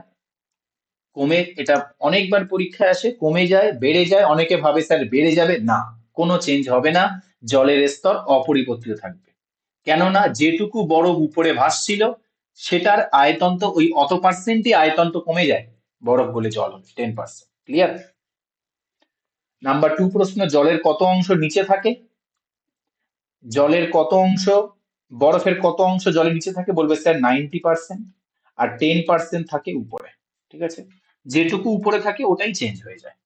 কমে। এটা অনেকবার পরীক্ষায় আসে, কমে যায়, বেড়ে যায়। অনেকে ভাবে স্যার বেড়ে যাবে, না, কোনো চেঞ্জ হবে না, জলের স্তর অপরিবর্তিত থাকবে। কেননা যেটুকু বরফ উপরে ভাসছিল সেটার আয়তন তো ওই অত পার্সেন্টই আয়তন তো কমে যায়, বরফ গলে জল হলে 10%। ক্লিয়ার? নাম্বার 2 প্রশ্ন, জলের কত অংশ নিচে থাকে? জলের কত অংশ বরফের কত অংশ জলের নিচে থাকে? বলবে স্যার 90%, আর 10% থাকে উপরে। ঠিক আছে, যেটুকু উপরে থাকে ওটাই চেঞ্জ হয়ে যায়।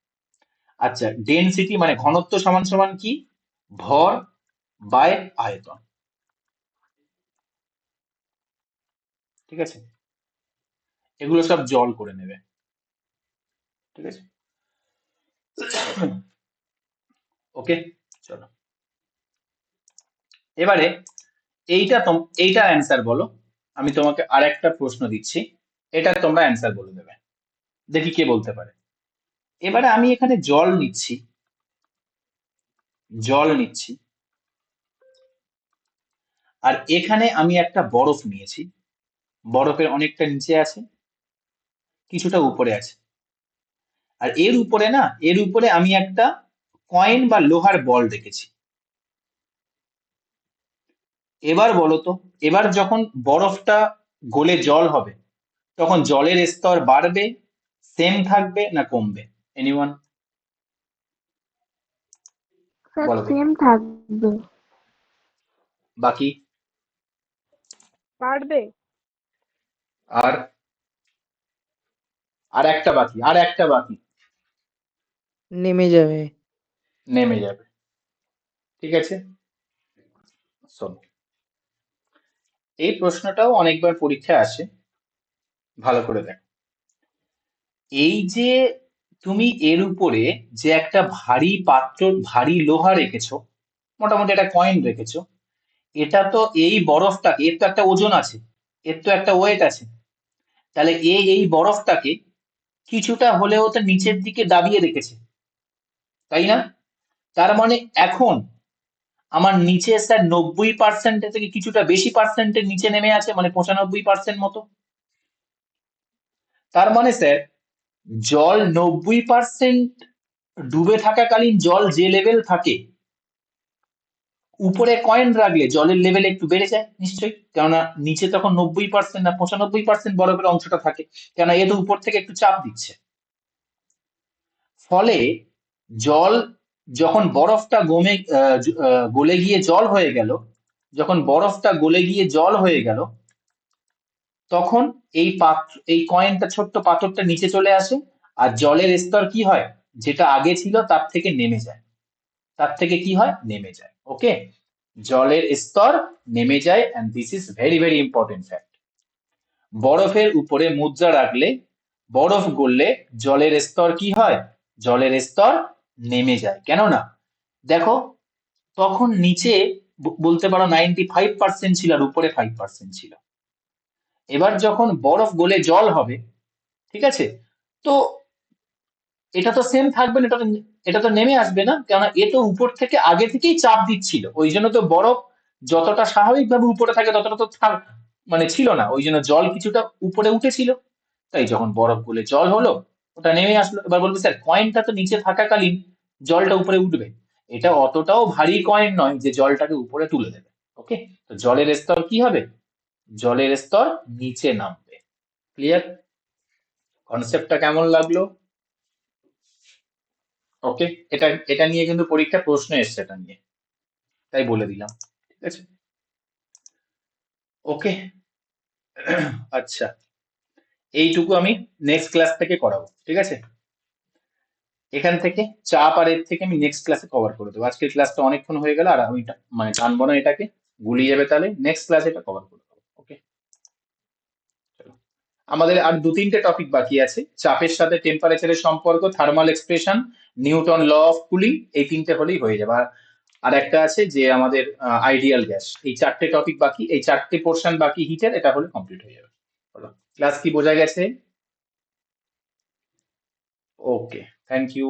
আচ্ছা, ডেনসিটি মানে ঘনত্ব সমান সমান কি? ভর বাই আয়তন। ঠিক আছে, এগুলো সব জল করে নেবে। ঠিক আছে, ওকে, চলো এবারে এইটার অ্যান্সার বলো। আমি তোমাকে আরেকটা প্রশ্ন দিচ্ছি, এটা তোমরা অ্যান্সার বলে দেবে, দেখি কে বলতে পারে। এবারে আমি এখানে জল নিচ্ছি, আর এখানে আমি একটা বরফ নিয়েছি। বরফের অনেকটা নিচে আছে, কিছুটা উপরে আছে, আর এর উপরে আমি একটা কয়েন বা লোহার বল রেখেছি। এবার বলো তো, এবার যখন বরফটা গলে জল হবে, তখন জলের স্তর বাড়বে, সেম থাকবে, না কমবে? এনিওয়ান
স্যার
বলো দেখি।
সেম থাকবে।
বাকি?
বাড়বে।
আর আর একটা বাকি,
নেমে যাবে।
নেমে যাবে। ঠিক আছে, শোনো, এই প্রশ্নটাও অনেকবার পরীক্ষায় আসে, ভালো করে দেখো। এই যে তুমি এর উপরে যে একটা ভারী পাত্র, ভারী লোহা রেখেছো, মোটামুটি একটা কয়েন রেখেছো, এটা তো এই বরফটাকে, এর তো একটা ওজন আছে, এর তো একটা ওয়েট আছে, তাহলে এই বরফটাকে কিছুটা হলেও তো নিচের দিকে দাবিয়ে রেখেছে, তাই না? তার মানে এখন আমার নিচে স্যার 90% থেকে কিছুটা বেশি পার্সেন্টের নিচে নেমে আছে, মানে 95% মতো। তার মানে স্যার জল 90% ডুবে থাকাকালীন জল যে লেভেল থাকে, উপরে কয়েন রাখলে জলের লেভেল একটু বেড়ে যায় নিশ্চয়ই, কেননা নিচে তখন 90% না 95% বরফের অংশটা থাকে, কেননা এ তো উপর থেকে একটু চাপ দিচ্ছে। ফলে জল যখন বরফটা গলে গিয়ে জল হয়ে গেল, তখন এই কয়েনটা, ছোট্ট পাথরটা নিচে চলে আসে, আর জলের স্তর কি হয়, যেটা আগে ছিল তার থেকে নেমে যায়, ওকে, জলের স্তর নেমে যায়, and this is very very important fact. বরফের উপরে মুদ্রা রাখলে, বরফ গললে জলের স্তর কি হয়? জলের স্তর নেমে যায়। কেননা দেখো, তখন নিচে বলতে পারো 95% ছিল, আর উপরে 5% ছিল। এবার যখন বরফ গলে জল হবে, ঠিক আছে, তো এটা তো সেম থাকবে না, এটা তো নেমে আসবে না, কেননা এ তো উপর থেকে আগে থেকেই চাপ দিচ্ছিল, ওই জন্য তো বরফ যতটা স্বাভাবিকভাবে উপরে থাকে ততটা তো মানে ছিল না, ওই জন্য জল কিছুটা উপরে উঠেছিল। তাই যখন বরফ গলে জল হলো, ওটা নেমে আসলো। এবার বলবে স্যার কয়েনটা তো নিচে থাকাকালীন জলটা উপরে উঠবে, এটা অতটাও ভারী কয়েন নয় যে জলটাকে উপরে তুলে দেবে। ওকে, তো জলের স্তর কি হবে? জলের স্তর নিচে নামবে। ক্লিয়ার? কনসেপ্টটা কেমন লাগলো? ওকে, এটা নিয়ে কিন্তু পরীক্ষা প্রশ্ন এসছে, এটা নিয়ে, তাই বলে দিলাম। ঠিক আছে, ওকে। আচ্ছা, এইটুকু আমি নেক্সট ক্লাস থেকে করাবো। ঠিক আছে, এখান থেকে চাপ আর এর থেকে আমি নেক্সট ক্লাসে কভার করে দেবো। আজকের ক্লাসটা অনেকক্ষণ হয়ে গেল, আর আমি মানে টানবো না, এটাকে গুলিয়ে যাবে, তাহলে নেক্সট ক্লাসে এটা কভার করে দেবো। ওকে, চলো, আমাদের আর 2-3টে টপিক বাকি আছে। চাপের সাথে টেম্পারেচারের সম্পর্ক, thermal expression, Newton law of cooling, এই 3টে হলেই হয়ে যাবে। আর একটা আছে যে আমাদের আইডিয়াল গ্যাস। এই 4টে টপিক বাকি, এই 4টে পোর্শন বাকি হিটের, এটা হলে কমপ্লিট হয়ে যাবে। চলো, ক্লাস কি বোঝা গেছে? ওকে, থ্যাংক ইউ।